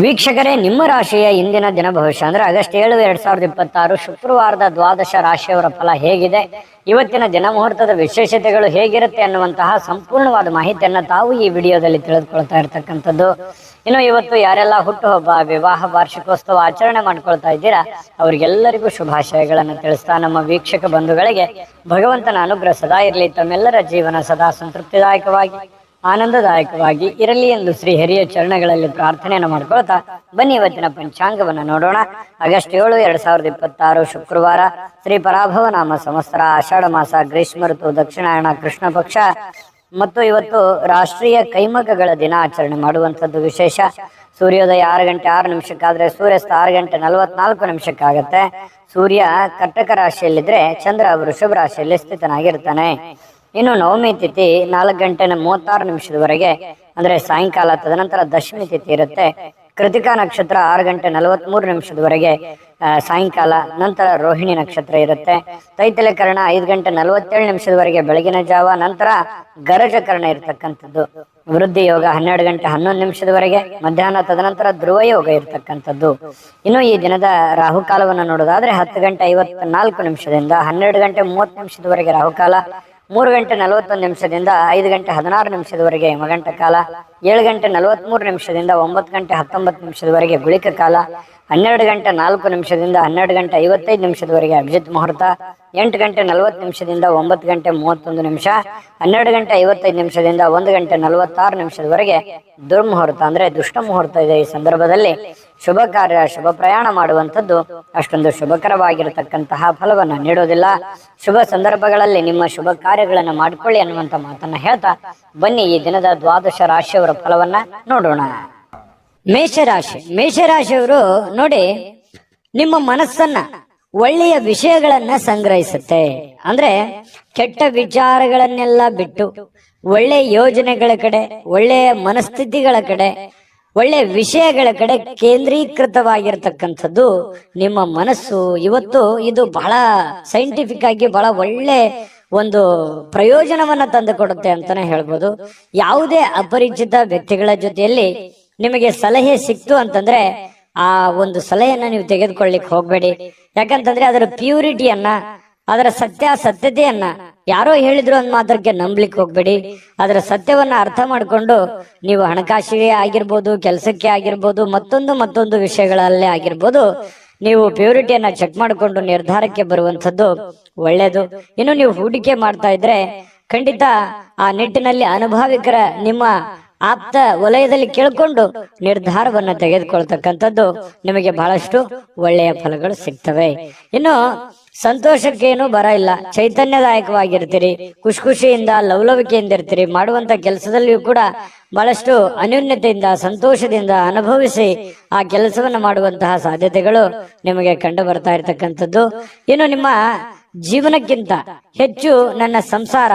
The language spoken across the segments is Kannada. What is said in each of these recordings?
ವೀಕ್ಷಕರೇ, ನಿಮ್ಮ ರಾಶಿಯ ಇಂದಿನ ದಿನ ಭವಿಷ್ಯ ಅಂದ್ರೆ ಆಗಸ್ಟ್ 7, 2026 ಶುಕ್ರವಾರದ ದ್ವಾದಶ ರಾಶಿಯವರ ಫಲ ಹೇಗಿದೆ, ಇವತ್ತಿನ ದಿನ ಮುಹೂರ್ತದ ವಿಶೇಷತೆಗಳು ಹೇಗಿರುತ್ತೆ ಅನ್ನುವಂತಹ ಸಂಪೂರ್ಣವಾದ ಮಾಹಿತಿಯನ್ನ ತಾವು ಈ ವಿಡಿಯೋದಲ್ಲಿ ತಿಳಿದುಕೊಳ್ತಾ ಇರತಕ್ಕಂಥದ್ದು. ಇನ್ನು ಇವತ್ತು ಯಾರೆಲ್ಲ ಹುಟ್ಟುಹಬ್ಬ, ವಿವಾಹ ವಾರ್ಷಿಕೋತ್ಸವ ಆಚರಣೆ ಮಾಡ್ಕೊಳ್ತಾ ಇದ್ದೀರಾ ಅವರಿಗೆಲ್ಲರಿಗೂ ಶುಭಾಶಯಗಳನ್ನು ತಿಳಿಸ್ತಾ ನಮ್ಮ ವೀಕ್ಷಕ ಬಂಧುಗಳಿಗೆ ಭಗವಂತನ ಅನುಗ್ರಹ ಸದಾ ಇರಲಿ, ತಮ್ಮೆಲ್ಲರ ಜೀವನ ಸದಾ ಸಂತೃಪ್ತಿದಾಯಕವಾಗಿ ಆನಂದದಾಯಕವಾಗಿ ಇರಲಿ ಎಂದು ಶ್ರೀ ಹರಿಯ ಚರಣಗಳಲ್ಲಿ ಪ್ರಾರ್ಥನೆಯನ್ನು ಮಾಡ್ಕೊಳ್ತಾ ಬನ್ನಿ ಇವತ್ತಿನ ಪಂಚಾಂಗವನ್ನು ನೋಡೋಣ. ಆಗಸ್ಟ್ 7, 2026 ಶುಕ್ರವಾರ, ಶ್ರೀ ಪರಾಭವ ನಾಮ ಸಂವತ್ಸರ, ಆಷಾಢ ಮಾಸ, ಗ್ರೀಷ್ಮ ಋತು, ದಕ್ಷಿಣಾಯಣ, ಕೃಷ್ಣ ಪಕ್ಷ ಮತ್ತು ಇವತ್ತು ರಾಷ್ಟ್ರೀಯ ಕೈಮಗ್ಗಗಳ ದಿನ ಆಚರಣೆ ಮಾಡುವಂಥದ್ದು ವಿಶೇಷ. ಸೂರ್ಯೋದಯ 6 ಗಂಟೆ 6 ನಿಮಿಷಕ್ಕಾದ್ರೆ ಸೂರ್ಯಾಸ್ತ 6 ಗಂಟೆ 44 ನಿಮಿಷಕ್ಕಾಗತ್ತೆ. ಸೂರ್ಯ ಕರ್ಕಟ ರಾಶಿಯಲ್ಲಿದ್ರೆ ಚಂದ್ರ ವೃಷಭ ರಾಶಿಯಲ್ಲಿ ಸ್ಥಿತನಾಗಿರ್ತಾನೆ. ಇನ್ನು ನವಮಿ ತಿಥಿ 4 ಗಂಟೆ 36 ನಿಮಿಷದವರೆಗೆ ಅಂದ್ರೆ ಸಾಯಂಕಾಲ, ತದನಂತರ ದಶಮಿ ತಿಥಿ ಇರುತ್ತೆ. ಕೃತಿಕಾ ನಕ್ಷತ್ರ 6 ಗಂಟೆ 43 ನಿಮಿಷದವರೆಗೆ ಸಾಯಂಕಾಲ, ನಂತರ ರೋಹಿಣಿ ನಕ್ಷತ್ರ ಇರುತ್ತೆ. ತೈತಲಕರಣ 5 ಗಂಟೆ 47 ನಿಮಿಷದವರೆಗೆ ಬೆಳಗಿನ ಜಾವ, ನಂತರ ಗರಜಕರಣ ಇರತಕ್ಕಂಥದ್ದು. ವೃದ್ಧಿ ಯೋಗ 12 ಗಂಟೆ 11 ನಿಮಿಷದವರೆಗೆ ಮಧ್ಯಾಹ್ನ, ತದನಂತರ ಧ್ರುವ ಯೋಗ ಇರತಕ್ಕಂಥದ್ದು. ಇನ್ನು ಈ ದಿನದ ರಾಹುಕಾಲವನ್ನು ನೋಡೋದಾದ್ರೆ 10 ಗಂಟೆ 54 ನಿಮಿಷದಿಂದ 12 ಗಂಟೆ 30 ನಿಮಿಷದವರೆಗೆ ರಾಹುಕಾಲ, 3 ಗಂಟೆ 41 ನಿಮಿಷದಿಂದ 5 ಗಂಟೆ 16 ನಿಮಿಷದವರೆಗೆ ಯಮಗಂಟ ಕಾಲ, 7 ಗಂಟೆ 43 ನಿಮಿಷದಿಂದ 9 ಗಂಟೆ 19 ನಿಮಿಷದವರೆಗೆ ಗುಳಿಕ ಕಾಲ, 12 ಗಂಟೆ 4 ನಿಮಿಷದಿಂದ 12 ಗಂಟೆ 55 ನಿಮಿಷದವರೆಗೆ ಅಭಿಜಿತ್ ಮುಹೂರ್ತ, 8 ಗಂಟೆ 40 ನಿಮಿಷದಿಂದ 9 ಗಂಟೆ 31 ನಿಮಿಷ, 12 ಗಂಟೆ 55 ನಿಮಿಷದಿಂದ 1 ಗಂಟೆ 46 ನಿಮಿಷದವರೆಗೆ ದುರ್ಮುಹೂರ್ತ ಅಂದ್ರೆ ದುಷ್ಟ ಮುಹೂರ್ತ ಇದೆ. ಈ ಸಂದರ್ಭದಲ್ಲಿ ಶುಭ ಕಾರ್ಯ, ಶುಭ ಪ್ರಯಾಣ ಮಾಡುವಂಥದ್ದು ಅಷ್ಟೊಂದು ಶುಭಕರವಾಗಿರತಕ್ಕಂತಹ ಫಲವನ್ನ ನೀಡೋದಿಲ್ಲ. ಶುಭ ಸಂದರ್ಭಗಳಲ್ಲಿ ನಿಮ್ಮ ಶುಭ ಕಾರ್ಯಗಳನ್ನು ಮಾಡಿಕೊಳ್ಳಿ ಅನ್ನುವಂಥ ಮಾತನ್ನ ಹೇಳ್ತಾ ಬನ್ನಿ ಈ ದಿನದ ದ್ವಾದಶ ರಾಶಿಯವರ ಫಲವನ್ನ ನೋಡೋಣ. ಮೇಷರಾಶಿ. ಮೇಷರಾಶಿಯವರು ನೋಡಿ, ನಿಮ್ಮ ಮನಸ್ಸನ್ನ ಒಳ್ಳೆಯ ವಿಷಯಗಳನ್ನ ಸಂಗ್ರಹಿಸುತ್ತೆ. ಅಂದ್ರೆ ಕೆಟ್ಟ ವಿಚಾರಗಳನ್ನೆಲ್ಲ ಬಿಟ್ಟು ಒಳ್ಳೆಯ ಯೋಜನೆಗಳ ಕಡೆ, ಒಳ್ಳೆಯ ಮನಸ್ಥಿತಿಗಳ ಕಡೆ, ಒಳ್ಳೆಯ ವಿಷಯಗಳ ಕಡೆ ಕೇಂದ್ರೀಕೃತವಾಗಿರ್ತಕ್ಕಂಥದ್ದು ನಿಮ್ಮ ಮನಸ್ಸು. ಇವತ್ತು ಇದು ಬಹಳ ಸೈಂಟಿಫಿಕ್ ಆಗಿ ಬಹಳ ಒಳ್ಳೆ ಒಂದು ಪ್ರಯೋಜನವನ್ನ ತಂದು ಕೊಡುತ್ತೆ ಅಂತಾನೆ ಹೇಳ್ಬೋದು. ಯಾವುದೇ ಅಪರಿಚಿತ ವ್ಯಕ್ತಿಗಳ ಜೊತೆಯಲ್ಲಿ ನಿಮಗೆ ಸಲಹೆ ಸಿಕ್ತು ಅಂತಂದ್ರೆ ಆ ಒಂದು ಸಲಹೆಯನ್ನ ನೀವು ತೆಗೆದುಕೊಳ್ಳಿಕ್ ಹೋಗ್ಬೇಡಿ. ಯಾಕಂತಂದ್ರೆ ಅದರ ಪ್ಯೂರಿಟಿಯನ್ನ, ಅದರ ಸತ್ಯತೆಯನ್ನ ಯಾರೋ ಹೇಳಿದ್ರು ಅಂದ್ ಮಾತ್ರಕ್ಕೆ ನಂಬ್ಲಿಕ್ಕೆ ಹೋಗ್ಬೇಡಿ. ಅದರ ಸತ್ಯವನ್ನ ಅರ್ಥ ಮಾಡ್ಕೊಂಡು ನೀವು ಹಣಕಾಸಿಗೆ ಆಗಿರ್ಬೋದು, ಕೆಲಸಕ್ಕೆ ಆಗಿರ್ಬೋದು, ಮತ್ತೊಂದು ವಿಷಯಗಳಲ್ಲೇ ಆಗಿರ್ಬೋದು, ನೀವು ಪ್ಯೂರಿಟಿಯನ್ನ ಚೆಕ್ ಮಾಡಿಕೊಂಡು ನಿರ್ಧಾರಕ್ಕೆ ಬರುವಂತದ್ದು ಒಳ್ಳೇದು. ಇನ್ನು ನೀವು ಹೂಡಿಕೆ ಮಾಡ್ತಾ ಇದ್ರೆ ಖಂಡಿತ ಆ ನಿಟ್ಟಿನಲ್ಲಿ ಅನುಭವಿಕರ ನಿಮ್ಮ ಆಪ್ತ ವಲಯದಲ್ಲಿ ಕೇಳ್ಕೊಂಡು ನಿರ್ಧಾರವನ್ನ ತೆಗೆದುಕೊಳ್ತಕ್ಕಂಥದ್ದು ನಿಮಗೆ ಬಹಳಷ್ಟು ಒಳ್ಳೆಯ ಫಲಗಳು ಸಿಗ್ತವೆ. ಇನ್ನು ಸಂತೋಷಕ್ಕೇನು ಬರ ಇಲ್ಲ, ಚೈತನ್ಯದಾಯಕವಾಗಿರ್ತೀರಿ, ಖುಷಿಯಿಂದ ಲವಲವಿಕೆಯಿಂದ ಇರ್ತೀರಿ. ಮಾಡುವಂತ ಕೆಲಸದಲ್ಲಿಯೂ ಕೂಡ ಬಹಳಷ್ಟು ಅನ್ಯೋನ್ಯತೆಯಿಂದ, ಸಂತೋಷದಿಂದ ಅನುಭವಿಸಿ ಆ ಕೆಲಸವನ್ನ ಮಾಡುವಂತಹ ಸಾಧ್ಯತೆಗಳು ನಿಮಗೆ ಕಂಡು ಬರ್ತಾ ಇರತಕ್ಕಂಥದ್ದು. ಇನ್ನು ನಿಮ್ಮ ಜೀವನಕ್ಕಿಂತ ಹೆಚ್ಚು ನನ್ನ ಸಂಸಾರ,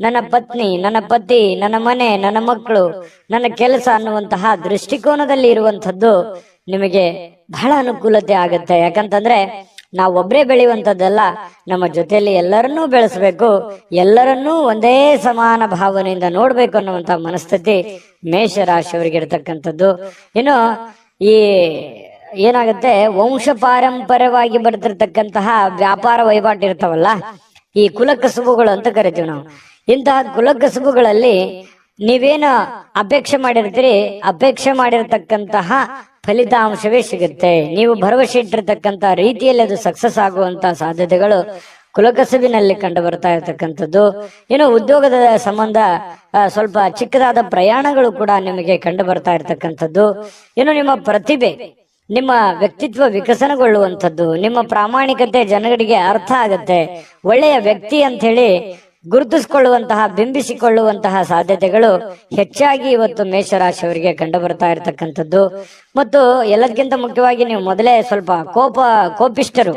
ನನ್ನ ಪತ್ನಿ, ನನ್ನ ಪತಿ, ನನ್ನ ಮನೆ, ನನ್ನ ಮಕ್ಕಳು, ನನ್ನ ಕೆಲಸ ಅನ್ನುವಂತಹ ದೃಷ್ಟಿಕೋನದಲ್ಲಿ ಇರುವಂತದ್ದು ನಿಮಗೆ ಬಹಳ ಅನುಕೂಲತೆ ಆಗತ್ತೆ. ಯಾಕಂತಂದ್ರೆ ನಾವೊಬ್ಬರೇ ಬೆಳೆಯುವಂಥದ್ದಲ್ಲ, ನಮ್ಮ ಜೊತೆಯಲ್ಲಿ ಎಲ್ಲರನ್ನೂ ಬೆಳೆಸಬೇಕು, ಎಲ್ಲರನ್ನೂ ಒಂದೇ ಸಮಾನ ಭಾವನೆಯಿಂದ ನೋಡ್ಬೇಕು ಅನ್ನುವಂತಹ ಮನಸ್ಥಿತಿ ಮೇಷರಾಶಿಯವರಿಗೆ ಇರತಕ್ಕಂಥದ್ದು. ಇನ್ನು ಈ ಏನಾಗುತ್ತೆ, ವಂಶ ಪಾರಂಪರ್ಯವಾಗಿ ಬರ್ತಿರ್ತಕ್ಕಂತಹ ವ್ಯಾಪಾರ ವಹಿವಾಟು ಇರ್ತಾವಲ್ಲ, ಈ ಕುಲಕಸುಬುಗಳು ಅಂತ ಕರಿತೀವಿ ನಾವು. ಇಂತಹ ಕುಲಕಸುಬುಗಳಲ್ಲಿ ನೀವೇನು ಅಪೇಕ್ಷೆ ಮಾಡಿರ್ತೀರಿ, ಅಪೇಕ್ಷೆ ಮಾಡಿರ್ತಕ್ಕಂತಹ ಫಲಿತಾಂಶವೇ ಸಿಗುತ್ತೆ. ನೀವು ಭರವಸೆ ಇಟ್ಟಿರ್ತಕ್ಕಂಥ ರೀತಿಯಲ್ಲಿ ಅದು ಸಕ್ಸಸ್ ಆಗುವಂತ ಸಾಧ್ಯತೆಗಳು ಕುಲಕಸುಬಿನಲ್ಲಿ ಕಂಡು ಬರ್ತಾ ಇರತಕ್ಕಂಥದ್ದು. ಇನ್ನು ಉದ್ಯೋಗದ ಸಂಬಂಧ ಸ್ವಲ್ಪ ಚಿಕ್ಕದಾದ ಪ್ರಯಾಣಗಳು ಕೂಡ ನಿಮಗೆ ಕಂಡು ಬರ್ತಾ ಇರತಕ್ಕಂಥದ್ದು. ಇನ್ನು ನಿಮ್ಮ ಪ್ರತಿಭೆ, ನಿಮ್ಮ ವ್ಯಕ್ತಿತ್ವ ವಿಕಸನಗೊಳ್ಳುವಂಥದ್ದು, ನಿಮ್ಮ ಪ್ರಾಮಾಣಿಕತೆ ಜನಗಳಿಗೆ ಅರ್ಥ ಆಗತ್ತೆ. ಒಳ್ಳೆಯ ವ್ಯಕ್ತಿ ಅಂತ ಹೇಳಿ ಗುರುತಿಸಿಕೊಳ್ಳುವಂತಹ, ಬಿಂಬಿಸಿಕೊಳ್ಳುವಂತಹ ಸಾಧ್ಯತೆಗಳು ಹೆಚ್ಚಾಗಿ ಇವತ್ತು ಮೇಷರಾಶಿಯವರಿಗೆ ಕಂಡು ಬರ್ತಾ ಇರತಕ್ಕಂಥದ್ದು. ಮತ್ತು ಎಲ್ಲದಕ್ಕಿಂತ ಮುಖ್ಯವಾಗಿ ನೀವು ಮೊದಲೇ ಸ್ವಲ್ಪ ಕೋಪಿಷ್ಟರು,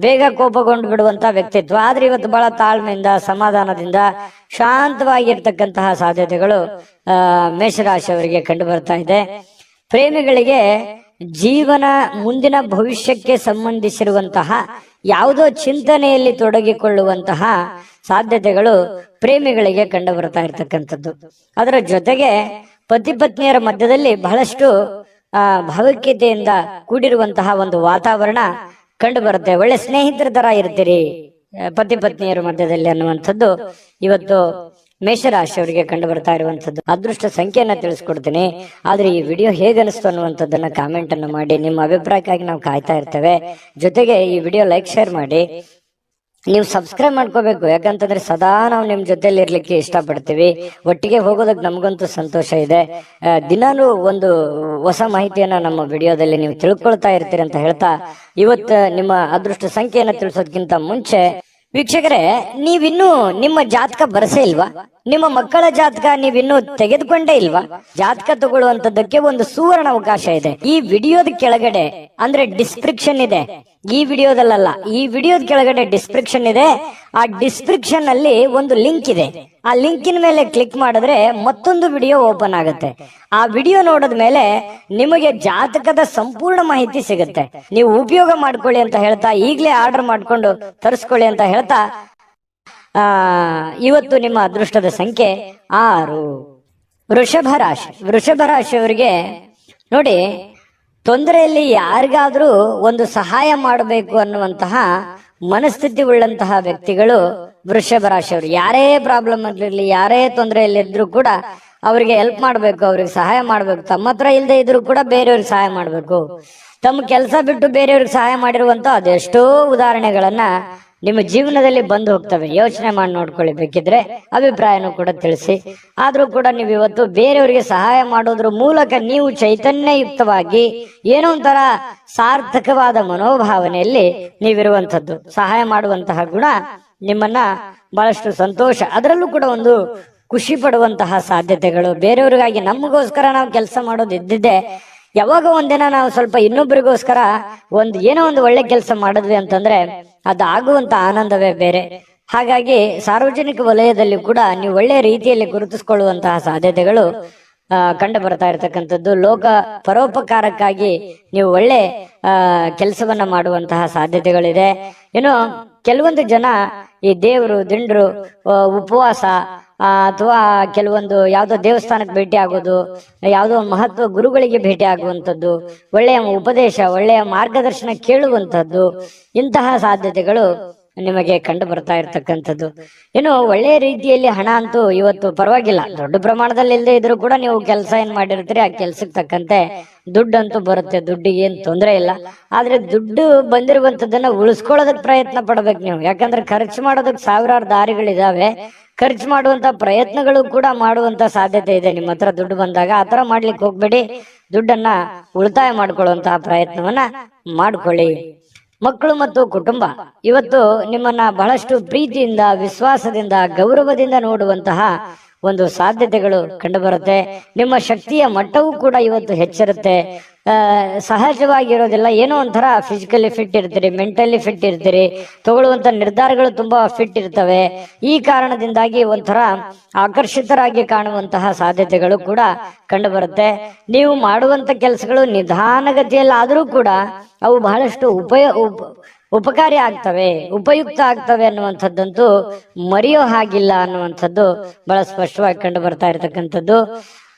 ಬೇಗ ಕೋಪಗೊಂಡು ಬಿಡುವಂತ ವ್ಯಕ್ತಿತ್ವ. ಆದ್ರೆ ಇವತ್ತು ಬಹಳ ತಾಳ್ಮೆಯಿಂದ, ಸಮಾಧಾನದಿಂದ, ಶಾಂತವಾಗಿರ್ತಕ್ಕಂತಹ ಸಾಧ್ಯತೆಗಳು ಮೇಷರಾಶಿಯವರಿಗೆ ಕಂಡು ಬರ್ತಾ ಇದೆ. ಪ್ರೇಮಿಗಳಿಗೆ ಜೀವನ ಮುಂದಿನ ಭವಿಷ್ಯಕ್ಕೆ ಸಂಬಂಧಿಸಿರುವಂತಹ ಯಾವುದೋ ಚಿಂತನೆಯಲ್ಲಿ ತೊಡಗಿಕೊಳ್ಳುವಂತಹ ಸಾಧ್ಯತೆಗಳು ಪ್ರೇಮಿಗಳಿಗೆ ಕಂಡು ಬರ್ತಾ ಇರ್ತಕ್ಕಂಥದ್ದು. ಅದರ ಜೊತೆಗೆ ಪತಿ ಪತ್ನಿಯರ ಮಧ್ಯದಲ್ಲಿ ಬಹಳಷ್ಟು ಭಾವೈಕ್ಯತೆಯಿಂದ ಕೂಡಿರುವಂತಹ ಒಂದು ವಾತಾವರಣ ಕಂಡು ಬರುತ್ತೆ. ಒಳ್ಳೆ ಸ್ನೇಹಿತರ ತರ ಇರ್ತೀರಿ ಪತಿ ಪತ್ನಿಯರ ಮಧ್ಯದಲ್ಲಿ ಅನ್ನುವಂಥದ್ದು ಇವತ್ತು ಮೇಷರಾಶಿಯವರಿಗೆ ಕಂಡು ಬರ್ತಾ ಇರುವಂತದ್ದು. ಅದೃಷ್ಟ ಸಂಖ್ಯೆಯನ್ನ ತಿಳಿಸ್ಕೊಡ್ತೀನಿ. ಆದ್ರೆ ಈ ವಿಡಿಯೋ ಹೇಗನಿಸ್ತು ಅನ್ನುವಂಥದ್ದನ್ನ ಕಾಮೆಂಟ್ ಅನ್ನು ಮಾಡಿ. ನಿಮ್ಮ ಅಭಿಪ್ರಾಯಕ್ಕಾಗಿ ನಾವು ಕಾಯ್ತಾ ಇರ್ತೇವೆ. ಜೊತೆಗೆ ಈ ವಿಡಿಯೋ ಲೈಕ್ ಶೇರ್ ಮಾಡಿ. ನೀವು ಸಬ್ಸ್ಕ್ರೈಬ್ ಮಾಡ್ಕೋಬೇಕು, ಯಾಕಂತಂದ್ರೆ ಸದಾ ನಾವು ನಿಮ್ ಜೊತೆಲಿ ಇರ್ಲಿಕ್ಕೆ ಇಷ್ಟಪಡ್ತೀವಿ. ಒಟ್ಟಿಗೆ ಹೋಗೋದಕ್ಕೆ ನಮಗಂತೂ ಸಂತೋಷ ಇದೆ. ದಿನಾನು ಒಂದು ಹೊಸ ಮಾಹಿತಿಯನ್ನ ನಮ್ಮ ವಿಡಿಯೋದಲ್ಲಿ ನೀವು ತಿಳ್ಕೊಳ್ತಾ ಇರ್ತೀರಿ ಅಂತ ಹೇಳ್ತಾ, ಇವತ್ತು ನಿಮ್ಮ ಅದೃಷ್ಟ ಸಂಖ್ಯೆಯನ್ನ ತಿಳಿಸೋದಕ್ಕಿಂತ ಮುಂಚೆ ವೀಕ್ಷಕರೇ, ನೀವಿನ್ನೂ ನಿಮ್ಮ ಜಾತಕ ಬರಸೇ ಇಲ್ವಾ? ನಿಮ್ಮ ಮಕ್ಕಳ ಜಾತಕ ನೀವಿನ್ನೂ ತೆಗೆದುಕೊಂಡೇ ಇಲ್ವಾ? ಜಾತಕ ತಗೊಳ್ಳುವಂತದ್ದಕ್ಕೆ ಒಂದು ಸುವರ್ಣ ಅವಕಾಶ ಇದೆ. ಈ ವಿಡಿಯೋದ ಕೆಳಗಡೆ ಅಂದ್ರೆ ಡಿಸ್ಕ್ರಿಪ್ಷನ್ ಇದೆ. ಈ ವಿಡಿಯೋದಲ್ಲ, ಈ ವಿಡಿಯೋದ ಕೆಳಗಡೆ ಡಿಸ್ಕ್ರಿಪ್ಷನ್ ಇದೆ. ಆ ಡಿಸ್ಕ್ರಿಪ್ಷನ್ ಅಲ್ಲಿ ಒಂದು ಲಿಂಕ್ ಇದೆ. ಆ ಲಿಂಕಿನ ಮೇಲೆ ಕ್ಲಿಕ್ ಮಾಡಿದ್ರೆ ಮತ್ತೊಂದು ವಿಡಿಯೋ ಓಪನ್ ಆಗುತ್ತೆ. ಆ ವಿಡಿಯೋ ನೋಡಿದ ಮೇಲೆ ನಿಮಗೆ ಜಾತಕದ ಸಂಪೂರ್ಣ ಮಾಹಿತಿ ಸಿಗುತ್ತೆ. ನೀವು ಉಪಯೋಗ ಮಾಡ್ಕೊಳ್ಳಿ ಅಂತ ಹೇಳ್ತಾ, ಈಗಲೇ ಆರ್ಡರ್ ಮಾಡ್ಕೊಂಡು ತರಿಸ್ಕೊಳ್ಳಿ ಅಂತ ಹೇಳ್ತಾ, ಇವತ್ತು ನಿಮ್ಮ ಅದೃಷ್ಟದ ಸಂಖ್ಯೆ 6. ವೃಷಭ ರಾಶಿ. ವೃಷಭ ರಾಶಿಯವರಿಗೆ ನೋಡಿ, ತೊಂದರೆಯಲ್ಲಿ ಯಾರಿಗಾದ್ರೂ ಒಂದು ಸಹಾಯ ಮಾಡಬೇಕು ಅನ್ನುವಂತಹ ಮನಸ್ಥಿತಿ ಉಳ್ಳಂತಹ ವ್ಯಕ್ತಿಗಳು ವೃಷಭ ರಾಶಿಯವರು. ಯಾರೇ ಪ್ರಾಬ್ಲಮ್ ಇರಲಿ, ಯಾರೇ ತೊಂದರೆಯಲ್ಲಿದ್ರು ಕೂಡ ಅವರಿಗೆ ಹೆಲ್ಪ್ ಮಾಡಬೇಕು, ಅವ್ರಿಗೆ ಸಹಾಯ ಮಾಡಬೇಕು. ತಮ್ಮ ಹತ್ರ ಇಲ್ಲದೆ ಇದ್ರು ಕೂಡ ಬೇರೆಯವ್ರಿಗೆ ಸಹಾಯ ಮಾಡಬೇಕು. ತಮ್ಮ ಕೆಲಸ ಬಿಟ್ಟು ಬೇರೆಯವ್ರಿಗೆ ಸಹಾಯ ಮಾಡಿರುವಂತ ಅದೆಷ್ಟೋ ಉದಾಹರಣೆಗಳನ್ನ ನಿಮ್ಮ ಜೀವನದಲ್ಲಿ ಬಂದು ಹೋಗ್ತವೆ. ಯೋಚನೆ ಮಾಡಿ ನೋಡ್ಕೊಳ್ಳಿ, ಬೇಕಿದ್ರೆ ಅಭಿಪ್ರಾಯನೂ ಕೂಡ ತಿಳಿಸಿ. ಆದ್ರೂ ಕೂಡ ನೀವು ಇವತ್ತು ಬೇರೆಯವರಿಗೆ ಸಹಾಯ ಮಾಡೋದ್ರ ಮೂಲಕ ನೀವು ಚೈತನ್ಯಯುಕ್ತವಾಗಿ ಏನೋ ಒಂಥರ ಸಾರ್ಥಕವಾದ ಮನೋಭಾವನೆಯಲ್ಲಿ ನೀವಿರುವಂತದ್ದು. ಸಹಾಯ ಮಾಡುವಂತಹ ಗುಣ ನಿಮ್ಮನ್ನ ಬಹಳಷ್ಟು ಸಂತೋಷ, ಅದರಲ್ಲೂ ಕೂಡ ಒಂದು ಖುಷಿ ಪಡುವಂತಹ ಸಾಧ್ಯತೆಗಳು. ಬೇರೆಯವ್ರಿಗಾಗಿ ನಮಗೋಸ್ಕರ ನಾವು ಕೆಲಸ ಮಾಡೋದು ಇದ್ದಿದ್ದೆ, ಯಾವಾಗ ಒಂದಿನ ನಾವು ಸ್ವಲ್ಪ ಇನ್ನೊಬ್ಬರಿಗೋಸ್ಕರ ಏನೋ ಒಂದು ಒಳ್ಳೆ ಕೆಲಸ ಮಾಡಿದ್ವಿ ಅಂತಂದ್ರೆ ಅದಾಗುವಂತ ಆನಂದವೇ ಬೇರೆ. ಹಾಗಾಗಿ ಸಾರ್ವಜನಿಕ ವಲಯದಲ್ಲಿ ಕೂಡ ನೀವು ಒಳ್ಳೆ ರೀತಿಯಲ್ಲಿ ಗುರುತಿಸಿಕೊಳ್ಳುವಂತಹ ಸಾಧ್ಯತೆಗಳು ಕಂಡು ಬರ್ತಾ ಇರತಕ್ಕಂಥದ್ದು. ಲೋಕ ಪರೋಪಕಾರಕ್ಕಾಗಿ ನೀವು ಒಳ್ಳೆ ಕೆಲಸವನ್ನ ಮಾಡುವಂತಹ ಸಾಧ್ಯತೆಗಳಿದೆ. ಏನೋ ಕೆಲವೊಂದು ಜನ ಈ ದೇವರು ದಿಂಡ್ರು ಉಪವಾಸ ಅಥವಾ ಕೆಲವೊಂದು ಯಾವುದೋ ದೇವಸ್ಥಾನಕ್ಕೆ ಭೇಟಿ ಆಗೋದು, ಯಾವುದೋ ಮಹತ್ವ ಗುರುಗಳಿಗೆ ಭೇಟಿ ಆಗುವಂಥದ್ದು, ಒಳ್ಳೆಯ ಉಪದೇಶ, ಒಳ್ಳೆಯ ಮಾರ್ಗದರ್ಶನ ಕೇಳುವಂಥದ್ದು, ಇಂತಹ ಸಾಧ್ಯತೆಗಳು ನಿಮಗೆ ಕಂಡು ಬರ್ತಾ ಇರ್ತಕ್ಕಂಥದ್ದು. ಏನು ಒಳ್ಳೆಯ ರೀತಿಯಲ್ಲಿ ಹಣ ಅಂತೂ ಇವತ್ತು ಪರವಾಗಿಲ್ಲ, ದೊಡ್ಡ ಪ್ರಮಾಣದಲ್ಲಿ ಇಲ್ಲದೆ ಇದ್ರೂ ಕೂಡ ನೀವು ಕೆಲಸ ಏನ್ ಮಾಡಿರ್ತೀರಿ ಆ ಕೆಲ್ಸಕ್ಕೆ ತಕ್ಕಂತೆ ದುಡ್ಡಂತೂ ಬರುತ್ತೆ. ದುಡ್ಡಿಗೆ ಏನ್ ತೊಂದರೆ ಇಲ್ಲ. ಆದ್ರೆ ದುಡ್ಡು ಬಂದಿರುವಂತದ್ದನ್ನ ಉಳಿಸ್ಕೊಳ್ಳೋದಕ್ಕೆ ಪ್ರಯತ್ನ ಪಡ್ಬೇಕು ನೀವು. ಯಾಕಂದ್ರೆ ಖರ್ಚು ಮಾಡೋದಕ್ಕೆ ಸಾವಿರಾರು ದಾರಿಗಳಿದಾವೆ. ಖರ್ಚು ಮಾಡುವಂತ ಪ್ರಯತ್ನಗಳು ಕೂಡ ಮಾಡುವಂತ ಸಾಧ್ಯತೆ ಇದೆ. ನಿಮ್ಮ ಹತ್ರ ದುಡ್ಡು ಬಂದಾಗ ಆತರ ಮಾಡ್ಲಿಕ್ಕೆ ಹೋಗ್ಬೇಡಿ. ದುಡ್ಡನ್ನ ಉಳಿತಾಯ ಮಾಡ್ಕೊಳ್ಳುವಂತಹ ಪ್ರಯತ್ನವನ್ನ ಮಾಡ್ಕೊಳ್ಳಿ. ಮಕ್ಕಳು ಮತ್ತು ಕುಟುಂಬ ಇವತ್ತು ನಿಮ್ಮನ್ನ ಬಹಳಷ್ಟು ಪ್ರೀತಿಯಿಂದ, ವಿಶ್ವಾಸದಿಂದ, ಗೌರವದಿಂದ ನೋಡುವಂತಹ ಒಂದು ಸಾಧ್ಯತೆಗಳು ಕಂಡು ಬರುತ್ತೆ. ನಿಮ್ಮ ಶಕ್ತಿಯ ಮಟ್ಟವೂ ಕೂಡ ಇವತ್ತು ಹೆಚ್ಚಿರುತ್ತೆ. ಸಹಜವಾಗಿರೋದಿಲ್ಲ, ಏನೋ ಒಂಥರ ಫಿಸಿಕಲಿ ಫಿಟ್ ಇರ್ತೀರಿ, ಮೆಂಟಲಿ ಫಿಟ್ ಇರ್ತೀರಿ, ತಗೊಳ್ಳುವಂತ ನಿರ್ಧಾರಗಳು ತುಂಬಾ ಫಿಟ್ ಇರ್ತವೆ. ಈ ಕಾರಣದಿಂದಾಗಿ ಒಂಥರ ಆಕರ್ಷಿತರಾಗಿ ಕಾಣುವಂತಹ ಸಾಧ್ಯತೆಗಳು ಕೂಡ ಕಂಡು ಬರುತ್ತೆ. ನೀವು ಮಾಡುವಂತ ಕೆಲಸಗಳು ನಿಧಾನಗತಿಯಲ್ಲಿ ಆದರೂ ಕೂಡ ಅವು ಬಹಳಷ್ಟು ಉಪಕಾರಿ ಆಗ್ತವೆ, ಉಪಯುಕ್ತ ಆಗ್ತವೆ ಅನ್ನುವಂಥದ್ದಂತೂ ಮರೆಯೋ ಹಾಗಿಲ್ಲ ಅನ್ನುವಂಥದ್ದು ಬಹಳ ಸ್ಪಷ್ಟವಾಗಿ ಕಂಡು ಬರ್ತಾ ಇರತಕ್ಕಂಥದ್ದು.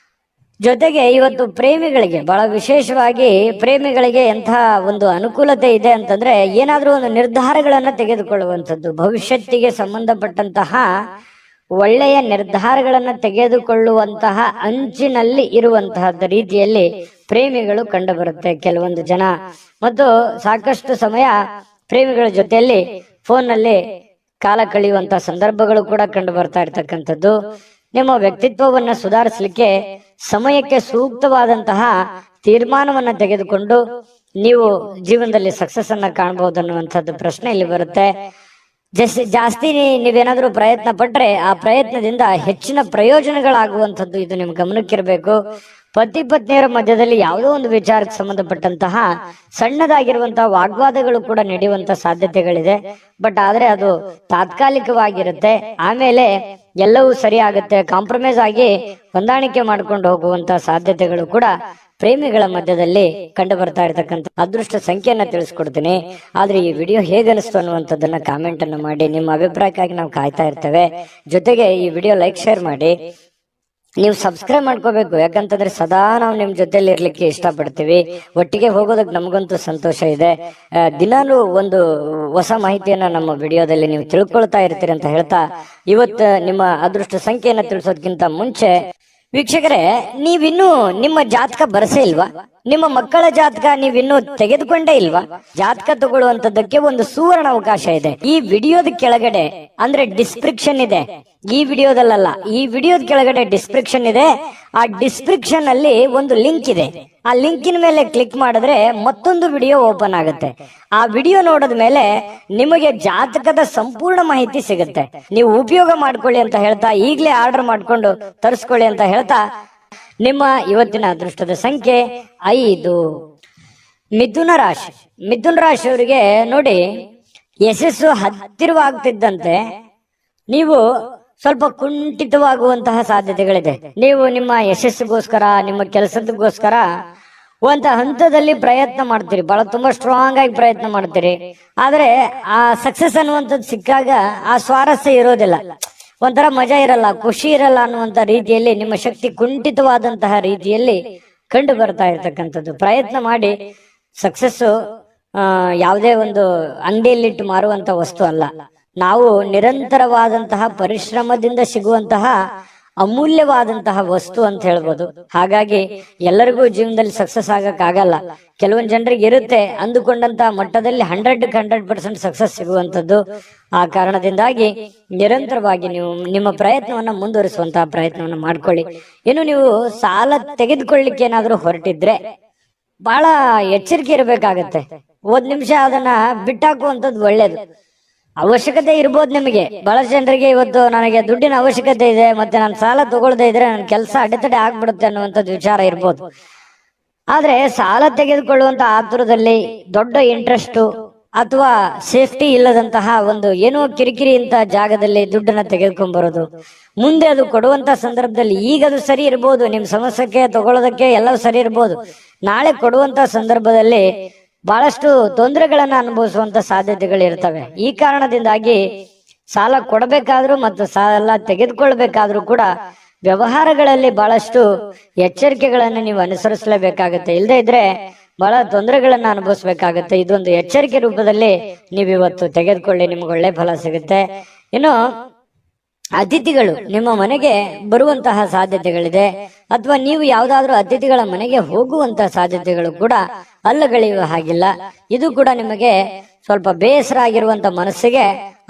ಜೊತೆಗೆ ಇವತ್ತು ಪ್ರೇಮಿಗಳಿಗೆ ಬಹಳ ವಿಶೇಷವಾಗಿ ಪ್ರೇಮಿಗಳಿಗೆ ಎಂಥ ಒಂದು ಅನುಕೂಲತೆ ಇದೆ ಅಂತಂದ್ರೆ, ಏನಾದ್ರೂ ಒಂದು ನಿರ್ಧಾರಗಳನ್ನ ತೆಗೆದುಕೊಳ್ಳುವಂಥದ್ದು, ಭವಿಷ್ಯತ್ತಿಗೆ ಸಂಬಂಧಪಟ್ಟಂತಹ ಒಳ್ಳೆಯ ನಿರ್ಧಾರಗಳನ್ನ ತೆಗೆದುಕೊಳ್ಳುವಂತಹ ಅಂಚಿನಲ್ಲಿ ಇರುವಂತಹ ರೀತಿಯಲ್ಲಿ ಪ್ರೇಮಿಗಳು ಕಂಡು ಬರುತ್ತೆ ಕೆಲವೊಂದು ಜನ. ಮತ್ತು ಸಾಕಷ್ಟು ಸಮಯ ಪ್ರೇಮಿಗಳ ಜೊತೆಯಲ್ಲಿ ಫೋನ್ ನಲ್ಲಿ ಕಾಲ ಕಳೆಯುವಂತಹ ಸಂದರ್ಭಗಳು ಕೂಡ ಕಂಡು ಬರ್ತಾ ಇರ್ತಕ್ಕಂಥದ್ದು. ನಿಮ್ಮ ವ್ಯಕ್ತಿತ್ವವನ್ನ ಸುಧಾರಿಸಲಿಕ್ಕೆ ಸಮಯಕ್ಕೆ ಸೂಕ್ತವಾದಂತಹ ತೀರ್ಮಾನವನ್ನ ತೆಗೆದುಕೊಂಡು ನೀವು ಜೀವನದಲ್ಲಿ ಸಕ್ಸಸ್ ಅನ್ನ ಕಾಣಬಹುದು ಅನ್ನುವಂಥದ್ದು ಪ್ರಶ್ನೆ ಇಲ್ಲಿ ಬರುತ್ತೆ. ಜಾಸ್ತಿ ನೀವೇನಾದ್ರೂ ಪ್ರಯತ್ನ ಪಟ್ರೆ ಆ ಪ್ರಯತ್ನದಿಂದ ಹೆಚ್ಚಿನ ಪ್ರಯೋಜನಗಳಾಗುವಂಥದ್ದು ಇದು ನಿಮ್ ಗಮನಕ್ಕಿರಬೇಕು. ಪತಿ ಪತ್ನಿಯರ ಮಧ್ಯದಲ್ಲಿ ಯಾವುದೋ ಒಂದು ವಿಚಾರಕ್ಕೆ ಸಂಬಂಧಪಟ್ಟಂತಹ ಸಣ್ಣದಾಗಿರುವಂತಹ ವಾಗ್ವಾದಗಳು ಕೂಡ ನಡೆಯುವಂತ ಸಾಧ್ಯತೆಗಳಿದೆ. ಬಟ್ ಆದ್ರೆ ಅದು ತಾತ್ಕಾಲಿಕವಾಗಿರುತ್ತೆ. ಆಮೇಲೆ ಎಲ್ಲವೂ ಸರಿ ಆಗುತ್ತೆ. ಕಾಂಪ್ರಮೈಸ್ ಆಗಿ ಹೊಂದಾಣಿಕೆ ಮಾಡ್ಕೊಂಡು ಹೋಗುವಂತ ಸಾಧ್ಯತೆಗಳು ಕೂಡ ಪ್ರೇಮಿಗಳ ಮಧ್ಯದಲ್ಲಿ ಕಂಡು ಬರ್ತಾ ಇರತಕ್ಕಂಥ ಅದೃಷ್ಟ ಸಂಖ್ಯೆಯನ್ನ ತಿಳಿಸ್ಕೊಡ್ತೀನಿ. ಆದ್ರೆ ಈ ವಿಡಿಯೋ ಹೇಗನಿಸ್ತು ಅನ್ನುವಂಥದ್ದನ್ನ ಕಾಮೆಂಟ್ ಅನ್ನು ಮಾಡಿ. ನಿಮ್ಮ ಅಭಿಪ್ರಾಯಕ್ಕಾಗಿ ನಾವು ಕಾಯ್ತಾ ಇರ್ತೇವೆ. ಜೊತೆಗೆ ಈ ವಿಡಿಯೋ ಲೈಕ್ ಶೇರ್ ಮಾಡಿ. ನೀವು ಸಬ್ಸ್ಕ್ರೈಬ್ ಮಾಡ್ಕೋಬೇಕು. ಯಾಕಂತಂದ್ರೆ ಸದಾ ನಾವು ನಿಮ್ ಜೊತೆಲಿ ಇರ್ಲಿಕ್ಕೆ ಇಷ್ಟಪಡ್ತೀವಿ. ಒಟ್ಟಿಗೆ ಹೋಗೋದಕ್ಕೆ ನಮಗಂತೂ ಸಂತೋಷ ಇದೆ. ದಿನಾನು ಒಂದು ಹೊಸ ಮಾಹಿತಿಯನ್ನ ನಮ್ಮ ವಿಡಿಯೋದಲ್ಲಿ ನೀವು ತಿಳ್ಕೊಳ್ತಾ ಇರ್ತೀರಿ ಅಂತ ಹೇಳ್ತಾ, ಇವತ್ತು ನಿಮ್ಮ ಅದೃಷ್ಟ ಸಂಖ್ಯೆಯನ್ನ ತಿಳಿಸೋದಕ್ಕಿಂತ ಮುಂಚೆ ವೀಕ್ಷಕರೇ, ನೀವಿನ್ನೂ ನಿಮ್ಮ ಜಾತಕ ಬರಸೇ ಇಲ್ವಾ? ನಿಮ್ಮ ಮಕ್ಕಳ ಜಾತಕ ನೀವಿನ್ನೂ ತೆಗೆದುಕೊಂಡೇ ಇಲ್ವಾ? ಜಾತಕ ತಗೊಳ್ಳುವಂತದ್ದಕ್ಕೆ ಒಂದು ಸುವರ್ಣ ಅವಕಾಶ ಇದೆ. ಈ ವಿಡಿಯೋದ ಕೆಳಗಡೆ ಅಂದ್ರೆ ಡಿಸ್ಕ್ರಿಪ್ಷನ್ ಇದೆ. ಈ ವಿಡಿಯೋದಲ್ಲ, ಈ ವಿಡಿಯೋದ ಕೆಳಗಡೆ ಡಿಸ್ಕ್ರಿಪ್ಷನ್ ಇದೆ. ಆ ಡಿಸ್ಕ್ರಿಪ್ಷನ್ ಅಲ್ಲಿ ಒಂದು ಲಿಂಕ್ ಇದೆ. ಆ ಲಿಂಕಿನ ಮೇಲೆ ಕ್ಲಿಕ್ ಮಾಡಿದ್ರೆ ಮತ್ತೊಂದು ವಿಡಿಯೋ ಓಪನ್ ಆಗುತ್ತೆ. ಆ ವಿಡಿಯೋ ನೋಡಿದ ಮೇಲೆ ನಿಮಗೆ ಜಾತಕದ ಸಂಪೂರ್ಣ ಮಾಹಿತಿ ಸಿಗುತ್ತೆ. ನೀವು ಉಪಯೋಗ ಮಾಡ್ಕೊಳ್ಳಿ ಅಂತ ಹೇಳ್ತಾ, ಈಗಲೇ ಆರ್ಡರ್ ಮಾಡ್ಕೊಂಡು ತರಿಸ್ಕೊಳ್ಳಿ ಅಂತ ಹೇಳ್ತಾ, ನಿಮ್ಮ ಇವತ್ತಿನ ಅದೃಷ್ಟದ ಸಂಖ್ಯೆ 5. ಮಿಥುನ ರಾಶಿ. ಮಿಥುನ ರಾಶಿಯವರಿಗೆ ನೋಡಿ, ಯಶಸ್ಸು ಹತ್ತಿರವಾಗ್ತಿದ್ದಂತೆ ನೀವು ಸ್ವಲ್ಪ ಕುಂಠಿತವಾಗುವಂತಹ ಸಾಧ್ಯತೆಗಳಿದೆ. ನೀವು ನಿಮ್ಮ ಯಶಸ್ಸಿಗೋಸ್ಕರ, ನಿಮ್ಮ ಕೆಲಸದಗೋಸ್ಕರ ಒಂದು ಹಂತದಲ್ಲಿ ಪ್ರಯತ್ನ ಮಾಡ್ತೀರಿ, ಬಹಳ ತುಂಬಾ ಸ್ಟ್ರಾಂಗ್ ಆಗಿ ಪ್ರಯತ್ನ ಮಾಡ್ತೀರಿ. ಆದ್ರೆ ಆ ಸಕ್ಸಸ್ ಅನ್ನುವಂಥದ್ದು ಸಿಕ್ಕಾಗ ಆ ಸ್ವಾರಸ್ಯ ಇರೋದಿಲ್ಲ, ಒಂಥರ ಮಜಾ ಇರಲ್ಲ, ಖುಷಿ ಇರಲ್ಲ ಅನ್ನುವಂತ ರೀತಿಯಲ್ಲಿ ನಿಮ್ಮ ಶಕ್ತಿ ಕುಂಠಿತವಾದಂತಹ ರೀತಿಯಲ್ಲಿ ಕಂಡು ಬರ್ತಾ ಇರ್ತಕ್ಕಂಥದ್ದು. ಪ್ರಯತ್ನ ಮಾಡಿ ಸಕ್ಸಸ್ ಯಾವುದೇ ಒಂದು ಅಂಗಡಿಯಲ್ಲಿಟ್ಟು ಮಾರುವಂತ ವಸ್ತು ಅಲ್ಲ. ನಾವು ನಿರಂತರವಾದಂತಹ ಪರಿಶ್ರಮದಿಂದ ಸಿಗುವಂತಹ ಅಮೂಲ್ಯವಾದಂತಹ ವಸ್ತು ಅಂತ ಹೇಳ್ಬೋದು. ಹಾಗಾಗಿ ಎಲ್ಲರಿಗೂ ಜೀವನದಲ್ಲಿ ಸಕ್ಸಸ್ ಆಗಕ್ಕಾಗಲ್ಲ. ಕೆಲವೊಂದು ಜನರಿಗೆ ಇರುತ್ತೆ ಅಂದುಕೊಂಡಂತಹ ಮಟ್ಟದಲ್ಲಿ 100% ಸಕ್ಸಸ್ ಸಿಗುವಂತದ್ದು. ಆ ಕಾರಣದಿಂದಾಗಿ ನಿರಂತರವಾಗಿ ನೀವು ನಿಮ್ಮ ಪ್ರಯತ್ನವನ್ನ ಮುಂದುವರಿಸುವಂತಹ ಪ್ರಯತ್ನವನ್ನ ಮಾಡ್ಕೊಳ್ಳಿ. ಇನ್ನು ನೀವು ಸಾಲ ತೆಗೆದುಕೊಳ್ಳಿಕ್ಕೆ ಏನಾದ್ರೂ ಹೊರಟಿದ್ರೆ ಬಹಳ ಎಚ್ಚರಿಕೆ ಇರಬೇಕಾಗತ್ತೆ. 1 ನಿಮಿಷ ಅದನ್ನ ಬಿಟ್ಟಾಕುವಂಥದ್ದು ಒಳ್ಳೇದು. ಅವಶ್ಯಕತೆ ಇರ್ಬೋದು ನಿಮಗೆ. ಬಹಳ ಜನರಿಗೆ ಇವತ್ತು ನನಗೆ ದುಡ್ಡಿನ ಅವಶ್ಯಕತೆ ಇದೆ, ಮತ್ತೆ ನಾನು ಸಾಲ ತಗೊಳ್ದೇ ಇದ್ರೆ ನನ್ನ ಕೆಲಸ ಅಡೆತಡೆ ಆಗ್ಬಿಡುತ್ತೆ ಅನ್ನುವಂಥದ್ದು ವಿಚಾರ ಇರ್ಬೋದು. ಆದ್ರೆ ಸಾಲ ತೆಗೆದುಕೊಳ್ಳುವಂತ ಆತುರದಲ್ಲಿ ದೊಡ್ಡ ಇಂಟ್ರೆಸ್ಟ್ ಅಥವಾ ಸೇಫ್ಟಿ ಇಲ್ಲದಂತಹ ಒಂದು ಏನೋ ಕಿರಿಕಿರಿ ಇಂತ ಜಾಗದಲ್ಲಿ ದುಡ್ಡನ್ನ ತೆಗೆದುಕೊಂಡ್ ಬರೋದು, ಮುಂದೆ ಅದು ಕೊಡುವಂತ ಸಂದರ್ಭದಲ್ಲಿ ಈಗ ಅದು ಸರಿ ಇರ್ಬೋದು, ನಿಮ್ ಸಮಸ್ಯೆಗೆ ತಗೊಳ್ಳೋದಕ್ಕೆ ಎಲ್ಲವೂ ಸರಿ ಇರ್ಬೋದು, ನಾಳೆ ಕೊಡುವಂತ ಸಂದರ್ಭದಲ್ಲಿ ಬಹಳಷ್ಟು ತೊಂದರೆಗಳನ್ನ ಅನುಭವಿಸುವಂತ ಸಾಧ್ಯತೆಗಳು ಇರ್ತವೆ. ಈ ಕಾರಣದಿಂದಾಗಿ ಸಾಲ ಕೊಡಬೇಕಾದ್ರೂ ಮತ್ತು ಸಾಲ ತೆಗೆದುಕೊಳ್ಬೇಕಾದ್ರೂ ಕೂಡ ವ್ಯವಹಾರಗಳಲ್ಲಿ ಬಹಳಷ್ಟು ಎಚ್ಚರಿಕೆಗಳನ್ನ ನೀವು ಅನುಸರಿಸಲೇಬೇಕಾಗತ್ತೆ. ಇಲ್ಲದೆ ಇದ್ರೆ ಬಹಳ ತೊಂದರೆಗಳನ್ನ ಅನುಭವಿಸ್ಬೇಕಾಗತ್ತೆ. ಇದೊಂದು ಎಚ್ಚರಿಕೆ ರೂಪದಲ್ಲಿ ನೀವು ಇವತ್ತು ತೆಗೆದುಕೊಳ್ಳಿ, ನಿಮ್ಗೆ ಒಳ್ಳೆ ಫಲ ಸಿಗುತ್ತೆ. ಇನ್ನು ಅತಿಥಿಗಳು ನಿಮ್ಮ ಮನೆಗೆ ಬರುವಂತಹ ಸಾಧ್ಯತೆಗಳಿದೆ, ಅಥವಾ ನೀವು ಯಾವ್ದಾದ್ರೂ ಅತಿಥಿಗಳ ಮನೆಗೆ ಹೋಗುವಂತಹ ಸಾಧ್ಯತೆಗಳು ಕೂಡ ಅಲ್ಲಗಳೆಯುವ ಹಾಗಿಲ್ಲ. ಇದು ಕೂಡ ನಿಮಗೆ ಸ್ವಲ್ಪ ಬೇಸರ ಆಗಿರುವಂತ ಮನಸ್ಸಿಗೆ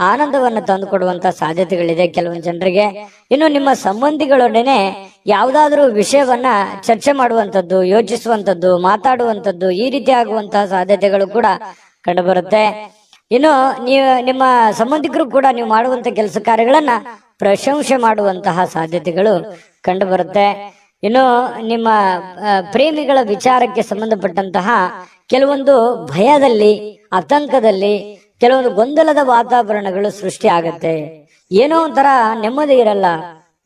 ಆನಂದವನ್ನು ತಂದು ಕೊಡುವಂತ ಸಾಧ್ಯತೆಗಳಿದೆ ಕೆಲವೊಂದು ಜನರಿಗೆ. ಇನ್ನು ನಿಮ್ಮ ಸಂಬಂಧಿಗಳೊಡನೆ ಯಾವ್ದಾದ್ರೂ ವಿಷಯವನ್ನ ಚರ್ಚೆ ಮಾಡುವಂತದ್ದು, ಯೋಚಿಸುವಂತದ್ದು, ಮಾತಾಡುವಂತದ್ದು, ಈ ರೀತಿ ಆಗುವಂತಹ ಸಾಧ್ಯತೆಗಳು ಕೂಡ ಕಂಡುಬರುತ್ತೆ. ಇನ್ನು ನಿಮ್ಮ ಸಂಬಂಧಿಕರು ಕೂಡ ನೀವು ಮಾಡುವಂತ ಕೆಲಸ ಕಾರ್ಯಗಳನ್ನ ಪ್ರಶಂಸೆ ಮಾಡುವಂತಹ ಸಾಧ್ಯತೆಗಳು ಕಂಡು ಬರುತ್ತೆ. ಇನ್ನು ನಿಮ್ಮ ಪ್ರೇಮಿಗಳ ವಿಚಾರಕ್ಕೆ ಸಂಬಂಧಪಟ್ಟಂತಹ ಕೆಲವೊಂದು ಭಯದಲ್ಲಿ, ಆತಂಕದಲ್ಲಿ, ಕೆಲವೊಂದು ಗೊಂದಲದ ವಾತಾವರಣಗಳು ಸೃಷ್ಟಿ ಆಗತ್ತೆ. ಏನೋ ಒಂಥರ ನೆಮ್ಮದಿ ಇರಲ್ಲ.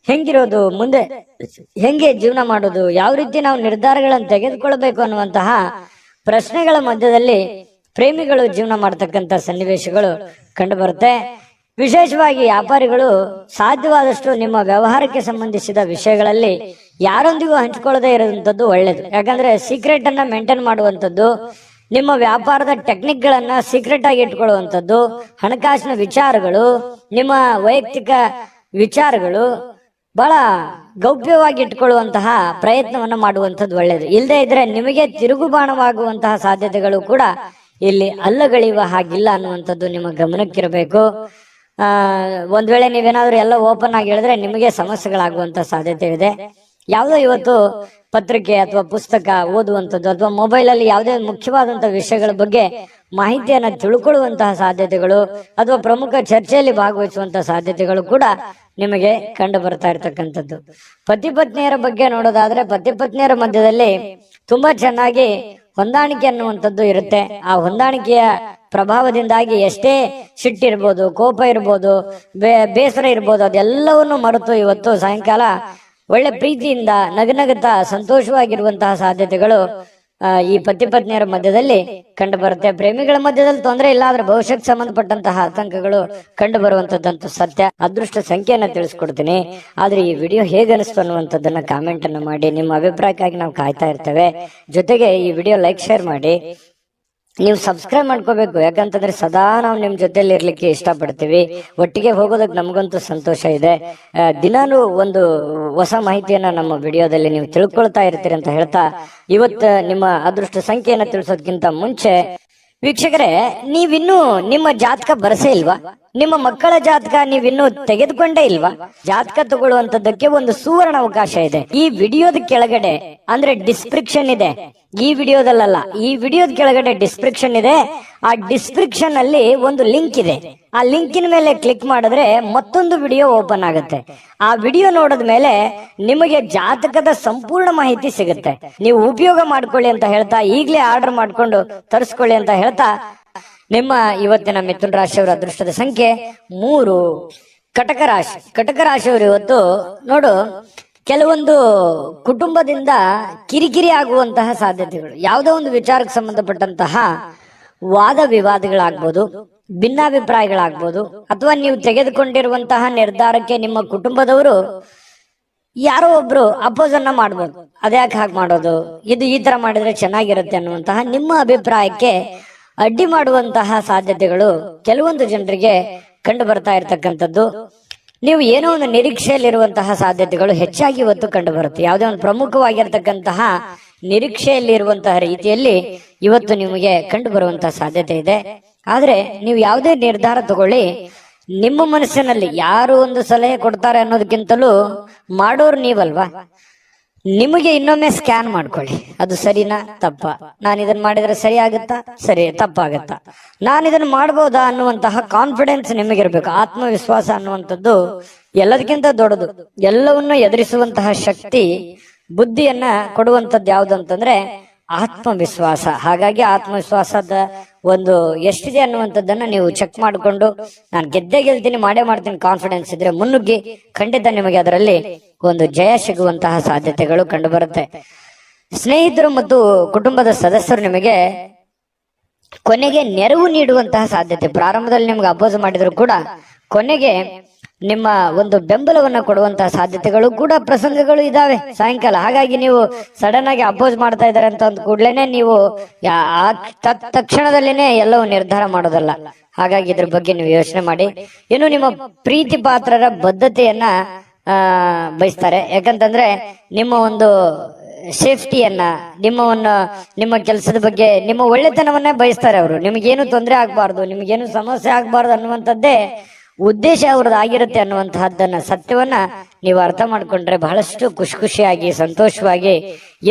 ಹೆಂಗಿರೋದು, ಮುಂದೆ ಹೆಂಗೆ ಜೀವನ ಮಾಡೋದು, ಯಾವ ರೀತಿ ನಾವು ನಿರ್ಧಾರಗಳನ್ನು ತೆಗೆದುಕೊಳ್ಬೇಕು ಅನ್ನುವಂತಹ ಪ್ರಶ್ನೆಗಳ ಮಧ್ಯದಲ್ಲಿ ಪ್ರೇಮಿಗಳು ಜೀವನ ಮಾಡತಕ್ಕಂತ ಸನ್ನಿವೇಶಗಳು ಕಂಡು ಬರುತ್ತೆ. ವಿಶೇಷವಾಗಿ ವ್ಯಾಪಾರಿಗಳು ಸಾಧ್ಯವಾದಷ್ಟು ನಿಮ್ಮ ವ್ಯವಹಾರಕ್ಕೆ ಸಂಬಂಧಿಸಿದ ವಿಷಯಗಳಲ್ಲಿ ಯಾರೊಂದಿಗೂ ಹಂಚಿಕೊಳ್ಳದೆ ಇರುವಂತದ್ದು ಒಳ್ಳೇದು. ಯಾಕಂದ್ರೆ ಸೀಕ್ರೆಟ್ ಅನ್ನ ಮೇಂಟೈನ್ ಮಾಡುವಂತದ್ದು, ನಿಮ್ಮ ವ್ಯಾಪಾರದ ಟೆಕ್ನಿಕ್ ಗಳನ್ನ ಸೀಕ್ರೆಟ್ ಆಗಿ ಇಟ್ಕೊಳ್ಳುವಂಥದ್ದು, ಹಣಕಾಸಿನ ವಿಚಾರಗಳು, ನಿಮ್ಮ ವೈಯಕ್ತಿಕ ವಿಚಾರಗಳು ಬಹಳ ಗೌಪ್ಯವಾಗಿ ಇಟ್ಕೊಳ್ಳುವಂತಹ ಪ್ರಯತ್ನವನ್ನ ಮಾಡುವಂಥದ್ದು ಒಳ್ಳೇದು. ಇಲ್ಲದೆ ಇದ್ರೆ ನಿಮಗೆ ತಿರುಗುಬಾಣವಾಗುವಂತಹ ಸಾಧ್ಯತೆಗಳು ಕೂಡ ಇಲ್ಲಿ ಅಲ್ಲಗಳೆಯುವ ಹಾಗಿಲ್ಲ ಅನ್ನುವಂಥದ್ದು ನಿಮ್ಮ ಗಮನಕ್ಕಿರಬೇಕು. ಒಂದ್ ವೇಳೆ ನೀವೇನಾದ್ರೂ ಎಲ್ಲ ಓಪನ್ ಆಗಿ ಹೇಳಿದ್ರೆ ನಿಮಗೆ ಸಮಸ್ಯೆಗಳಾಗುವಂತ ಸಾಧ್ಯತೆ ಇದೆ. ಯಾವುದೋ ಇವತ್ತು ಪತ್ರಿಕೆ ಅಥವಾ ಪುಸ್ತಕ ಓದುವಂಥದ್ದು ಅಥವಾ ಮೊಬೈಲ್ ಅಲ್ಲಿ ಯಾವುದೇ ಮುಖ್ಯವಾದಂತ ವಿಷಯಗಳ ಬಗ್ಗೆ ಮಾಹಿತಿಯನ್ನ ತಿಳ್ಕೊಳ್ಳುವಂತಹ ಸಾಧ್ಯತೆಗಳು ಅಥವಾ ಪ್ರಮುಖ ಚರ್ಚೆಯಲ್ಲಿ ಭಾಗವಹಿಸುವಂತಹ ಸಾಧ್ಯತೆಗಳು ಕೂಡ ನಿಮಗೆ ಕಂಡು ಬರ್ತಾ ಇರ್ತಕ್ಕಂಥದ್ದು. ಪತಿ ಪತ್ನಿಯರ ಬಗ್ಗೆ ನೋಡೋದಾದ್ರೆ ಪತಿ ಪತ್ನಿಯರ ಮಧ್ಯದಲ್ಲಿ ತುಂಬಾ ಚೆನ್ನಾಗಿ ಹೊಂದಾಣಿಕೆ ಅನ್ನುವಂಥದ್ದು ಇರುತ್ತೆ. ಆ ಹೊಂದಾಣಿಕೆಯ ಪ್ರಭಾವದಿಂದಾಗಿ ಎಷ್ಟೇ ಸಿಟ್ಟಿರ್ಬೋದು, ಕೋಪ ಇರ್ಬೋದು, ಬೇಸರ ಇರ್ಬೋದು, ಅದೆಲ್ಲವನ್ನು ಮರೆತು ಇವತ್ತು ಸಾಯಂಕಾಲ ಒಳ್ಳೆ ಪ್ರೀತಿಯಿಂದ ನಗನಗುತ್ತಾ ಸಂತೋಷವಾಗಿರುವಂತಹ ಸಾಧ್ಯತೆಗಳು ಈ ಪತಿ ಪತ್ನಿಯರ ಮಧ್ಯದಲ್ಲಿ ಕಂಡು ಬರುತ್ತೆ. ಪ್ರೇಮಿಗಳ ಮಧ್ಯದಲ್ಲಿ ತೊಂದರೆ ಇಲ್ಲ, ಆದ್ರೆ ಭವಿಷ್ಯಕ್ಕೆ ಸಂಬಂಧಪಟ್ಟಂತಹ ಆತಂಕಗಳು ಕಂಡು ಬರುವಂತದ್ದಂತೂ ಸತ್ಯ. ಅದೃಷ್ಟ ಸಂಖ್ಯೆಯನ್ನ ತಿಳಿಸ್ಕೊಡ್ತೀನಿ, ಆದ್ರೆ ಈ ವಿಡಿಯೋ ಹೇಗೆ ಅನಿಸ್ತು ಅನ್ನುವಂಥದ್ದನ್ನ ಕಾಮೆಂಟ್ ಅನ್ನು ಮಾಡಿ. ನಿಮ್ಮ ಅಭಿಪ್ರಾಯಕ್ಕಾಗಿ ನಾವು ಕಾಯ್ತಾ ಇರ್ತೇವೆ. ಜೊತೆಗೆ ಈ ವಿಡಿಯೋ ಲೈಕ್ ಶೇರ್ ಮಾಡಿ. ನೀವು ಸಬ್ಸ್ಕ್ರೈಬ್ ಮಾಡ್ಕೋಬೇಕು, ಯಾಕಂತಂದ್ರೆ ಸದಾ ನಾವು ನಿಮ್ ಜೊತೆಲಿ ಇರ್ಲಿಕ್ಕೆ ಇಷ್ಟಪಡ್ತೀವಿ. ಒಟ್ಟಿಗೆ ಹೋಗೋದಕ್ಕೆ ನಮಗಂತೂ ಸಂತೋಷ ಇದೆ. ದಿನಾನು ಒಂದು ಹೊಸ ಮಾಹಿತಿಯನ್ನ ನಮ್ಮ ವಿಡಿಯೋದಲ್ಲಿ ನೀವು ತಿಳ್ಕೊಳ್ತಾ ಇರ್ತೀರಿ ಅಂತ ಹೇಳ್ತಾ, ಇವತ್ತು ನಿಮ್ಮ ಅದೃಷ್ಟ ಸಂಖ್ಯೆಯನ್ನ ತಿಳಿಸೋದಕ್ಕಿಂತ ಮುಂಚೆ ವೀಕ್ಷಕರೇ, ನೀವಿನ್ನೂ ನಿಮ್ಮ ಜಾತಕ ಬರಸೇ ಇಲ್ವಾ? ನಿಮ್ಮ ಮಕ್ಕಳ ಜಾತಕ ನೀವಿನ್ನೂ ತೆಗೆದುಕೊಂಡೇ ಇಲ್ವಾ? ಜಾತಕ ತಗೊಳ್ಳುವಂತದ್ದಕ್ಕೆ ಒಂದು ಸುವರ್ಣ ಅವಕಾಶ ಇದೆ. ಈ ವಿಡಿಯೋದ ಕೆಳಗಡೆ ಅಂದ್ರೆ ಡಿಸ್ಕ್ರಿಪ್ಷನ್ ಇದೆ, ಈ ವಿಡಿಯೋದಲ್ಲ, ಈ ವಿಡಿಯೋದ ಕೆಳಗಡೆ ಡಿಸ್ಕ್ರಿಪ್ಷನ್ ಇದೆ. ಆ ಡಿಸ್ಕ್ರಿಪ್ಷನ್ ಅಲ್ಲಿ ಒಂದು ಲಿಂಕ್ ಇದೆ. ಆ ಲಿಂಕಿನ ಮೇಲೆ ಕ್ಲಿಕ್ ಮಾಡಿದ್ರೆ ಮತ್ತೊಂದು ವಿಡಿಯೋ ಓಪನ್ ಆಗುತ್ತೆ. ಆ ವಿಡಿಯೋ ನೋಡಿದ ಮೇಲೆ ನಿಮಗೆ ಜಾತಕದ ಸಂಪೂರ್ಣ ಮಾಹಿತಿ ಸಿಗುತ್ತೆ. ನೀವು ಉಪಯೋಗ ಮಾಡ್ಕೊಳ್ಳಿ ಅಂತ ಹೇಳ್ತಾ, ಈಗಲೇ ಆರ್ಡರ್ ಮಾಡ್ಕೊಂಡು ತರಿಸ್ಕೊಳ್ಳಿ ಅಂತ ಹೇಳ್ತಾ, ನಿಮ್ಮ ಇವತ್ತಿನ ಮಿಥುನ ರಾಶಿಯವರ ಅದೃಷ್ಟದ ಸಂಖ್ಯೆ 3. ಕಟಕ ರಾಶಿ. ಕಟಕ ರಾಶಿಯವರು ಇವತ್ತು ನೋಡು, ಕೆಲವೊಂದು ಕುಟುಂಬದಿಂದ ಕಿರಿಕಿರಿ ಆಗುವಂತಹ ಸಾಧ್ಯತೆಗಳು, ಯಾವುದೋ ಒಂದು ವಿಚಾರಕ್ಕೆ ಸಂಬಂಧಪಟ್ಟಂತಹ ವಾದ ವಿವಾದಗಳಾಗ್ಬೋದು, ಭಿನ್ನಾಭಿಪ್ರಾಯಗಳಾಗ್ಬೋದು, ಅಥವಾ ನೀವು ತೆಗೆದುಕೊಂಡಿರುವಂತಹ ನಿರ್ಧಾರಕ್ಕೆ ನಿಮ್ಮ ಕುಟುಂಬದವರು ಯಾರೋ ಒಬ್ರು ಅಪೋಸ್ ಅನ್ನ ಮಾಡ್ಬೋದು. ಅದ್ಯಾಕೆ ಹಾಗೆ ಮಾಡೋದು, ಇದು ಈ ತರ ಮಾಡಿದ್ರೆ ಚೆನ್ನಾಗಿರುತ್ತೆ ಅನ್ನುವಂತಹ ನಿಮ್ಮ ಅಭಿಪ್ರಾಯಕ್ಕೆ ಅಡ್ಡಿ ಮಾಡುವಂತಹ ಸಾಧ್ಯತೆಗಳು ಕೆಲವೊಂದು ಜನರಿಗೆ ಕಂಡು ಬರ್ತಾ ಇರತಕ್ಕಂಥದ್ದು. ನೀವು ಏನೋ ಒಂದು ನಿರೀಕ್ಷೆಯಲ್ಲಿರುವಂತಹ ಸಾಧ್ಯತೆಗಳು ಹೆಚ್ಚಾಗಿ ಇವತ್ತು ಕಂಡು ಬರುತ್ತೆ. ಯಾವುದೇ ಒಂದು ಪ್ರಮುಖವಾಗಿರ್ತಕ್ಕಂತಹ ನಿರೀಕ್ಷೆಯಲ್ಲಿ ಇರುವಂತಹ ರೀತಿಯಲ್ಲಿ ಇವತ್ತು ನಿಮಗೆ ಕಂಡು ಬರುವಂತಹ ಸಾಧ್ಯತೆ ಇದೆ. ಆದ್ರೆ ನೀವು ಯಾವುದೇ ನಿರ್ಧಾರ ತಗೊಳ್ಳಿ, ನಿಮ್ಮ ಮನಸ್ಸಿನಲ್ಲಿ ಯಾರು ಒಂದು ಸಲಹೆ ಕೊಡ್ತಾರೆ ಅನ್ನೋದಕ್ಕಿಂತಲೂ ಮಾಡೋರು ನೀವಲ್ವಾ. ನಿಮಗೆ ಇನ್ನೊಮ್ಮೆ ಸ್ಕ್ಯಾನ್ ಮಾಡ್ಕೊಳ್ಳಿ, ಅದು ಸರಿನಾ ತಪ್ಪ, ನಾನು ಇದನ್ನ ಮಾಡಿದ್ರೆ ಸರಿ ಆಗುತ್ತಾ, ಸರಿ ತಪ್ಪಾಗತ್ತಾ, ನಾನು ಇದನ್ನ ಮಾಡ್ಬೋದಾ ಅನ್ನುವಂತಹ ಕಾನ್ಫಿಡೆನ್ಸ್ ನಿಮಗಿರ್ಬೇಕು. ಆತ್ಮವಿಶ್ವಾಸ ಅನ್ನುವಂಥದ್ದು ಎಲ್ಲದಕ್ಕಿಂತ ದೊಡ್ಡದು. ಎಲ್ಲವನ್ನೂ ಎದುರಿಸುವಂತಹ ಶಕ್ತಿ, ಬುದ್ಧಿಯನ್ನ ಕೊಡುವಂಥದ್ದು ಯಾವುದು ಅಂತಂದ್ರೆ ಆತ್ಮವಿಶ್ವಾಸ. ಹಾಗಾಗಿ ಆತ್ಮವಿಶ್ವಾಸದ ಒಂದು ಎಷ್ಟಿದೆ ಅನ್ನುವಂಥದ್ದನ್ನ ನೀವು ಚೆಕ್ ಮಾಡಿಕೊಂಡು, ನಾನು ಗೆದ್ದೇ ಗೆಲ್ತೀನಿ, ಮಾಡೇ ಮಾಡ್ತೀನಿ ಕಾನ್ಫಿಡೆನ್ಸ್ ಇದ್ರೆ ಮುನ್ನುಗ್ಗಿ, ಖಂಡಿತ ನಿಮಗೆ ಅದರಲ್ಲಿ ಒಂದು ಜಯ ಸಿಗುವಂತಹ ಸಾಧ್ಯತೆಗಳು ಕಂಡು ಬರುತ್ತೆ. ಸ್ನೇಹಿತರು ಮತ್ತು ಕುಟುಂಬದ ಸದಸ್ಯರು ನಿಮಗೆ ಕೊನೆಗೆ ನೆರವು ನೀಡುವಂತಹ ಸಾಧ್ಯತೆ. ಪ್ರಾರಂಭದಲ್ಲಿ ನಿಮ್ಗೆ ಅಪೋಸ್ ಮಾಡಿದ್ರು ಕೂಡ ಕೊನೆಗೆ ನಿಮ್ಮ ಒಂದು ಬೆಂಬಲವನ್ನ ಕೊಡುವಂತಹ ಸಾಧ್ಯತೆಗಳು ಕೂಡ ಪ್ರಸಂಗಗಳು ಇದಾವೆ ಸಾಯಂಕಾಲ. ಹಾಗಾಗಿ ನೀವು ಸಡನ್ ಆಗಿ ಅಪೋಸ್ ಮಾಡ್ತಾ ಇದ್ದಾರೆ ಅಂತ ಅಂದ ಕೂಡ್ಲೇನೆ ನೀವು ತಕ್ಷಣದಲ್ಲೇನೆ ಎಲ್ಲವೂ ನಿರ್ಧಾರ ಮಾಡೋದಲ್ಲ. ಹಾಗಾಗಿ ಇದ್ರ ಬಗ್ಗೆ ನೀವು ಯೋಚನೆ ಮಾಡಿ. ಇನ್ನು ನಿಮ್ಮ ಪ್ರೀತಿ ಪಾತ್ರರ ಬದ್ಧತೆಯನ್ನ ಬಯಸ್ತಾರೆ. ಯಾಕಂತಂದ್ರೆ ನಿಮ್ಮ ಒಂದು ಸೇಫ್ಟಿಯನ್ನ, ನಿಮ್ಮ ಕೆಲಸದ ಬಗ್ಗೆ, ನಿಮ್ಮ ಒಳ್ಳೆತನವನ್ನೇ ಬಯಸ್ತಾರೆ ಅವರು. ನಿಮಗೇನು ತೊಂದರೆ ಆಗ್ಬಾರ್ದು, ನಿಮಗೇನು ಸಮಸ್ಯೆ ಆಗ್ಬಾರ್ದು ಅನ್ನುವಂಥದ್ದೇ ಉದ್ದೇಶ ಅವ್ರದ್ದು ಆಗಿರುತ್ತೆ ಅನ್ನುವಂತಹದ್ದನ್ನ, ಸತ್ಯವನ್ನ ನೀವು ಅರ್ಥ ಮಾಡ್ಕೊಂಡ್ರೆ ಬಹಳಷ್ಟು ಖುಷಿಯಾಗಿ ಸಂತೋಷವಾಗಿ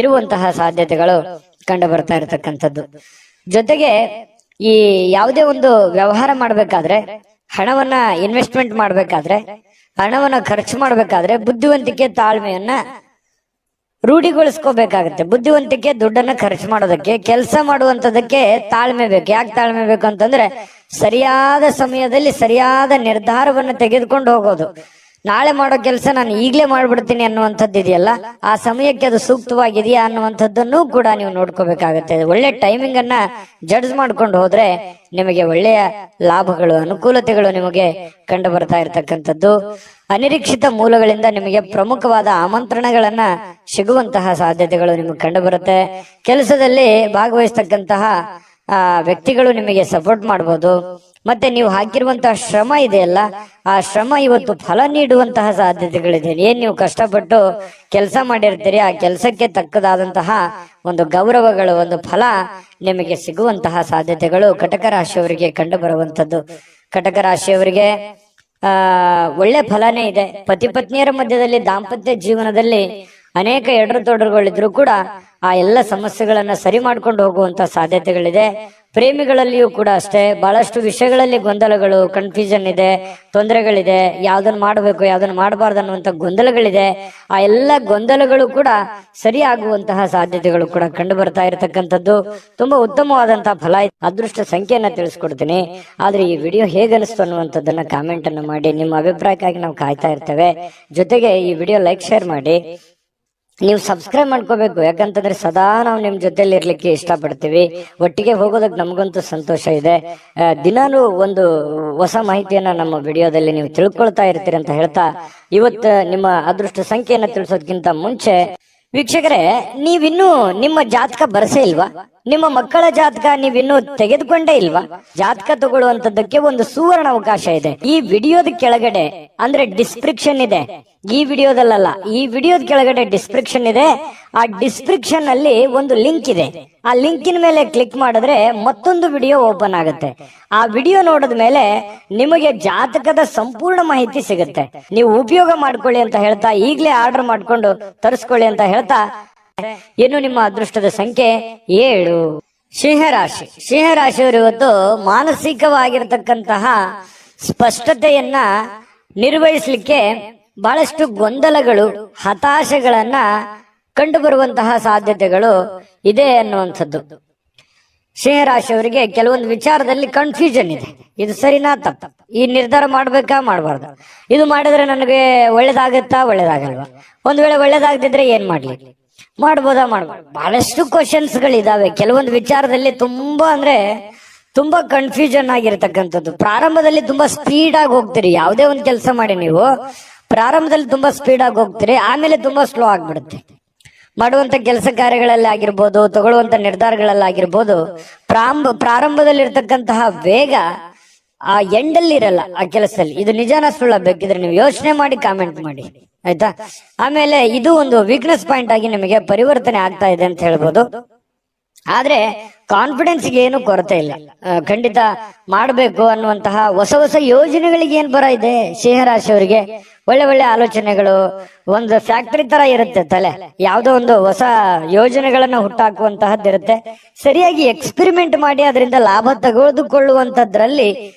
ಇರುವಂತಹ ಸಾಧ್ಯತೆಗಳು ಕಂಡು ಬರ್ತಾ ಇರತಕ್ಕಂಥದ್ದು. ಜೊತೆಗೆ ಈ ಯಾವುದೇ ಒಂದು ವ್ಯವಹಾರ ಮಾಡ್ಬೇಕಾದ್ರೆ, ಹಣವನ್ನ ಇನ್ವೆಸ್ಟ್ಮೆಂಟ್ ಮಾಡ್ಬೇಕಾದ್ರೆ, ಹಣವನ್ನ ಖರ್ಚು ಮಾಡ್ಬೇಕಾದ್ರೆ ಬುದ್ಧಿವಂತಿಕೆ ತಾಳ್ಮೆಯನ್ನ ರೂಢಿಗೊಳಿಸ್ಕೋಬೇಕಾಗತ್ತೆ. ಬುದ್ಧಿವಂತಿಕೆ ದುಡ್ಡನ್ನ ಖರ್ಚು ಮಾಡೋದಕ್ಕೆ, ಕೆಲಸ ಮಾಡುವಂತದಕ್ಕೆ ತಾಳ್ಮೆ ಬೇಕು. ಯಾಕೆ ತಾಳ್ಮೆ ಬೇಕು ಅಂತಂದ್ರೆ ಸರಿಯಾದ ಸಮಯದಲ್ಲಿ ಸರಿಯಾದ ನಿರ್ಧಾರವನ್ನು ತೆಗೆದುಕೊಂಡು ಹೋಗೋದು. ನಾಳೆ ಮಾಡೋ ಕೆಲಸ ನಾನು ಈಗಲೇ ಮಾಡ್ಬಿಡ್ತೀನಿ ಅನ್ನುವಂಥದ್ದು ಇದೆಯಲ್ಲ, ಆ ಸಮಯಕ್ಕೆ ಅದು ಸೂಕ್ತವಾಗಿದೆಯಾ ಅನ್ನುವಂಥದ್ದನ್ನು ಕೂಡ ನೀವು ನೋಡ್ಕೋಬೇಕಾಗತ್ತೆ. ಒಳ್ಳೆ ಟೈಮಿಂಗ್ ಅನ್ನ ಜಡ್ಜ್ ಮಾಡ್ಕೊಂಡು ಹೋದ್ರೆ ನಿಮಗೆ ಒಳ್ಳೆಯ ಲಾಭಗಳು, ಅನುಕೂಲತೆಗಳು ನಿಮಗೆ ಕಂಡು ಬರ್ತಾ ಇರತಕ್ಕಂಥದ್ದು. ಅನಿರೀಕ್ಷಿತ ಮೂಲಗಳಿಂದ ನಿಮಗೆ ಪ್ರಮುಖವಾದ ಆಮಂತ್ರಣಗಳನ್ನ ಸಿಗುವಂತಹ ಸಾಧ್ಯತೆಗಳು ನಿಮಗೆ ಕಂಡು ಬರುತ್ತೆ. ಕೆಲಸದಲ್ಲಿ ಭಾಗವಹಿಸ್ತಕ್ಕಂತಹ ವ್ಯಕ್ತಿಗಳು ನಿಮಗೆ ಸಪೋರ್ಟ್ ಮಾಡಬಹುದು. ಮತ್ತೆ ನೀವು ಹಾಕಿರುವಂತಹ ಶ್ರಮ ಇದೆಯಲ್ಲ, ಆ ಶ್ರಮ ಇವತ್ತು ಫಲ ನೀಡುವಂತಹ ಸಾಧ್ಯತೆಗಳಿದೆ. ಏನ್ ನೀವು ಕಷ್ಟಪಟ್ಟು ಕೆಲಸ ಮಾಡಿರ್ತೀರಿ, ಆ ಕೆಲಸಕ್ಕೆ ತಕ್ಕದಾದಂತಹ ಒಂದು ಗೌರವಗಳು, ಒಂದು ಫಲ ನಿಮಗೆ ಸಿಗುವಂತಹ ಸಾಧ್ಯತೆಗಳು ಕಟಕ ರಾಶಿಯವರಿಗೆ ಕಂಡು ಬರುವಂತದ್ದು. ಕಟಕ ರಾಶಿಯವರಿಗೆ ಒಳ್ಳೆ ಫಲನೇ ಇದೆ. ಪತಿ ಪತ್ನಿಯರ ಮಧ್ಯದಲ್ಲಿ ದಾಂಪತ್ಯ ಜೀವನದಲ್ಲಿ ಅನೇಕ ಎಡರುತೊಡರುಗಳಿದ್ರು ಕೂಡ ಆ ಎಲ್ಲ ಸಮಸ್ಯೆಗಳನ್ನ ಸರಿ ಮಾಡ್ಕೊಂಡು ಹೋಗುವಂತ ಸಾಧ್ಯತೆಗಳಿದೆ. ಪ್ರೇಮಿಗಳಲ್ಲಿಯೂ ಕೂಡ ಅಷ್ಟೇ ಬಹಳಷ್ಟು ವಿಷಯಗಳಲ್ಲಿ ಗೊಂದಲಗಳು, ಕನ್ಫ್ಯೂಷನ್ ಇದೆ, ತೊಂದರೆಗಳಿದೆ. ಯಾವ್ದನ್ನ ಮಾಡಬೇಕು, ಯಾವ್ದನ್ನ ಮಾಡಬಾರ್ದು ಅನ್ನುವಂತ ಗೊಂದಲಗಳಿದೆ. ಆ ಎಲ್ಲ ಗೊಂದಲಗಳು ಕೂಡ ಸರಿ ಆಗುವಂತಹ ಸಾಧ್ಯತೆಗಳು ಕೂಡ ಕಂಡು ಬರ್ತಾ ಇರತಕ್ಕಂಥದ್ದು. ತುಂಬಾ ಉತ್ತಮವಾದಂತಹ ಫಲ. ಅದೃಷ್ಟ ಸಂಖ್ಯೆಯನ್ನ ತಿಳಿಸ್ಕೊಡ್ತೀನಿ, ಆದ್ರೆ ಈ ವಿಡಿಯೋ ಹೇಗನಿಸ್ತು ಅನ್ನುವಂಥದ್ದನ್ನ ಕಾಮೆಂಟ್ ಅನ್ನು ಮಾಡಿ. ನಿಮ್ಮ ಅಭಿಪ್ರಾಯಕ್ಕಾಗಿ ನಾವು ಕಾಯ್ತಾ ಇರ್ತೇವೆ. ಜೊತೆಗೆ ಈ ವಿಡಿಯೋ ಲೈಕ್ ಶೇರ್ ಮಾಡಿ. ನೀವು ಸಬ್ಸ್ಕ್ರೈಬ್ ಮಾಡ್ಕೋಬೇಕು. ಯಾಕಂತಂದ್ರೆ ಸದಾ ನಾವು ನಿಮ್ ಜೊತೆಲಿ ಇರ್ಲಿಕ್ಕೆ ಇಷ್ಟಪಡ್ತೀವಿ. ಒಟ್ಟಿಗೆ ಹೋಗೋದಕ್ಕೆ ನಮಗಂತೂ ಸಂತೋಷ ಇದೆ. ದಿನಾನು ಒಂದು ಹೊಸ ಮಾಹಿತಿಯನ್ನ ನಮ್ಮ ವಿಡಿಯೋದಲ್ಲಿ ನೀವು ತಿಳ್ಕೊಳ್ತಾ ಇರ್ತೀರಿ ಅಂತ ಹೇಳ್ತಾ, ಇವತ್ತು ನಿಮ್ಮ ಅದೃಷ್ಟ ಸಂಖ್ಯೆಯನ್ನ ತಿಳಿಸೋದಕ್ಕಿಂತ ಮುಂಚೆ ವೀಕ್ಷಕರೇ, ನೀವಿನ್ನೂ ನಿಮ್ಮ ಜಾತಕ ಬರಸೇ ಇಲ್ವಾ? ನಿಮ್ಮ ಮಕ್ಕಳ ಜಾತಕ ನೀವಿನ್ನೂ ತೆಗೆದುಕೊಂಡೇ ಇಲ್ವಾ? ಜಾತಕ ತಗೊಳ್ಳುವಂತದ್ದಕ್ಕೆ ಒಂದು ಸುವರ್ಣ ಅವಕಾಶ ಇದೆ. ಈ ವಿಡಿಯೋದ ಕೆಳಗಡೆ ಅಂದ್ರೆ ಡಿಸ್ಕ್ರಿಪ್ಷನ್ ಇದೆ. ಈ ವಿಡಿಯೋದಲ್ಲ, ಈ ವಿಡಿಯೋದ ಕೆಳಗಡೆ ಡಿಸ್ಕ್ರಿಪ್ಷನ್ ಇದೆ. ಆ ಡಿಸ್ಕ್ರಿಪ್ಷನ್ ಅಲ್ಲಿ ಒಂದು ಲಿಂಕ್ ಇದೆ. ಆ ಲಿಂಕಿನ ಮೇಲೆ ಕ್ಲಿಕ್ ಮಾಡಿದ್ರೆ ಮತ್ತೊಂದು ವಿಡಿಯೋ ಓಪನ್ ಆಗುತ್ತೆ. ಆ ವಿಡಿಯೋ ನೋಡಿದ ಮೇಲೆ ನಿಮಗೆ ಜಾತಕದ ಸಂಪೂರ್ಣ ಮಾಹಿತಿ ಸಿಗುತ್ತೆ. ನೀವು ಉಪಯೋಗ ಮಾಡ್ಕೊಳ್ಳಿ ಅಂತ ಹೇಳ್ತಾ, ಈಗಲೇ ಆರ್ಡರ್ ಮಾಡ್ಕೊಂಡು ತರಿಸ್ಕೊಳ್ಳಿ ಅಂತ ಹೇಳ್ತಾ, ಇನ್ನು ನಿಮ್ಮ ಅದೃಷ್ಟದ ಸಂಖ್ಯೆ 7. ಸಿಂಹರಾಶಿ. ಸಿಂಹರಾಶಿಯವರು ಇವತ್ತು ಮಾನಸಿಕವಾಗಿರತಕ್ಕಂತಹ ಸ್ಪಷ್ಟತೆಯನ್ನ ನಿರ್ವಹಿಸಲಿಕ್ಕೆ ಬಹಳಷ್ಟು ಗೊಂದಲಗಳು, ಹತಾಶೆಗಳನ್ನ ಕಂಡು ಬರುವಂತಹ ಸಾಧ್ಯತೆಗಳು ಇದೆ ಅನ್ನುವಂಥದ್ದು. ಸಿಂಹರಾಶಿಯವರಿಗೆ ಕೆಲವೊಂದು ವಿಚಾರದಲ್ಲಿ ಕನ್ಫ್ಯೂಷನ್ ಇದೆ. ಇದು ಸರಿನಾ ತಪ್ಪ, ಈ ನಿರ್ಧಾರ ಮಾಡ್ಬೇಕಾ ಮಾಡಬಾರ್ದು, ಇದು ಮಾಡಿದ್ರೆ ನನಗೆ ಒಳ್ಳೇದಾಗತ್ತಾ ಒಳ್ಳೇದಾಗಲ್ವಾ, ಒಂದ್ ವೇಳೆ ಒಳ್ಳೇದಾಗದಿದ್ರೆ ಏನ್ ಮಾಡ್ಲಿ, ಮಾಡ್ಬೋದಾ ಮಾಡ್ಬೋದು, ಬಹಳಷ್ಟು ಕ್ವಶನ್ಸ್ ಗಳಿದಾವೆ. ಕೆಲವೊಂದು ವಿಚಾರದಲ್ಲಿ ತುಂಬಾ ಕನ್ಫ್ಯೂಷನ್ ಆಗಿರ್ತಕ್ಕಂಥದ್ದು. ಪ್ರಾರಂಭದಲ್ಲಿ ತುಂಬಾ ಸ್ಪೀಡ್ ಆಗಿ ಹೋಗ್ತೀರಿ. ಯಾವುದೇ ಒಂದು ಕೆಲಸ ಮಾಡಿ ನೀವು ಪ್ರಾರಂಭದಲ್ಲಿ ತುಂಬಾ ಸ್ಪೀಡ್ ಆಗಿ ಹೋಗ್ತೀರಿ, ಆಮೇಲೆ ತುಂಬಾ ಸ್ಲೋ ಆಗ್ಬಿಡುತ್ತೆ. ಮಾಡುವಂತ ಕೆಲಸ ಕಾರ್ಯಗಳಲ್ಲಿ ಆಗಿರ್ಬೋದು, ತಗೊಳ್ಳುವಂತ ನಿರ್ಧಾರಗಳಲ್ಲಿ ಆಗಿರ್ಬೋದು, ಪ್ರಾರಂಭದಲ್ಲಿ ಇರ್ತಕ್ಕಂತಹ ವೇಗ ಆ ಎಂಡಲ್ಲಿ ಇರಲ್ಲ ಆ ಕೆಲಸದಲ್ಲಿ. ಇದು ನಿಜಾನ ಸುಳ್ಳ? ಬೇಕಿದ್ರೆ ನೀವು ಯೋಚನೆ ಮಾಡಿ ಕಾಮೆಂಟ್ ಮಾಡಿ, ಆಯ್ತಾ? ಆಮೇಲೆ ಇದು ಒಂದು ವೀಕ್ನೆಸ್ ಪಾಯಿಂಟ್ ಆಗಿ ನಿಮಗೆ ಪರಿವರ್ತನೆ ಆಗ್ತಾ ಇದೆ ಅಂತ ಹೇಳ್ಬೋದು. ಆದ್ರೆ ಕಾನ್ಫಿಡೆನ್ಸ್ಗೆ ಏನು ಕೊರತೆ ಇಲ್ಲ. ಖಂಡಿತ ಮಾಡಬೇಕು ಅನ್ನುವಂತಹ ಹೊಸ ಹೊಸ ಯೋಜನೆಗಳಿಗೆ ಏನ್ ಬರ ಇದೆ ಸಿಂಹರಾಶಿಯವರಿಗೆ. ಒಳ್ಳೆ ಒಳ್ಳೆ ಆಲೋಚನೆಗಳು, ಒಂದು ಫ್ಯಾಕ್ಟರಿ ತರ ಇರುತ್ತೆ ತಲೆ. ಯಾವುದೋ ಒಂದು ಹೊಸ ಯೋಜನೆಗಳನ್ನ ಹುಟ್ಟಾಕುವಂತಹದ್ದಿರುತ್ತೆ. ಸರಿಯಾಗಿ ಎಕ್ಸ್ಪೆರಿಮೆಂಟ್ ಮಾಡಿ ಅದರಿಂದ ಲಾಭ ತೆಗೆದುಕೊಳ್ಳುವಂತದ್ರಲ್ಲಿ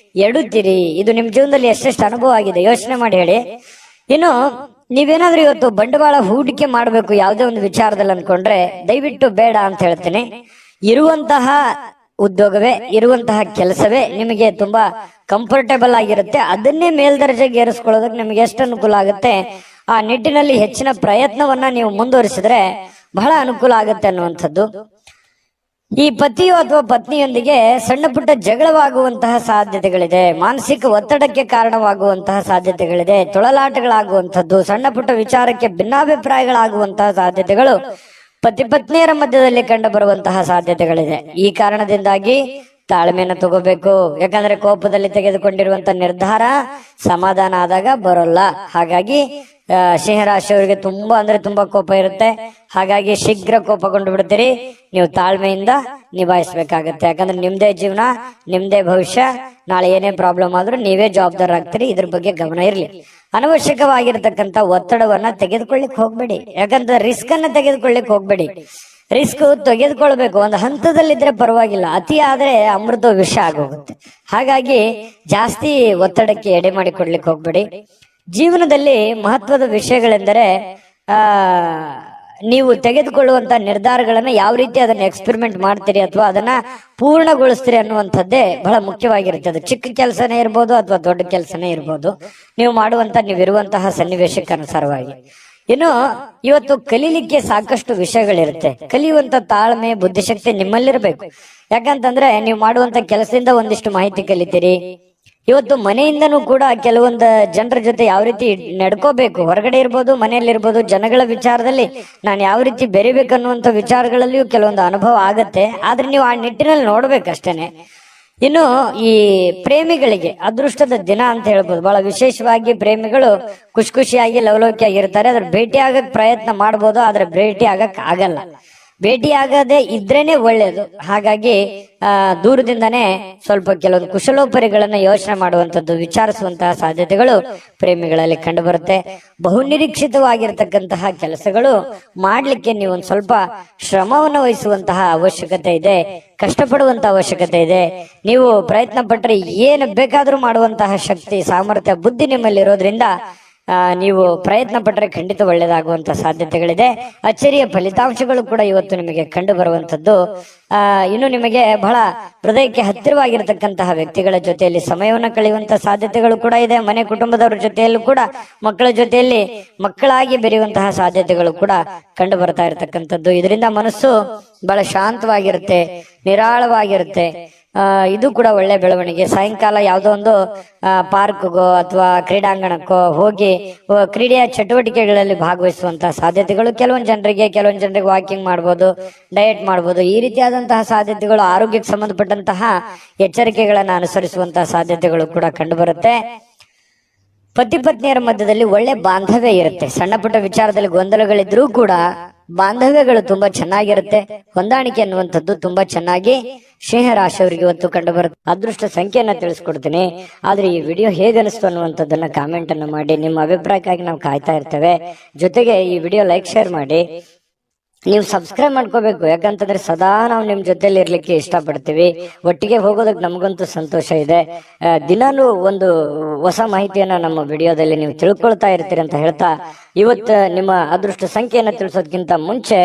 ಎಡುತ್ತೀರಿ. ಇದು ನಿಮ್ ಜೀವನದಲ್ಲಿ ಎಷ್ಟೆಷ್ಟು ಅನುಭವ ಆಗಿದೆ ಯೋಚನೆ ಮಾಡಿ ಹೇಳಿ. ಇನ್ನು ನೀವೇನಾದ್ರೂ ಇವತ್ತು ಬಂಡವಾಳ ಹೂಡಿಕೆ ಮಾಡಬೇಕು ಯಾವುದೇ ಒಂದು ವಿಚಾರದಲ್ಲಿ ಅನ್ಕೊಂಡ್ರೆ ದಯವಿಟ್ಟು ಬೇಡ ಅಂತ ಹೇಳ್ತೀನಿ. ಇರುವಂತಹ ಉದ್ಯೋಗವೇ, ಇರುವಂತಹ ಕೆಲಸವೇ ನಿಮಗೆ ತುಂಬಾ ಕಂಫರ್ಟೇಬಲ್ ಆಗಿರುತ್ತೆ. ಅದನ್ನೇ ಮೇಲ್ದರ್ಜೆಗೆ ಏರಿಸ್ಕೊಳ್ಳೋದಕ್ಕೆ ನಿಮಗೆ ಎಷ್ಟು ಅನುಕೂಲ ಆಗುತ್ತೆ ಆ ನಿಟ್ಟಿನಲ್ಲಿ ಹೆಚ್ಚಿನ ಪ್ರಯತ್ನವನ್ನ ನೀವು ಮುಂದುವರಿಸಿದ್ರೆ ಬಹಳ ಅನುಕೂಲ ಆಗುತ್ತೆ ಅನ್ನುವಂಥದ್ದು. ಈ ಪತಿಯು ಅಥವಾ ಪತ್ನಿಯೊಂದಿಗೆ ಸಣ್ಣ ಪುಟ್ಟ ಜಗಳವಾಗುವಂತಹ ಸಾಧ್ಯತೆಗಳಿದೆ. ಮಾನಸಿಕ ಒತ್ತಡಕ್ಕೆ ಕಾರಣವಾಗುವಂತಹ ಸಾಧ್ಯತೆಗಳಿದೆ. ತೊಳಲಾಟಗಳಾಗುವಂಥದ್ದು, ಸಣ್ಣ ಪುಟ್ಟ ವಿಚಾರಕ್ಕೆ ಭಿನ್ನಾಭಿಪ್ರಾಯಗಳಾಗುವಂತಹ ಸಾಧ್ಯತೆಗಳು ಪತಿ ಪತ್ನಿಯರ ಮಧ್ಯದಲ್ಲಿ ಕಂಡು ಬರುವಂತಹ ಸಾಧ್ಯತೆಗಳಿದೆ. ಈ ಕಾರಣದಿಂದಾಗಿ ತಾಳ್ಮೆಯನ್ನು ತಗೋಬೇಕು. ಯಾಕಂದ್ರೆ ಕೋಪದಲ್ಲಿ ತೆಗೆದುಕೊಂಡಿರುವಂತ ನಿರ್ಧಾರ ಸಮಾಧಾನ ಆದಾಗ ಬರೋಲ್ಲ. ಹಾಗಾಗಿ ಸಿಂಹರಾಶಿಯವರಿಗೆ ತುಂಬಾ ಕೋಪ ಇರುತ್ತೆ. ಹಾಗಾಗಿ ಶೀಘ್ರ ಕೋಪಗೊಂಡು ಬಿಡ್ತೀರಿ. ನೀವು ತಾಳ್ಮೆಯಿಂದ ನಿಭಾಯಿಸಬೇಕಾಗತ್ತೆ. ಯಾಕಂದ್ರೆ ನಿಮ್ದೇ ಜೀವನ, ನಿಮ್ದೇ ಭವಿಷ್ಯ. ನಾಳೆ ಏನೇ ಪ್ರಾಬ್ಲಮ್ ಆದ್ರೂ ನೀವೇ ಜವಾಬ್ದಾರ ಆಗ್ತೀರಿ. ಇದ್ರ ಬಗ್ಗೆ ಗಮನ ಇರ್ಲಿ. ಅನವಶ್ಯಕವಾಗಿರ್ತಕ್ಕಂಥ ಒತ್ತಡವನ್ನ ತೆಗೆದುಕೊಳ್ಳಿಕ್ ಹೋಗ್ಬೇಡಿ. ಯಾಕಂದ್ರೆ ರಿಸ್ಕ್ ಅನ್ನ ತೆಗೆದುಕೊಳ್ಳಿಕ್ ಹೋಗ್ಬೇಡಿ. ರಿಸ್ಕ್ ತೆಗೆದುಕೊಳ್ಬೇಕು, ಒಂದು ಹಂತದಲ್ಲಿದ್ರೆ ಪರವಾಗಿಲ್ಲ. ಅತಿ ಆದ್ರೆ ಅಮೃತ ವಿಷ ಆಗೋಗುತ್ತೆ. ಹಾಗಾಗಿ ಜಾಸ್ತಿ ಒತ್ತಡಕ್ಕೆ ಎಡೆ ಮಾಡಿ ಕೊಡ್ಲಿಕ್ಕೆ ಹೋಗ್ಬೇಡಿ. ಜೀವನದಲ್ಲಿ ಮಹತ್ವದ ವಿಷಯಗಳೆಂದರೆ ನೀವು ತೆಗೆದುಕೊಳ್ಳುವಂತ ನಿರ್ಧಾರಗಳನ್ನ ಯಾವ ರೀತಿ ಅದನ್ನ ಎಕ್ಸ್ಪೆರಿಮೆಂಟ್ ಮಾಡ್ತೀರಿ ಅಥವಾ ಅದನ್ನ ಪೂರ್ಣಗೊಳಿಸ್ತೀರಿ ಅನ್ನುವಂಥದ್ದೇ ಬಹಳ ಮುಖ್ಯವಾಗಿರುತ್ತೆ. ಅದು ಚಿಕ್ಕ ಕೆಲಸನೇ ಇರ್ಬೋದು ಅಥವಾ ದೊಡ್ಡ ಕೆಲಸನೇ ಇರ್ಬೋದು, ನೀವಿರುವಂತಹ ಸನ್ನಿವೇಶಕ್ಕೆ ಅನುಸಾರವಾಗಿ. ಇನ್ನು ಇವತ್ತು ಕಲೀಲಿಕ್ಕೆ ಸಾಕಷ್ಟು ವಿಷಯಗಳಿರುತ್ತೆ. ಕಲಿಯುವಂತ ತಾಳ್ಮೆ, ಬುದ್ಧಿಶಕ್ತಿ ನಿಮ್ಮಲ್ಲಿರ್ಬೇಕು. ಯಾಕಂತಂದ್ರೆ ನೀವು ಮಾಡುವಂತ ಕೆಲಸದಿಂದ ಒಂದಿಷ್ಟು ಮಾಹಿತಿ ಕಲಿತೀರಿ. ಇವತ್ತು ಮನೆಯಿಂದನೂ ಕೂಡ ಕೆಲವೊಂದು ಜನರ ಜೊತೆ ಯಾವ ರೀತಿ ನಡ್ಕೋಬೇಕು, ಹೊರಗಡೆ ಇರ್ಬೋದು ಮನೆಯಲ್ಲಿರ್ಬೋದು, ಜನಗಳ ವಿಚಾರದಲ್ಲಿ ನಾನು ಯಾವ ರೀತಿ ಬೆರಿಬೇಕನ್ನುವಂತ ವಿಚಾರಗಳಲ್ಲಿಯೂ ಕೆಲವೊಂದು ಅನುಭವ ಆಗತ್ತೆ. ಆದ್ರೆ ನೀವು ಆ ನಿಟ್ಟಿನಲ್ಲಿ ನೋಡ್ಬೇಕಷ್ಟೇನೆ. ಇನ್ನು ಈ ಪ್ರೇಮಿಗಳಿಗೆ ಅದೃಷ್ಟದ ದಿನ ಅಂತ ಹೇಳ್ಬೋದು. ಬಹಳ ವಿಶೇಷವಾಗಿ ಪ್ರೇಮಿಗಳು ಖುಷಿಯಾಗಿ ಲವಲವಿಕೆಯಾಗಿರ್ತಾರೆ. ಅದ್ರ ಭೇಟಿ ಆಗಕ್ ಪ್ರಯತ್ನ ಮಾಡ್ಬೋದು, ಆದ್ರೆ ಭೇಟಿ ಆಗಕ್ ಆಗಲ್ಲ. ಭೇಟಿ ಆಗದೆ ಇದ್ರೇನೆ ಒಳ್ಳೇದು. ಹಾಗಾಗಿ ದೂರದಿಂದನೇ ಸ್ವಲ್ಪ ಕೆಲವೊಂದು ಕುಶಲೋಪರಿಗಳನ್ನ ಯೋಚನೆ ಮಾಡುವಂತದ್ದು, ವಿಚಾರಿಸುವಂತಹ ಸಾಧ್ಯತೆಗಳು ಪ್ರೇಮಿಗಳಲ್ಲಿ ಕಂಡು ಬರುತ್ತೆ. ಬಹುನಿರೀಕ್ಷಿತವಾಗಿರ್ತಕ್ಕಂತಹ ಕೆಲಸಗಳು ಮಾಡ್ಲಿಕ್ಕೆ ನೀವು ಒಂದ್ ಸ್ವಲ್ಪ ಶ್ರಮವನ್ನು ವಹಿಸುವಂತಹ ಅವಶ್ಯಕತೆ ಇದೆ, ಕಷ್ಟಪಡುವಂತ ಅವಶ್ಯಕತೆ ಇದೆ. ನೀವು ಪ್ರಯತ್ನ ಪಟ್ಟರೆ ಏನು ಬೇಕಾದ್ರೂ ಮಾಡುವಂತಹ ಶಕ್ತಿ, ಸಾಮರ್ಥ್ಯ, ಬುದ್ಧಿ ನಿಮ್ಮಲ್ಲಿ ಇರೋದ್ರಿಂದ ನೀವು ಪ್ರಯತ್ನ ಪಟ್ಟರೆ ಖಂಡಿತ ಒಳ್ಳೆಯದಾಗುವಂತ ಸಾಧ್ಯತೆಗಳಿದೆ. ಅಚ್ಚರಿಯ ಫಲಿತಾಂಶಗಳು ಕೂಡ ಇವತ್ತು ನಿಮಗೆ ಕಂಡು ಬರುವಂತದ್ದು. ಇನ್ನು ನಿಮಗೆ ಬಹಳ ಹೃದಯಕ್ಕೆ ಹತ್ತಿರವಾಗಿರತಕ್ಕಂತಹ ವ್ಯಕ್ತಿಗಳ ಜೊತೆಯಲ್ಲಿ ಸಮಯವನ್ನು ಕಳೆಯುವಂತಹ ಸಾಧ್ಯತೆಗಳು ಕೂಡ ಇದೆ. ಮನೆ ಕುಟುಂಬದವರ ಜೊತೆಯಲ್ಲೂ ಕೂಡ ಮಕ್ಕಳ ಜೊತೆಯಲ್ಲಿ ಮಕ್ಕಳಾಗಿ ಬೆರೆಯುವಂತಹ ಸಾಧ್ಯತೆಗಳು ಕೂಡ ಕಂಡು ಬರ್ತಾ ಇರತಕ್ಕಂಥದ್ದು. ಇದರಿಂದ ಮನಸ್ಸು ಬಹಳ ಶಾಂತವಾಗಿರುತ್ತೆ, ನಿರಾಳವಾಗಿರುತ್ತೆ. ಇದು ಕೂಡ ಒಳ್ಳೆ ಬೆಳವಣಿಗೆ. ಸಾಯಂಕಾಲ ಯಾವುದೋ ಒಂದು ಪಾರ್ಕ್ಗೋ ಅಥವಾ ಕ್ರೀಡಾಂಗಣಕ್ಕೋ ಹೋಗಿ ಕ್ರೀಡೆಯ ಚಟುವಟಿಕೆಗಳಲ್ಲಿ ಭಾಗವಹಿಸುವಂತಹ ಸಾಧ್ಯತೆಗಳು ಕೆಲವೊಂದು ಜನರಿಗೆ ವಾಕಿಂಗ್ ಮಾಡ್ಬೋದು, ಡಯಟ್ ಮಾಡ್ಬೋದು. ಈ ರೀತಿಯಾದಂತಹ ಸಾಧ್ಯತೆಗಳು, ಆರೋಗ್ಯಕ್ಕೆ ಸಂಬಂಧಪಟ್ಟಂತಹ ಎಚ್ಚರಿಕೆಗಳನ್ನು ಅನುಸರಿಸುವಂತಹ ಸಾಧ್ಯತೆಗಳು ಕೂಡ ಕಂಡು ಬರುತ್ತೆ. ಪತಿ ಪತ್ನಿಯರ ಮಧ್ಯದಲ್ಲಿ ಒಳ್ಳೆ ಬಾಂಧವ್ಯ ಇರುತ್ತೆ. ಸಣ್ಣ ಪುಟ್ಟ ವಿಚಾರದಲ್ಲಿ ಗೊಂದಲಗಳಿದ್ರೂ ಕೂಡ ಬಾಂಧವ್ಯಗಳು ತುಂಬಾ ಚೆನ್ನಾಗಿರುತ್ತೆ. ಹೊಂದಾಣಿಕೆ ಅನ್ನುವಂಥದ್ದು ತುಂಬಾ ಚೆನ್ನಾಗಿ ಸಿಂಹ ರಾಶಿಯವರಿಗೆ ಇವತ್ತು ಕಂಡು ಬರುತ್ತೆ. ಅದೃಷ್ಟ ಸಂಖ್ಯೆಯನ್ನ ತಿಳಿಸ್ಕೊಡ್ತೀನಿ. ಆದ್ರೆ ಈ ವಿಡಿಯೋ ಹೇಗನಿಸ್ತು ಅನ್ನುವಂಥದ್ದನ್ನ ಕಾಮೆಂಟ್ ಅನ್ನು ಮಾಡಿ. ನಿಮ್ಮ ಅಭಿಪ್ರಾಯಕ್ಕಾಗಿ ನಾವು ಕಾಯ್ತಾ ಇರ್ತೇವೆ. ಜೊತೆಗೆ ಈ ವಿಡಿಯೋ ಲೈಕ್, ಶೇರ್ ಮಾಡಿ. ನೀವು ಸಬ್ಸ್ಕ್ರೈಬ್ ಮಾಡ್ಕೋಬೇಕು. ಯಾಕಂತಂದ್ರೆ ಸದಾ ನಾವು ನಿಮ್ ಜೊತೆಲಿ ಇರ್ಲಿಕ್ಕೆ ಇಷ್ಟಪಡ್ತೀವಿ. ಒಟ್ಟಿಗೆ ಹೋಗೋದಕ್ಕೆ ನಮಗಂತೂ ಸಂತೋಷ ಇದೆ. ದಿನಾನು ಒಂದು ಹೊಸ ಮಾಹಿತಿಯನ್ನ ನಮ್ಮ ವಿಡಿಯೋದಲ್ಲಿ ನೀವು ತಿಳ್ಕೊಳ್ತಾ ಇರ್ತೀರಿ ಅಂತ ಹೇಳ್ತಾ, ಇವತ್ತು ನಿಮ್ಮ ಅದೃಷ್ಟ ಸಂಖ್ಯೆಯನ್ನ ತಿಳಿಸೋದಕ್ಕಿಂತ ಮುಂಚೆ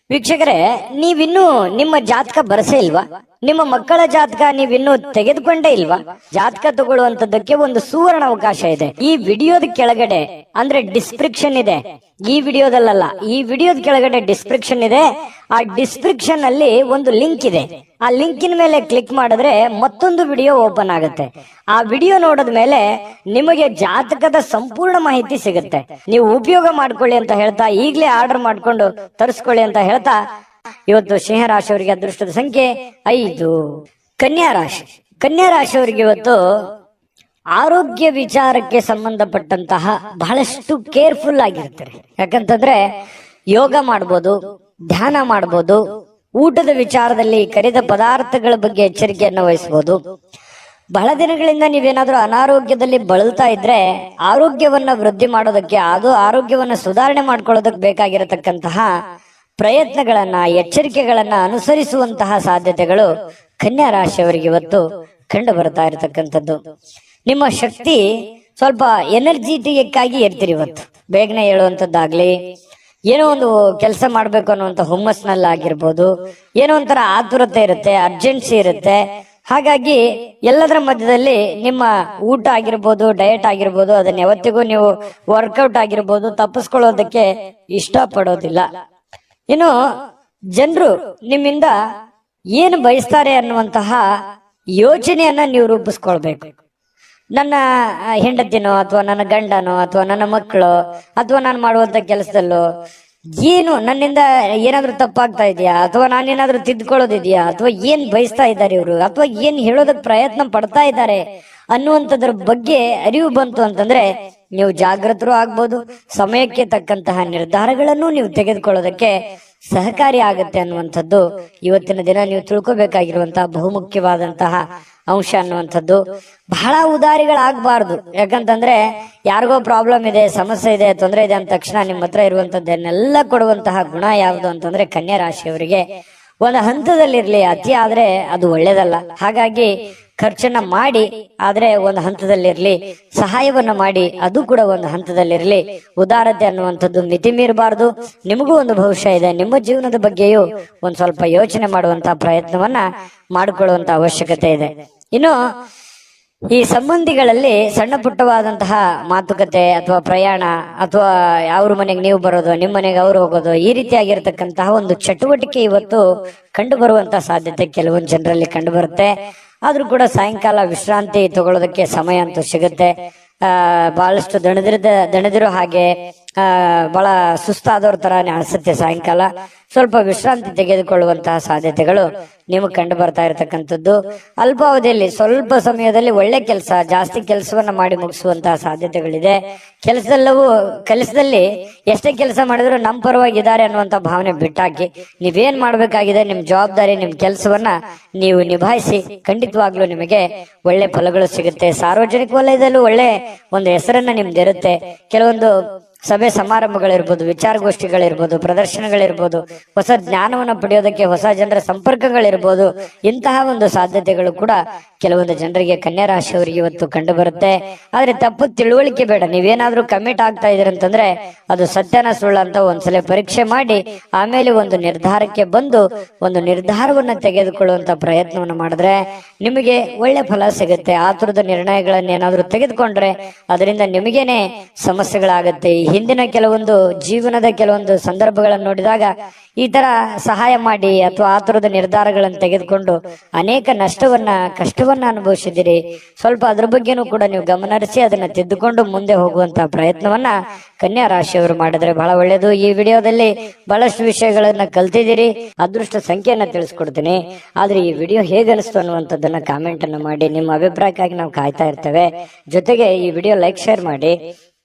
ವೀಕ್ಷಕರೇ, ನೀವಿನ್ನೂ ನಿಮ್ಮ ಜಾತಕ ಬರಸೇ ಇಲ್ವಾ? ನಿಮ್ಮ ಮಕ್ಕಳ ಜಾತಕ ನೀವಿನ್ನೂ ತೆಗೆದುಕೊಂಡೇ ಇಲ್ವಾ? ಜಾತಕ ತಗೊಳ್ಳುವಂತದ್ದಕ್ಕೆ ಒಂದು ಸುವರ್ಣ ಅವಕಾಶ ಇದೆ. ಈ ವಿಡಿಯೋದ ಕೆಳಗಡೆ ಅಂದ್ರೆ ಡಿಸ್ಕ್ರಿಪ್ಷನ್ ಇದೆ. ಈ ವಿಡಿಯೋದಲ್ಲ, ಈ ವಿಡಿಯೋದ ಕೆಳಗಡೆ ಡಿಸ್ಕ್ರಿಪ್ಷನ್ ಇದೆ. ಆ ಡಿಸ್ಕ್ರಿಪ್ಷನ್ ಅಲ್ಲಿ ಒಂದು ಲಿಂಕ್ ಇದೆ. ಆ ಲಿಂಕಿನ ಮೇಲೆ ಕ್ಲಿಕ್ ಮಾಡಿದ್ರೆ ಮತ್ತೊಂದು ವಿಡಿಯೋ ಓಪನ್ ಆಗುತ್ತೆ. ಆ ವಿಡಿಯೋ ನೋಡಿದ ಮೇಲೆ ನಿಮಗೆ ಜಾತಕದ ಸಂಪೂರ್ಣ ಮಾಹಿತಿ ಸಿಗುತ್ತೆ. ನೀವು ಉಪಯೋಗ ಮಾಡ್ಕೊಳ್ಳಿ ಅಂತ ಹೇಳ್ತಾ, ಈಗಲೇ ಆರ್ಡರ್ ಮಾಡ್ಕೊಂಡು ತರಿಸ್ಕೊಳ್ಳಿ ಅಂತ ಹೇಳ್ತಾ, ಇವತ್ತು ಸಿಂಹ ರಾಶಿಯವರಿಗೆ ಅದೃಷ್ಟದ ಸಂಖ್ಯೆ 5. ಕನ್ಯಾ ರಾಶಿ. ಕನ್ಯಾ ರಾಶಿಯವರಿಗೆ ಇವತ್ತು ಆರೋಗ್ಯ ವಿಚಾರಕ್ಕೆ ಸಂಬಂಧಪಟ್ಟಂತಹ ಬಹಳಷ್ಟು ಕೇರ್ಫುಲ್ ಆಗಿರ್ತಾರೆ. ಯಾಕಂತಂದ್ರೆ ಯೋಗ ಮಾಡ್ಬೋದು, ಧ್ಯಾನ ಮಾಡ್ಬೋದು, ಊಟದ ವಿಚಾರದಲ್ಲಿ ಕರಿದ ಪದಾರ್ಥಗಳ ಬಗ್ಗೆ ಎಚ್ಚರಿಕೆಯನ್ನು ವಹಿಸಬಹುದು. ಬಹಳ ದಿನಗಳಿಂದ ನೀವೇನಾದ್ರೂ ಅನಾರೋಗ್ಯದಲ್ಲಿ ಬಳಲ್ತಾ ಇದ್ರೆ ಆರೋಗ್ಯವನ್ನ ವೃದ್ಧಿ ಮಾಡೋದಕ್ಕೆ, ಅದು ಆರೋಗ್ಯವನ್ನ ಸುಧಾರಣೆ ಮಾಡ್ಕೊಳ್ಳೋದಕ್ಕೆ ಬೇಕಾಗಿರತಕ್ಕಂತಹ ಪ್ರಯತ್ನಗಳನ್ನ, ಎಚ್ಚರಿಕೆಗಳನ್ನ ಅನುಸರಿಸುವಂತಹ ಸಾಧ್ಯತೆಗಳು ಕನ್ಯಾ ರಾಶಿಯವರಿಗೆ ಇವತ್ತು ಕಂಡು ಬರ್ತಾ ಇರತಕ್ಕಂಥದ್ದು. ನಿಮ್ಮ ಶಕ್ತಿ ಸ್ವಲ್ಪ ಎನರ್ಜಿಟಿಕ್ ಆಗಿ ಇರ್ತೀರಿ ಇವತ್ತು. ಬೇಗನೆ ಹೇಳುವಂತದ್ದಾಗ್ಲಿ, ಏನೋ ಒಂದು ಕೆಲಸ ಮಾಡ್ಬೇಕು ಅನ್ನುವಂತ ಹುಮ್ಮಸ್ನಲ್ಲಾಗಿರ್ಬೋದು, ಏನೋ ಒಂಥರ ಆತುರತೆ ಇರುತ್ತೆ, ಅರ್ಜೆನ್ಸಿ ಇರುತ್ತೆ. ಹಾಗಾಗಿ ಎಲ್ಲದರ ಮಧ್ಯದಲ್ಲಿ ನಿಮ್ಮ ಊಟ ಆಗಿರ್ಬೋದು, ಡಯಟ್ ಆಗಿರ್ಬೋದು, ಅದನ್ನ ಯಾವತ್ತಿಗೂ ನೀವು ವರ್ಕೌಟ್ ಆಗಿರ್ಬೋದು ತಪ್ಪಿಸ್ಕೊಳ್ಳೋದಕ್ಕೆ ಇಷ್ಟಪಡೋದಿಲ್ಲ. ಇನ್ನು ಜನರು ನಿಮ್ಮಿಂದ ಏನು ಬಯಸ್ತಾರೆ ಅನ್ನುವಂತಹ ಯೋಚನೆಯನ್ನ ನೀವು ರೂಪಿಸ್ಕೊಳ್ಬೇಕು. ನನ್ನ ಹೆಂಡತಿನೋ ಅಥವಾ ನನ್ನ ಗಂಡನೋ ಅಥವಾ ನನ್ನ ಮಕ್ಕಳು ಅಥವಾ ನಾನು ಮಾಡುವಂತ ಕೆಲಸದಲ್ಲೋ ಏನು ನನ್ನಿಂದ ಏನಾದ್ರೂ ತಪ್ಪಾಗ್ತಾ ಇದೆಯಾ, ಅಥವಾ ನಾನೇನಾದ್ರೂ ತಿದ್ಕೊಳ್ಳೋದಿದ್ಯಾ, ಅಥವಾ ಏನ್ ಬಯಸ್ತಾ ಇದ್ದಾರೆ ಇವರು, ಅಥವಾ ಏನ್ ಹೇಳೋದಕ್ಕೆ ಪ್ರಯತ್ನ ಪಡ್ತಾ ಇದ್ದಾರೆ ಅನ್ನುವಂಥದ್ರ ಬಗ್ಗೆ ಅರಿವು ಬಂತು ಅಂತಂದ್ರೆ ನೀವು ಜಾಗೃತರು ಆಗ್ಬೋದು. ಸಮಯಕ್ಕೆ ತಕ್ಕಂತಹ ನಿರ್ಧಾರಗಳನ್ನು ನೀವು ತೆಗೆದುಕೊಳ್ಳೋದಕ್ಕೆ ಸಹಕಾರಿ ಆಗುತ್ತೆ ಅನ್ನುವಂಥದ್ದು ಇವತ್ತಿನ ದಿನ ನೀವು ತಿಳ್ಕೊಬೇಕಾಗಿರುವಂತಹ ಬಹುಮುಖ್ಯವಾದಂತಹ ಅಂಶ ಅನ್ನುವಂಥದ್ದು. ಬಹಳ ಉದಾರಿಗಳಾಗಬಾರ್ದು. ಯಾಕಂತಂದ್ರೆ ಯಾರಿಗೋ ಪ್ರಾಬ್ಲಮ್ ಇದೆ, ಸಮಸ್ಯೆ ಇದೆ, ತೊಂದರೆ ಇದೆ ಅಂದ ತಕ್ಷಣ ನಿಮ್ಮ ಹತ್ರ ಇರುವಂತದ್ದನ್ನೆಲ್ಲ ಕೊಡುವಂತಹ ಗುಣ ಯಾವುದು ಅಂತಂದ್ರೆ ಕನ್ಯಾ ರಾಶಿಯವರಿಗೆ ಒಂದು ಹಂತದಲ್ಲಿರ್ಲಿ. ಅತಿ ಆದ್ರೆ ಅದು ಒಳ್ಳೇದಲ್ಲ. ಹಾಗಾಗಿ ಖರ್ಚನ್ನ ಮಾಡಿ, ಆದ್ರೆ ಒಂದು ಹಂತದಲ್ಲಿರ್ಲಿ. ಸಹಾಯವನ್ನ ಮಾಡಿ, ಅದು ಕೂಡ ಒಂದು ಹಂತದಲ್ಲಿರ್ಲಿ. ಉದಾರತೆ ಅನ್ನುವಂಥದ್ದು ಮಿತಿ ಮೀರಬಾರ್ದು. ನಿಮಗೂ ಒಂದು ಭವಿಷ್ಯ ಇದೆ. ನಿಮ್ಮ ಜೀವನದ ಬಗ್ಗೆಯೂ ಒಂದ್ ಸ್ವಲ್ಪ ಯೋಚನೆ ಮಾಡುವಂತಹ ಪ್ರಯತ್ನವನ್ನ ಮಾಡಿಕೊಳ್ಳುವಂತ ಅವಶ್ಯಕತೆ ಇದೆ. ಇನ್ನು ಈ ಸಂಬಂಧಿಗಳಲ್ಲಿ ಸಣ್ಣ ಪುಟ್ಟವಾದಂತಹ ಮಾತುಕತೆ ಅಥವಾ ಪ್ರಯಾಣ ಅಥವಾ ಅವ್ರ ಮನೆಗೆ ನೀವು ಬರೋದು, ನಿಮ್ಮ ಮನೆಗೆ ಅವ್ರು ಹೋಗೋದು, ಈ ರೀತಿಯಾಗಿರ್ತಕ್ಕಂತಹ ಒಂದು ಚಟುವಟಿಕೆ ಇವತ್ತು ಕಂಡು ಬರುವಂತಹ ಸಾಧ್ಯತೆ ಕೆಲವೊಂದು ಜನರಲ್ಲಿ ಕಂಡು ಬರುತ್ತೆ. ಆದ್ರೂ ಕೂಡ ಸಾಯಂಕಾಲ ವಿಶ್ರಾಂತಿ ತಗೊಳ್ಳೋದಕ್ಕೆ ಸಮಯ ಅಂತೂ ಸಿಗುತ್ತೆ. ಬಹಳಷ್ಟು ದಣಿದಿರೋ ಹಾಗೆ ಬಹಳ ಸುಸ್ತಾದವ್ರ ತರಾನೇ ಅನಿಸುತ್ತೆ. ಸಾಯಂಕಾಲ ಸ್ವಲ್ಪ ವಿಶ್ರಾಂತಿ ತೆಗೆದುಕೊಳ್ಳುವಂತಹ ಸಾಧ್ಯತೆಗಳು ನಿಮಗೆ ಕಂಡು ಬರ್ತಾ ಇರತಕ್ಕಂಥದ್ದು. ಅಲ್ಪಾವಧಿಯಲ್ಲಿ ಸ್ವಲ್ಪ ಸಮಯದಲ್ಲಿ ಒಳ್ಳೆ ಕೆಲಸ, ಜಾಸ್ತಿ ಕೆಲಸವನ್ನ ಮಾಡಿ ಮುಗಿಸುವಂತಹ ಸಾಧ್ಯತೆಗಳಿದೆ. ಕೆಲಸದಲ್ಲಿ ಎಷ್ಟೇ ಕೆಲಸ ಮಾಡಿದ್ರು ನಮ್ಮ ಪರವಾಗಿದ್ದಾರೆ ಅನ್ನುವಂತ ಭಾವನೆ ಬಿಟ್ಟಾಕಿ ನೀವೇನ್ ಮಾಡ್ಬೇಕಾಗಿದೆ, ನಿಮ್ ಜವಾಬ್ದಾರಿ, ನಿಮ್ ಕೆಲಸವನ್ನ ನೀವು ನಿಭಾಯಿಸಿ. ಖಂಡಿತವಾಗ್ಲೂ ನಿಮಗೆ ಒಳ್ಳೆ ಫಲಗಳು ಸಿಗುತ್ತೆ. ಸಾರ್ವಜನಿಕ ವಲಯದಲ್ಲೂ ಒಳ್ಳೆ ಒಂದು ಹೆಸರನ್ನ ನಿಮ್ದಿರುತ್ತೆ. ಕೆಲವೊಂದು ಸಭೆ ಸಮಾರಂಭಗಳಿರ್ಬೋದು, ವಿಚಾರಗೋಷ್ಠಿಗಳಿರ್ಬೋದು, ಪ್ರದರ್ಶನಗಳಿರ್ಬೋದು, ಹೊಸ ಜ್ಞಾನವನ್ನು ಪಡೆಯೋದಕ್ಕೆ ಹೊಸ ಜನರ ಸಂಪರ್ಕಗಳಿರ್ಬೋದು, ಇಂತಹ ಒಂದು ಸಾಧ್ಯತೆಗಳು ಕೂಡ ಕೆಲವೊಂದು ಜನರಿಗೆ ಕನ್ಯಾ ರಾಶಿಯವರಿಗೆ ಇವತ್ತು ಕಂಡು ಬರುತ್ತೆ. ಆದ್ರೆ ತಪ್ಪು ತಿಳುವಳಿಕೆ ಬೇಡ. ನೀವೇನಾದ್ರೂ ಕಮಿಟ್ ಆಗ್ತಾ ಇದೀರಂತಂದ್ರೆ ಅದು ಸತ್ಯನ ಸುಳ್ಳು ಅಂತ ಒಂದ್ಸಲ ಪರೀಕ್ಷೆ ಮಾಡಿ ಆಮೇಲೆ ಒಂದು ನಿರ್ಧಾರಕ್ಕೆ ಬಂದು ಒಂದು ನಿರ್ಧಾರವನ್ನ ತೆಗೆದುಕೊಳ್ಳುವಂತ ಪ್ರಯತ್ನವನ್ನು ಮಾಡಿದ್ರೆ ನಿಮಗೆ ಒಳ್ಳೆ ಫಲ ಸಿಗುತ್ತೆ. ಆತುರದ ನಿರ್ಣಯಗಳನ್ನೇನಾದ್ರೂ ತೆಗೆದುಕೊಂಡ್ರೆ ಅದರಿಂದ ನಿಮಗೇನೆ ಸಮಸ್ಯೆಗಳಾಗತ್ತೆ. ಹಿಂದಿನ ಕೆಲವೊಂದು ಜೀವನದ ಕೆಲವೊಂದು ಸಂದರ್ಭಗಳನ್ನು ನೋಡಿದಾಗ ಈ ತರ ಸಹಾಯ ಮಾಡಿ ಅಥವಾ ಆತುರದ ನಿರ್ಧಾರಗಳನ್ನು ತೆಗೆದುಕೊಂಡು ಅನೇಕ ಕಷ್ಟವನ್ನ ಅನುಭವಿಸಿದಿರಿ. ಸ್ವಲ್ಪ ಅದ್ರ ಬಗ್ಗೆನೂ ಕೂಡ ನೀವು ಗಮನಹರಿಸಿ ಅದನ್ನ ತಿದ್ದುಕೊಂಡು ಮುಂದೆ ಹೋಗುವಂತ ಪ್ರಯತ್ನವನ್ನ ಕನ್ಯಾ ರಾಶಿಯವರು ಮಾಡಿದ್ರೆ ಬಹಳ ಒಳ್ಳೆಯದು. ಈ ವಿಡಿಯೋದಲ್ಲಿ ಬಹಳಷ್ಟು ವಿಷಯಗಳನ್ನ ಕಲ್ತಿದ್ದೀರಿ. ಅದೃಷ್ಟ ಸಂಖ್ಯೆಯನ್ನ ತಿಳಿಸ್ಕೊಡ್ತೀನಿ. ಆದ್ರೆ ಈ ವಿಡಿಯೋ ಹೇಗನಿಸ್ತು ಅನ್ನುವಂಥದ್ದನ್ನ ಕಾಮೆಂಟ್ ಅನ್ನ ಮಾಡಿ. ನಿಮ್ಮ ಅಭಿಪ್ರಾಯಕ್ಕಾಗಿ ನಾವು ಕಾಯ್ತಾ ಇರ್ತೇವೆ. ಜೊತೆಗೆ ಈ ವಿಡಿಯೋ ಲೈಕ್ ಶೇರ್ ಮಾಡಿ.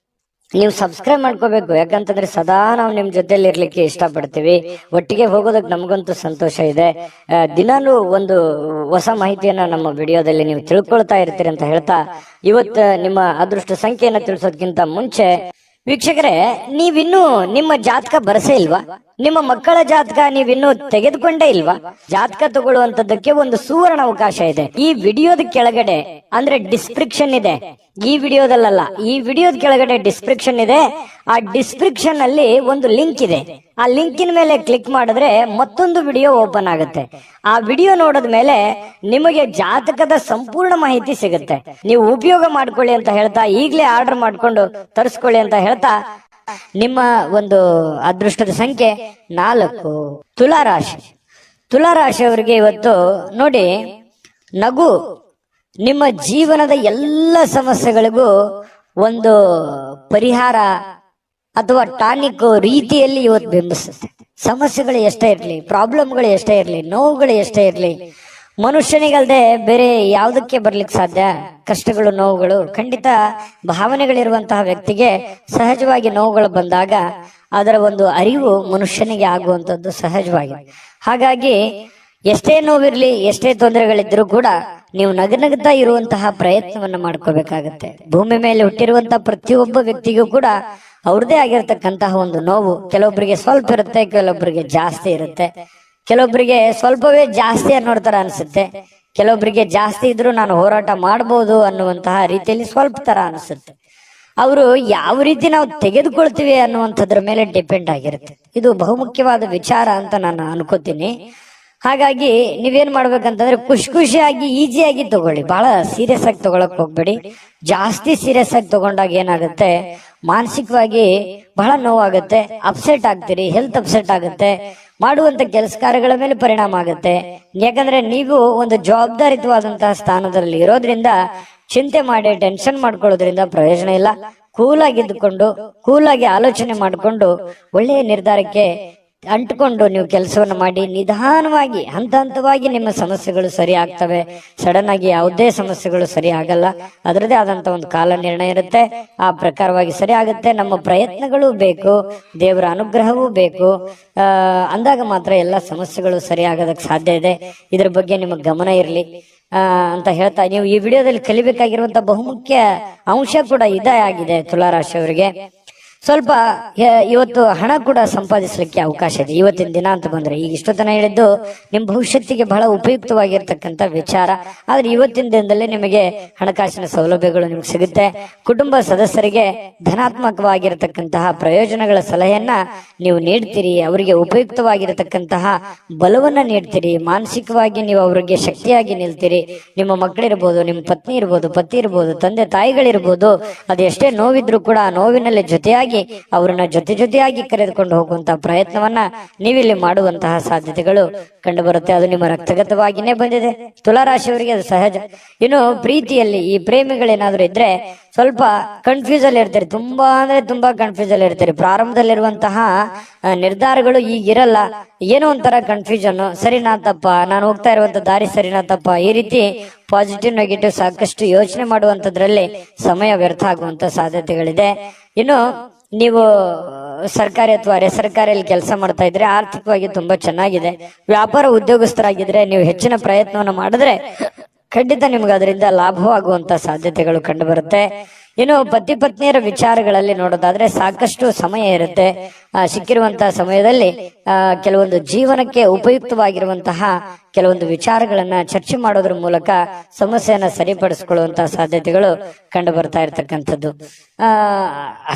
ನೀವು ಸಬ್ಸ್ಕ್ರೈಬ್ ಮಾಡ್ಕೋಬೇಕು. ಯಾಕಂತಂದ್ರೆ ಸದಾ ನಾವು ನಿಮ್ ಜೊತೆಲಿ ಇರ್ಲಿಕ್ಕೆ ಇಷ್ಟಪಡ್ತೀವಿ. ಒಟ್ಟಿಗೆ ಹೋಗೋದಕ್ಕೆ ನಮಗಂತೂ ಸಂತೋಷ ಇದೆ. ದಿನಾನು ಒಂದು ಹೊಸ ಮಾಹಿತಿಯನ್ನ ನಮ್ಮ ವಿಡಿಯೋದಲ್ಲಿ ನೀವು ತಿಳ್ಕೊಳ್ತಾ ಇರ್ತೀರಿ ಅಂತ ಹೇಳ್ತಾ ಇವತ್ತು ನಿಮ್ಮ ಅದೃಷ್ಟ ಸಂಖ್ಯೆಯನ್ನ ತಿಳಿಸೋದಕ್ಕಿಂತ ಮುಂಚೆ ವೀಕ್ಷಕರೇ, ನೀವಿನ್ನೂ ನಿಮ್ಮ ಜಾತಕ ಬರಸೇ ಇಲ್ವಾ? ನಿಮ್ಮ ಮಕ್ಕಳ ಜಾತಕ ನೀವಿನ್ನೂ ತೆಗೆದುಕೊಂಡೇ ಇಲ್ವಾ? ಜಾತಕ ತಗೊಳ್ಳುವಂತದ್ದಕ್ಕೆ ಒಂದು ಸುವರ್ಣ ಅವಕಾಶ ಇದೆ. ಈ ವಿಡಿಯೋದ ಕೆಳಗಡೆ ಅಂದ್ರೆ ಡಿಸ್ಕ್ರಿಪ್ಷನ್ ಇದೆ. ಈ ವಿಡಿಯೋದಲ್ಲ, ಈ ವಿಡಿಯೋದ ಕೆಳಗಡೆ ಡಿಸ್ಕ್ರಿಪ್ಷನ್ ಇದೆ. ಆ ಡಿಸ್ಕ್ರಿಪ್ಷನ್ ಅಲ್ಲಿ ಒಂದು ಲಿಂಕ್ ಇದೆ. ಆ ಲಿಂಕಿನ ಮೇಲೆ ಕ್ಲಿಕ್ ಮಾಡಿದ್ರೆ ಮತ್ತೊಂದು ವಿಡಿಯೋ ಓಪನ್ ಆಗುತ್ತೆ. ಆ ವಿಡಿಯೋ ನೋಡಿದ ಮೇಲೆ ನಿಮಗೆ ಜಾತಕದ ಸಂಪೂರ್ಣ ಮಾಹಿತಿ ಸಿಗುತ್ತೆ. ನೀವು ಉಪಯೋಗ ಮಾಡ್ಕೊಳ್ಳಿ ಅಂತ ಹೇಳ್ತಾ, ಈಗಲೇ ಆರ್ಡರ್ ಮಾಡ್ಕೊಂಡು ತರಿಸ್ಕೊಳ್ಳಿ ಅಂತ ಹೇಳ್ತಾ, ನಿಮ್ಮ ಒಂದು ಅದೃಷ್ಟದ ಸಂಖ್ಯೆ 4. ತುಲಾರಾಶಿ. ತುಲಾರಾಶಿಯವರಿಗೆ ಇವತ್ತು ನೋಡಿ, ನಗು ನಿಮ್ಮ ಜೀವನದ ಎಲ್ಲ ಸಮಸ್ಯೆಗಳಿಗೂ ಒಂದು ಪರಿಹಾರ ಅಥವಾ ಟಾನಿಕ್ ರೀತಿಯಲ್ಲಿ ಇವತ್ತು ಬಿಂಬಿಸುತ್ತೆ. ಸಮಸ್ಯೆಗಳು ಎಷ್ಟೇ ಇರಲಿ, ಪ್ರಾಬ್ಲಮ್ಗಳು ಎಷ್ಟೇ ಇರಲಿ, ನೋವುಗಳು ಎಷ್ಟೇ ಇರಲಿ, ಮನುಷ್ಯನಿಗಲ್ದೆ ಬೇರೆ ಯಾವುದಕ್ಕೆ ಬರ್ಲಿಕ್ಕೆ ಸಾಧ್ಯ? ಕಷ್ಟಗಳು, ನೋವುಗಳು ಖಂಡಿತ ಭಾವನೆಗಳಿರುವಂತಹ ವ್ಯಕ್ತಿಗೆ ಸಹಜವಾಗಿ ನೋವುಗಳು ಬಂದಾಗ ಅದರ ಒಂದು ಅರಿವು ಮನುಷ್ಯನಿಗೆ ಆಗುವಂತದ್ದು ಸಹಜವಾಗಿ. ಹಾಗಾಗಿ ಎಷ್ಟೇ ನೋವಿರ್ಲಿ, ಎಷ್ಟೇ ತೊಂದರೆಗಳಿದ್ರೂ ಕೂಡ ನೀವು ನಗನಗ್ತಾ ಇರುವಂತಹ ಪ್ರಯತ್ನವನ್ನ ಮಾಡ್ಕೋಬೇಕಾಗತ್ತೆ. ಭೂಮಿ ಮೇಲೆ ಹುಟ್ಟಿರುವಂತಹ ಪ್ರತಿಯೊಬ್ಬ ವ್ಯಕ್ತಿಗೂ ಕೂಡ ಅವ್ರದೇ ಆಗಿರ್ತಕ್ಕಂತಹ ಒಂದು ನೋವು ಕೆಲವೊಬ್ಬರಿಗೆ ಸ್ವಲ್ಪ ಇರುತ್ತೆ, ಕೆಲವೊಬ್ಬರಿಗೆ ಜಾಸ್ತಿ ಇರುತ್ತೆ. ಕೆಲವೊಬ್ಬರಿಗೆ ಸ್ವಲ್ಪವೇ ಜಾಸ್ತಿ ಅನ್ನೋತರ ಅನ್ಸುತ್ತೆ, ಕೆಲವೊಬ್ಬರಿಗೆ ಜಾಸ್ತಿ ಇದ್ರೂ ನಾನು ಹೋರಾಟ ಮಾಡಬಹುದು ಅನ್ನುವಂತಹ ರೀತಿಯಲ್ಲಿ ಸ್ವಲ್ಪ ತರ ಅನಿಸುತ್ತೆ. ಅವರು ಯಾವ ರೀತಿ ನಾವು ತೆಗೆದುಕೊಳ್ತೀವಿ ಅನ್ನುವಂಥದ್ರ ಮೇಲೆ ಡಿಪೆಂಡ್ ಆಗಿರುತ್ತೆ. ಇದು ಬಹುಮುಖ್ಯವಾದ ವಿಚಾರ ಅಂತ ನಾನು ಅನ್ಕೋತೀನಿ. ಹಾಗಾಗಿ ನೀವೇನ್ ಮಾಡ್ಬೇಕಂತಂದ್ರೆ ಖುಷಿಯಾಗಿ ಈಸಿಯಾಗಿ ತಗೊಳ್ಳಿ. ಬಹಳ ಸೀರಿಯಸ್ ಆಗಿ ತಗೊಳಕ್ ಹೋಗ್ಬೇಡಿ. ಜಾಸ್ತಿ ಸೀರಿಯಸ್ ಆಗಿ ತಗೊಂಡಾಗ ಏನಾಗುತ್ತೆ, ಮಾನಸಿಕವಾಗಿ ಬಹಳ ನೋವಾಗುತ್ತೆ, ಅಪ್ಸೆಟ್ ಆಗ್ತೀರಿ, ಹೆಲ್ತ್ ಅಪ್ಸೆಟ್ ಆಗುತ್ತೆ, ಮಾಡುವಂತ ಕೆಲಸ ಕಾರ್ಯಗಳ ಮೇಲೆ ಪರಿಣಾಮ ಆಗುತ್ತೆ. ಯಾಕಂದ್ರೆ ನೀವು ಒಂದು ಜವಾಬ್ದಾರಿತವಾದಂತಹ ಸ್ಥಾನದಲ್ಲಿ ಇರೋದ್ರಿಂದ ಚಿಂತೆ ಮಾಡಿ ಟೆನ್ಷನ್ ಮಾಡ್ಕೊಳ್ಳೋದ್ರಿಂದ ಪ್ರಯೋಜನ ಇಲ್ಲ. ಕೂಲಾಗಿದ್ದುಕೊಂಡು ಕೂಲಾಗಿ ಆಲೋಚನೆ ಮಾಡಿಕೊಂಡು ಒಳ್ಳೆಯ ನಿರ್ಧಾರಕ್ಕೆ ಅಂಟ್ಕೊಂಡು ನೀವು ಕೆಲಸವನ್ನು ಮಾಡಿ ನಿಧಾನವಾಗಿ ಹಂತ ಹಂತವಾಗಿ ನಿಮ್ಮ ಸಮಸ್ಯೆಗಳು ಸರಿ ಆಗ್ತವೆ. ಸಡನ್ ಆಗಿ ಯಾವುದೇ ಸಮಸ್ಯೆಗಳು ಸರಿ ಆಗಲ್ಲ. ಅದರದೇ ಆದಂತ ಒಂದು ಕಾಲ ನಿರ್ಣಯ ಇರುತ್ತೆ. ಆ ಪ್ರಕಾರವಾಗಿ ಸರಿ ಆಗುತ್ತೆ. ನಮ್ಮ ಪ್ರಯತ್ನಗಳು ಬೇಕು, ದೇವರ ಅನುಗ್ರಹವೂ ಬೇಕು. ಅಂದಾಗ ಮಾತ್ರ ಎಲ್ಲ ಸಮಸ್ಯೆಗಳು ಸರಿ ಆಗೋದಕ್ಕೆ ಸಾಧ್ಯ ಇದೆ. ಇದ್ರ ಬಗ್ಗೆ ನಿಮಗೆ ಗಮನ ಇರಲಿ ಅಂತ ಹೇಳ್ತಾ, ನೀವು ಈ ವಿಡಿಯೋದಲ್ಲಿ ಕಲಿಬೇಕಾಗಿರುವಂತ ಬಹುಮುಖ್ಯ ಅಂಶ ಕೂಡ ಇದೇ ಆಗಿದೆ. ತುಲಾರಾಶಿಯವರಿಗೆ ಸ್ವಲ್ಪ ಇವತ್ತು ಹಣ ಕೂಡ ಸಂಪಾದಿಸಲಿಕ್ಕೆ ಅವಕಾಶ ಇದೆ ಇವತ್ತಿನ ದಿನ ಅಂತ ಬಂದ್ರೆ. ಈಗ ಇಷ್ಟೊತ್ತನ ಹೇಳಿದ್ದು ನಿಮ್ ಭವಿಷ್ಯತ್ತಿಗೆ ಬಹಳ ಉಪಯುಕ್ತವಾಗಿರ್ತಕ್ಕಂಥ ವಿಚಾರ. ಆದ್ರೆ ಇವತ್ತಿನ ದಿನದಲ್ಲೇ ನಿಮಗೆ ಹಣಕಾಸಿನ ಸೌಲಭ್ಯಗಳು ನಿಮ್ಗೆ ಸಿಗುತ್ತೆ. ಕುಟುಂಬ ಸದಸ್ಯರಿಗೆ ಧನಾತ್ಮಕವಾಗಿರತಕ್ಕಂತಹ ಪ್ರಯೋಜನಗಳ ಸಲಹೆಯನ್ನ ನೀವು ನೀಡ್ತೀರಿ. ಅವರಿಗೆ ಉಪಯುಕ್ತವಾಗಿರತಕ್ಕಂತಹ ಬಲವನ್ನ ನೀಡ್ತೀರಿ. ಮಾನಸಿಕವಾಗಿ ನೀವು ಅವರಿಗೆ ಶಕ್ತಿಯಾಗಿ ನಿಲ್ತೀರಿ. ನಿಮ್ಮ ಮಕ್ಕಳಿರ್ಬೋದು, ನಿಮ್ಮ ಪತ್ನಿ ಇರ್ಬೋದು, ಪತಿ ಇರ್ಬೋದು, ತಂದೆ ತಾಯಿಗಳಿರ್ಬೋದು, ಅದು ಎಷ್ಟೇ ನೋವಿದ್ರು ಕೂಡ ಆ ನೋವಿನಲ್ಲಿ ಜೊತೆಯಾಗಿ ಅವರನ್ನ ಜೊತೆಯಾಗಿ ಕರೆದುಕೊಂಡು ಹೋಗುವಂತಹ ಪ್ರಯತ್ನವನ್ನ ನೀವಿಲ್ಲಿ ಮಾಡುವಂತಹ ಸಾಧ್ಯತೆಗಳು ಕಂಡು ಬರುತ್ತೆ. ಅದು ನಿಮ್ಮ ರಕ್ತಗತವಾಗಿನೇ ಬಂದಿದೆ. ತುಲಾರಾಶಿಯವರಿಗೆ ಅದು ಸಹಜ. ಇನ್ನು ಪ್ರೀತಿಯಲ್ಲಿ ಈ ಪ್ರೇಮಿಗಳೇನಾದ್ರೂ ಇದ್ರೆ ಸ್ವಲ್ಪ ಕನ್ಫ್ಯೂಸ್ ಅಲ್ಲಿ ಇರ್ತಾರೆ. ತುಂಬಾ ಅಂದ್ರೆ ತುಂಬಾ ಕನ್ಫ್ಯೂಸ್ ಅಲ್ಲಿ ಇರ್ತಾರೆ. ಪ್ರಾರಂಭದಲ್ಲಿರುವಂತಹ ನಿರ್ಧಾರಗಳು ಈಗಿರಲ್ಲ. ಏನೋ ಒಂಥರ ಕನ್ಫ್ಯೂಷನ್, ಸರಿನಾ ತಪ್ಪ, ನಾನು ಹೋಗ್ತಾ ಇರುವಂತ ದಾರಿ ಸರಿನಾ ತಪ್ಪ, ಈ ರೀತಿ ಪಾಸಿಟಿವ್ ನೆಗೆಟಿವ್ ಸಾಕಷ್ಟು ಯೋಚನೆ ಮಾಡುವಂತದ್ರಲ್ಲಿ ಸಮಯ ವ್ಯರ್ಥ ಆಗುವಂತ ಸಾಧ್ಯತೆಗಳಿದೆ. ಇನ್ನು ನೀವು ಸರ್ಕಾರಿ ಅಥವಾ ಅರೆ ಸರ್ಕಾರಿಯಲ್ಲಿ ಕೆಲಸ ಮಾಡ್ತಾ ಇದ್ರೆ ಆರ್ಥಿಕವಾಗಿ ತುಂಬಾ ಚೆನ್ನಾಗಿದೆ. ವ್ಯಾಪಾರ ಉದ್ಯೋಗಸ್ಥರಾಗಿದ್ರೆ ನೀವು ಹೆಚ್ಚಿನ ಪ್ರಯತ್ನವನ್ನು ಮಾಡಿದ್ರೆ ಖಂಡಿತ ನಿಮ್ಗೆ ಅದರಿಂದ ಲಾಭವಾಗುವಂತ ಸಾಧ್ಯತೆಗಳು ಕಂಡು ಬರುತ್ತೆ. ಇನ್ನು ಪತಿ ಪತ್ನಿಯರ ವಿಚಾರಗಳಲ್ಲಿ ನೋಡೋದಾದ್ರೆ ಸಾಕಷ್ಟು ಸಮಯ ಇರುತ್ತೆ. ಸಿಕ್ಕಿರುವಂತಹ ಸಮಯದಲ್ಲಿ ಕೆಲವೊಂದು ಜೀವನಕ್ಕೆ ಉಪಯುಕ್ತವಾಗಿರುವಂತಹ ಕೆಲವೊಂದು ವಿಚಾರಗಳನ್ನ ಚರ್ಚೆ ಮಾಡೋದ್ರ ಮೂಲಕ ಸಮಸ್ಯೆಯನ್ನ ಸರಿಪಡಿಸ್ಕೊಳ್ಳುವಂತಹ ಸಾಧ್ಯತೆಗಳು ಕಂಡು ಬರ್ತಾ ಇರ್ತಕ್ಕಂಥದ್ದು.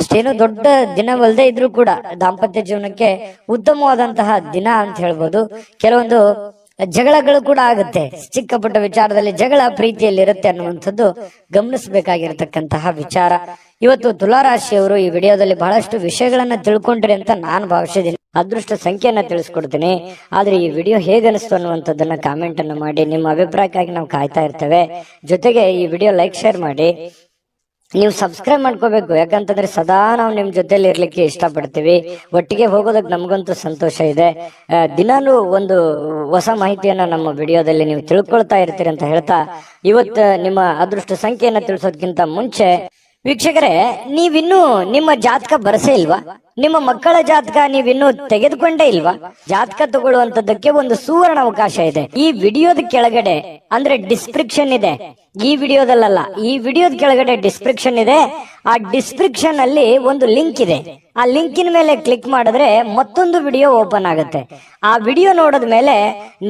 ಅಷ್ಟೇನು ದೊಡ್ಡ ದಿನವಲ್ಲದೆ ಇದ್ರೂ ಕೂಡ ದಾಂಪತ್ಯ ಜೀವನಕ್ಕೆ ಉತ್ತಮವಾದಂತಹ ದಿನ ಅಂತ ಹೇಳ್ಬೋದು. ಕೆಲವೊಂದು ಜಗಳಗಳು ಕೂಡ ಆಗುತ್ತೆ, ಚಿಕ್ಕ ಪುಟ್ಟ ವಿಚಾರದಲ್ಲಿ ಜಗಳ ಪ್ರೀತಿಯಲ್ಲಿ ಇರುತ್ತೆ ಅನ್ನುವಂಥದ್ದು ಗಮನಿಸಬೇಕಾಗಿರತಕ್ಕಂತಹ ವಿಚಾರ. ಇವತ್ತು ತುಲಾರಾಶಿಯವರು ಈ ವಿಡಿಯೋದಲ್ಲಿ ಬಹಳಷ್ಟು ವಿಷಯಗಳನ್ನ ತಿಳ್ಕೊಂಡ್ರಿ ಅಂತ ನಾನು ಭಾವಿಸಿದ್ದೀನಿ. ಅದೃಷ್ಟ ಸಂಖ್ಯೆಯನ್ನ ತಿಳಿಸ್ಕೊಡ್ತೀನಿ. ಆದ್ರೆ ಈ ವಿಡಿಯೋ ಹೇಗನಿಸ್ತು ಅನ್ನುವಂಥದ್ದನ್ನ ಕಾಮೆಂಟ್ ಅನ್ನು ಮಾಡಿ. ನಿಮ್ಮ ಅಭಿಪ್ರಾಯಕ್ಕಾಗಿ ನಾವು ಕಾಯ್ತಾ ಇರ್ತೇವೆ. ಜೊತೆಗೆ ಈ ವಿಡಿಯೋ ಲೈಕ್ ಶೇರ್ ಮಾಡಿ. ನೀವು ಸಬ್ಸ್ಕ್ರೈಬ್ ಮಾಡ್ಕೋಬೇಕು, ಯಾಕಂತಂದ್ರೆ ಸದಾ ನಾವು ನಿಮ್ ಜೊತೆಲಿ ಇರ್ಲಿಕ್ಕೆ ಇಷ್ಟಪಡ್ತೀವಿ. ಒಟ್ಟಿಗೆ ಹೋಗೋದಕ್ಕೆ ನಮಗಂತೂ ಸಂತೋಷ ಇದೆ. ದಿನಾನು ಒಂದು ಹೊಸ ಮಾಹಿತಿಯನ್ನ ನಮ್ಮ ವಿಡಿಯೋದಲ್ಲಿ ನೀವು ತಿಳ್ಕೊಳ್ತಾ ಇರ್ತೀರಿ ಅಂತ ಹೇಳ್ತಾ, ಇವತ್ತು ನಿಮ್ಮ ಅದೃಷ್ಟ ಸಂಖ್ಯೆಯನ್ನ ತಿಳಿಸೋದಕ್ಕಿಂತ ಮುಂಚೆ ವೀಕ್ಷಕರೇ, ನೀವಿನ್ನೂ ನಿಮ್ಮ ಜಾತಕ ಬರಸೇ ಇಲ್ವಾ? ನಿಮ್ಮ ಮಕ್ಕಳ ಜಾತಕ ನೀವಿನ್ನೂ ತೆಗೆದುಕೊಂಡೇ ಇಲ್ವಾ? ಜಾತಕ ತಗೊಳ್ಳುವಂತದ್ದಕ್ಕೆ ಒಂದು ಸುವರ್ಣ ಅವಕಾಶ ಇದೆ. ಈ ವಿಡಿಯೋದ ಕೆಳಗಡೆ ಅಂದ್ರೆ ಡಿಸ್ಕ್ರಿಪ್ಷನ್ ಇದೆ. ಈ ವಿಡಿಯೋದಲ್ಲ, ಈ ವಿಡಿಯೋದ ಕೆಳಗಡೆ ಡಿಸ್ಕ್ರಿಪ್ಷನ್ ಇದೆ. ಆ ಡಿಸ್ಕ್ರಿಪ್ಷನ್ ಅಲ್ಲಿ ಒಂದು ಲಿಂಕ್ ಇದೆ. ಆ ಲಿಂಕಿನ ಮೇಲೆ ಕ್ಲಿಕ್ ಮಾಡಿದ್ರೆ ಮತ್ತೊಂದು ವಿಡಿಯೋ ಓಪನ್ ಆಗುತ್ತೆ. ಆ ವಿಡಿಯೋ ನೋಡಿದ ಮೇಲೆ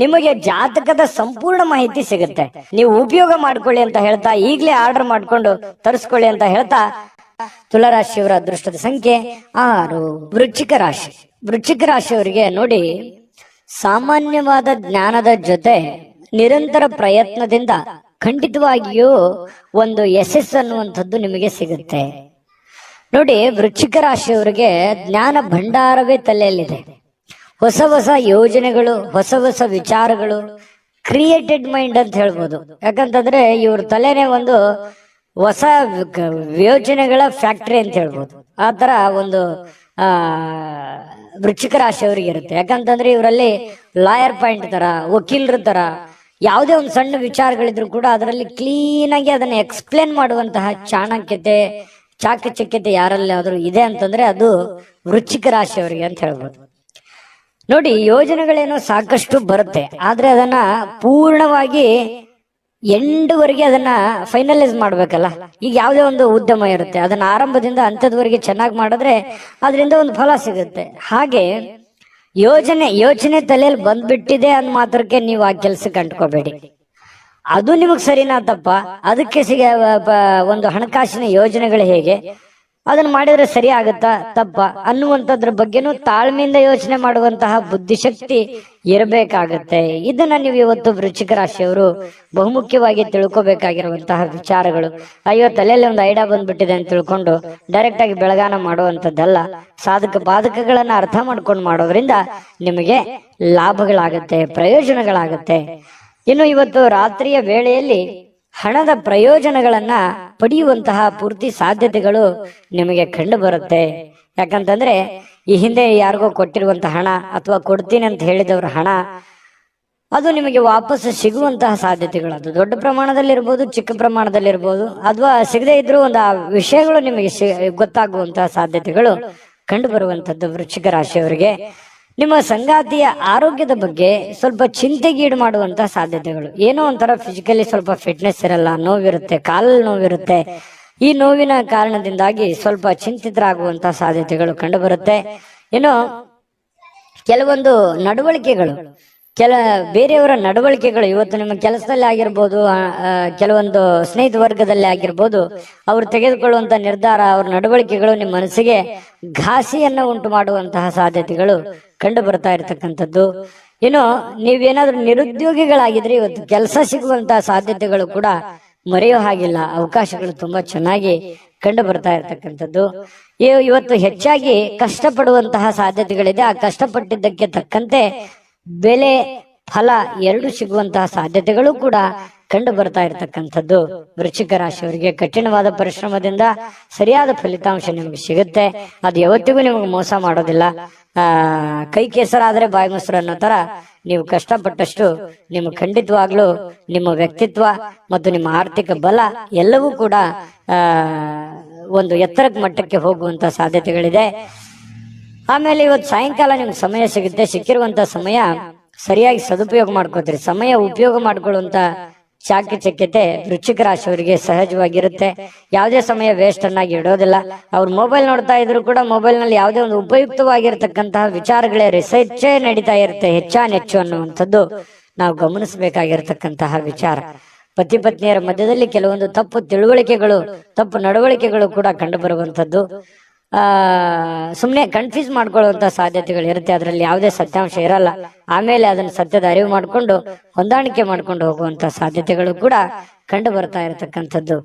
ನಿಮಗೆ ಜಾತಕದ ಸಂಪೂರ್ಣ ಮಾಹಿತಿ ಸಿಗುತ್ತೆ. ನೀವು ಉಪಯೋಗ ಮಾಡ್ಕೊಳ್ಳಿ ಅಂತ ಹೇಳ್ತಾ, ಈಗಲೇ ಆರ್ಡರ್ ಮಾಡ್ಕೊಂಡು ತರಿಸ್ಕೊಳ್ಳಿ ಅಂತ ಹೇಳ್ತಾ, ತುಲಾರಾಶಿಯವರ ಅದೃಷ್ಟದ ಸಂಖ್ಯೆ 6. ವೃಶ್ಚಿಕ ರಾಶಿ. ವೃಶ್ಚಿಕ ರಾಶಿಯವರಿಗೆ ನೋಡಿ, ಸಾಮಾನ್ಯವಾದ ಜ್ಞಾನದ ಜೊತೆ ನಿರಂತರ ಪ್ರಯತ್ನದಿಂದ ಖಂಡಿತವಾಗಿಯೂ ಒಂದು ಯಶಸ್ಸು ಅನ್ನುವಂಥದ್ದು ನಿಮಗೆ ಸಿಗುತ್ತೆ. ನೋಡಿ, ವೃಶ್ಚಿಕ ರಾಶಿಯವರಿಗೆ ಜ್ಞಾನ ಭಂಡಾರವೇ ತಲೆಯಲ್ಲಿದೆ. ಹೊಸ ಹೊಸ ಯೋಜನೆಗಳು, ಹೊಸ ಹೊಸ ವಿಚಾರಗಳು, ಕ್ರಿಯೇಟೆಡ್ ಮೈಂಡ್ ಅಂತ ಹೇಳ್ಬೋದು. ಯಾಕಂತಂದ್ರೆ ಇವ್ರ ತಲೆನೇ ಒಂದು ಹೊಸ ಯೋಜನೆಗಳ ಫ್ಯಾಕ್ಟರಿ ಅಂತ ಹೇಳ್ಬೋದು. ಆ ತರ ಒಂದು ವೃಶ್ಚಿಕ ರಾಶಿಯವರಿಗೆ ಇರುತ್ತೆ. ಯಾಕಂತಂದ್ರೆ ಇವರಲ್ಲಿ ಲಾಯರ್ ಪಾಯಿಂಟ್ ತರ, ವಕೀಲರ ತರ ಯಾವುದೇ ಒಂದು ಸಣ್ಣ ವಿಚಾರಗಳಿದ್ರು ಕೂಡ ಅದರಲ್ಲಿ ಕ್ಲೀನ್ ಆಗಿ ಅದನ್ನ ಎಕ್ಸ್ಪ್ಲೇನ್ ಮಾಡುವಂತಹ ಚಾಣಕ್ಯತೆ, ಚಾಕಚಕ್ಯತೆ ಯಾರಲ್ಲಾದ್ರೂ ಇದೆ ಅಂತಂದ್ರೆ ಅದು ವೃಶ್ಚಿಕ ರಾಶಿಯವರಿಗೆ ಅಂತ ಹೇಳ್ಬೋದು. ನೋಡಿ, ಯೋಜನೆಗಳೇನೋ ಸಾಕಷ್ಟು ಬರುತ್ತೆ, ಆದ್ರೆ ಅದನ್ನ ಪೂರ್ಣವಾಗಿ ಎಂಡ್ವರೆಗೆ ಅದನ್ನ ಫೈನಲೈಸ್ ಮಾಡ್ಬೇಕಲ್ಲ. ಈಗ ಯಾವುದೇ ಒಂದು ಉದ್ಯಮ ಇರುತ್ತೆ, ಅದನ್ನ ಆರಂಭದಿಂದ ಅಂತ್ಯದವರೆಗೆ ಚೆನ್ನಾಗಿ ಮಾಡಿದ್ರೆ ಅದರಿಂದ ಒಂದು ಫಲ ಸಿಗುತ್ತೆ. ಹಾಗೆ ಯೋಚನೆ ತಲೆಯಲ್ಲಿ ಬಂದ್ಬಿಟ್ಟಿದೆ ಅಂದ್ ಮಾತ್ರಕ್ಕೆ ನೀವು ಆ ಕೆಲ್ಸಕ್ಕೆ ಅಂಟ್ಕೋಬೇಡಿ. ಅದು ನಿಮಗ್ ಸರಿನಾ ತಪ್ಪ, ಅದಕ್ಕೆ ಒಂದು ಹಣಕಾಸಿನ ಯೋಜನೆಗಳು ಹೇಗೆ, ಅದನ್ನ ಮಾಡಿದ್ರೆ ಸರಿ ಆಗತ್ತಾ ತಪ್ಪ ಅನ್ನುವಂಥದ್ರ ಬಗ್ಗೆನೂ ತಾಳ್ಮೆಯಿಂದ ಯೋಚನೆ ಮಾಡುವಂತಹ ಬುದ್ಧಿಶಕ್ತಿ ಇರಬೇಕಾಗತ್ತೆ. ಇದನ್ನ ನೀವು ಇವತ್ತು ವೃಶ್ಚಿಕ ರಾಶಿಯವರು ಬಹುಮುಖ್ಯವಾಗಿ ತಿಳ್ಕೊಬೇಕಾಗಿರುವಂತಹ ವಿಚಾರಗಳು. ಅಯ್ಯೋ, ತಲೆಯಲ್ಲಿ ಒಂದು ಐಡಿಯಾ ಬಂದ್ಬಿಟ್ಟಿದೆ ಅಂತ ತಿಳ್ಕೊಂಡು ಡೈರೆಕ್ಟ್ ಆಗಿ ಬೆಳಗಾನ ಮಾಡುವಂತದ್ದಲ್ಲ. ಸಾಧಕ ಬಾಧಕಗಳನ್ನ ಅರ್ಥ ಮಾಡ್ಕೊಂಡು ಮಾಡೋದ್ರಿಂದ ನಿಮಗೆ ಲಾಭಗಳಾಗತ್ತೆ, ಪ್ರಯೋಜನಗಳಾಗತ್ತೆ. ಇನ್ನು ಇವತ್ತು ರಾತ್ರಿಯ ವೇಳೆಯಲ್ಲಿ ಹಣದ ಪ್ರಯೋಜನಗಳನ್ನ ಪಡೆಯುವಂತಹ ಪೂರ್ತಿ ಸಾಧ್ಯತೆಗಳು ನಿಮಗೆ ಕಂಡು ಬರುತ್ತೆ. ಯಾಕಂತಂದ್ರೆ ಈ ಹಿಂದೆ ಯಾರಿಗೋ ಕೊಟ್ಟಿರುವಂತಹ ಹಣ ಅಥವಾ ಕೊಡ್ತೀನಿ ಅಂತ ಹೇಳಿದವ್ರ ಹಣ ಅದು ನಿಮಗೆ ವಾಪಸ್ ಸಿಗುವಂತಹ ಸಾಧ್ಯತೆಗಳು, ಅದು ದೊಡ್ಡ ಪ್ರಮಾಣದಲ್ಲಿರ್ಬೋದು, ಚಿಕ್ಕ ಪ್ರಮಾಣದಲ್ಲಿರ್ಬೋದು, ಅಥವಾ ಸಿಗದೇ ಇದ್ರೂ ಒಂದು ಆ ವಿಷಯಗಳು ನಿಮಗೆ ಗೊತ್ತಾಗುವಂತಹ ಸಾಧ್ಯತೆಗಳು ಕಂಡು ಬರುವಂತದ್ದು ವೃಶ್ಚಿಕ ರಾಶಿಯವರಿಗೆ. ನಿಮ್ಮ ಸಂಗಾತಿಯ ಆರೋಗ್ಯದ ಬಗ್ಗೆ ಸ್ವಲ್ಪ ಚಿಂತೆಗೀಡು ಮಾಡುವಂತಹ ಸಾಧ್ಯತೆಗಳು. ಏನೋ ಒಂಥರ ಫಿಸಿಕಲಿ ಸ್ವಲ್ಪ ಫಿಟ್ನೆಸ್ ಇರಲ್ಲ, ನೋವಿರುತ್ತೆ, ಕಾಲಲ್ಲಿ ನೋವಿರುತ್ತೆ. ಈ ನೋವಿನ ಕಾರಣದಿಂದಾಗಿ ಸ್ವಲ್ಪ ಚಿಂತಿತರಾಗುವಂತಹ ಸಾಧ್ಯತೆಗಳು ಕಂಡು ಬರುತ್ತೆ. ಇನ್ನು ಕೆಲವೊಂದು ನಡವಳಿಕೆಗಳು, ಬೇರೆಯವರ ನಡವಳಿಕೆಗಳು ಇವತ್ತು ನಿಮ್ಮ ಕೆಲಸದಲ್ಲಿ ಆಗಿರ್ಬೋದು, ಕೆಲವೊಂದು ಸ್ನೇಹಿತ ವರ್ಗದಲ್ಲಿ ಆಗಿರ್ಬೋದು, ಅವ್ರು ತೆಗೆದುಕೊಳ್ಳುವಂತ ನಿರ್ಧಾರ, ಅವ್ರ ನಡವಳಿಕೆಗಳು ನಿಮ್ಮ ಮನಸ್ಸಿಗೆ ಘಾಸಿಯನ್ನ ಉಂಟು ಮಾಡುವಂತಹ ಸಾಧ್ಯತೆಗಳು ಕಂಡು ಬರ್ತಾ ಇರತಕ್ಕಂಥದ್ದು. ಇನ್ನು ನೀವೇನಾದ್ರೂ ನಿರುದ್ಯೋಗಿಗಳಾಗಿದ್ರೆ ಇವತ್ತು ಕೆಲಸ ಸಿಗುವಂತಹ ಸಾಧ್ಯತೆಗಳು ಕೂಡ ಮರೆಯೋ ಹಾಗಿಲ್ಲ. ಅವಕಾಶಗಳು ತುಂಬಾ ಚೆನ್ನಾಗಿ ಕಂಡು ಬರ್ತಾ ಇರತಕ್ಕಂಥದ್ದು. ಇವತ್ತು ಹೆಚ್ಚಾಗಿ ಕಷ್ಟಪಡುವಂತಹ ಸಾಧ್ಯತೆಗಳಿದೆ. ಆ ಕಷ್ಟಪಟ್ಟಿದ್ದಕ್ಕೆ ತಕ್ಕಂತೆ ಬೆಲೆ, ಫಲ ಎರಡು ಸಿಗುವಂತಹ ಸಾಧ್ಯತೆಗಳು ಕೂಡ ಕಂಡು ಬರ್ತಾ ಇರತಕ್ಕಂಥದ್ದು ವೃಶ್ಚಿಕ ರಾಶಿಯವರಿಗೆ. ಕಠಿಣವಾದ ಪರಿಶ್ರಮದಿಂದ ಸರಿಯಾದ ಫಲಿತಾಂಶ ನಿಮಗೆ ಸಿಗುತ್ತೆ. ಅದು ಯಾವತ್ತಿಗೂ ನಿಮಗೆ ಮೋಸ ಮಾಡೋದಿಲ್ಲ. ಕೈ ಕೆಸರಾದ್ರೆ ಬಾಯಿ ಮೊಸರು ಅನ್ನೋ ತರ ನೀವು ಕಷ್ಟಪಟ್ಟಷ್ಟು ನಿಮಗೆ ಖಂಡಿತವಾಗ್ಲೂ ನಿಮ್ಮ ವ್ಯಕ್ತಿತ್ವ ಮತ್ತು ನಿಮ್ಮ ಆರ್ಥಿಕ ಬಲ ಎಲ್ಲವೂ ಕೂಡ ಒಂದು ಎತ್ತರದ ಮಟ್ಟಕ್ಕೆ ಹೋಗುವಂತ ಸಾಧ್ಯತೆಗಳಿದೆ. ಆಮೇಲೆ ಇವತ್ತು ಸಾಯಂಕಾಲ ನಿಮ್ಗೆ ಸಮಯ ಸಿಗುತ್ತೆ. ಸಿಕ್ಕಿರುವಂತ ಸಮಯ ಸರಿಯಾಗಿ ಸದುಪಯೋಗ ಮಾಡ್ಕೋತೀರಿ. ಸಮಯ ಉಪಯೋಗ ಮಾಡ್ಕೊಳ್ಳುವಂತ ಚಾಕಚಕ್ಯತೆ ವೃಶ್ಚಿಕ ರಾಶಿಯವರಿಗೆ ಸಹಜವಾಗಿರುತ್ತೆ. ಯಾವುದೇ ಸಮಯ ವೇಸ್ಟ್ ಅನ್ನಾಗಿ ಇಡೋದಿಲ್ಲ. ಅವ್ರು ಮೊಬೈಲ್ ನೋಡ್ತಾ ಇದ್ರು ಕೂಡ ಮೊಬೈಲ್ ನಲ್ಲಿ ಯಾವುದೇ ಒಂದು ಉಪಯುಕ್ತವಾಗಿರ್ತಕ್ಕಂತಹ ವಿಚಾರಗಳೇ ರಿಸರ್ಚೇ ನಡೀತಾ ಇರುತ್ತೆ ಹೆಚ್ಚಾನೆಚ್ಚು ಅನ್ನುವಂಥದ್ದು ನಾವು ಗಮನಿಸಬೇಕಾಗಿರ್ತಕ್ಕಂತಹ ವಿಚಾರ. ಪತಿ ಪತ್ನಿಯರ ಮಧ್ಯದಲ್ಲಿ ಕೆಲವೊಂದು ತಪ್ಪು ತಿಳುವಳಿಕೆಗಳು, ತಪ್ಪು ನಡವಳಿಕೆಗಳು ಕೂಡ ಕಂಡು ಬರುವಂತದ್ದು. ಸುಮ್ಮನೆ ಕನ್ಫ್ಯೂಸ್ ಮಾಡ್ಕೊಳ್ಳುವಂತ ಸಾಧ್ಯತೆಗಳು ಇರುತ್ತೆ. ಅದರಲ್ಲಿ ಯಾವುದೇ ಸತ್ಯಾಂಶ ಇರಲ್ಲ. ಆಮೇಲೆ ಅದನ್ನ ಸತ್ಯದ ಅರಿವು ಮಾಡಿಕೊಂಡು ಹೊಂದಾಣಿಕೆ ಮಾಡ್ಕೊಂಡು ಹೋಗುವಂತ ಸಾಧ್ಯತೆಗಳು ಕೂಡ ಕಂಡು ಬರ್ತಾ ಇರತಕ್ಕಂಥದ್ದು.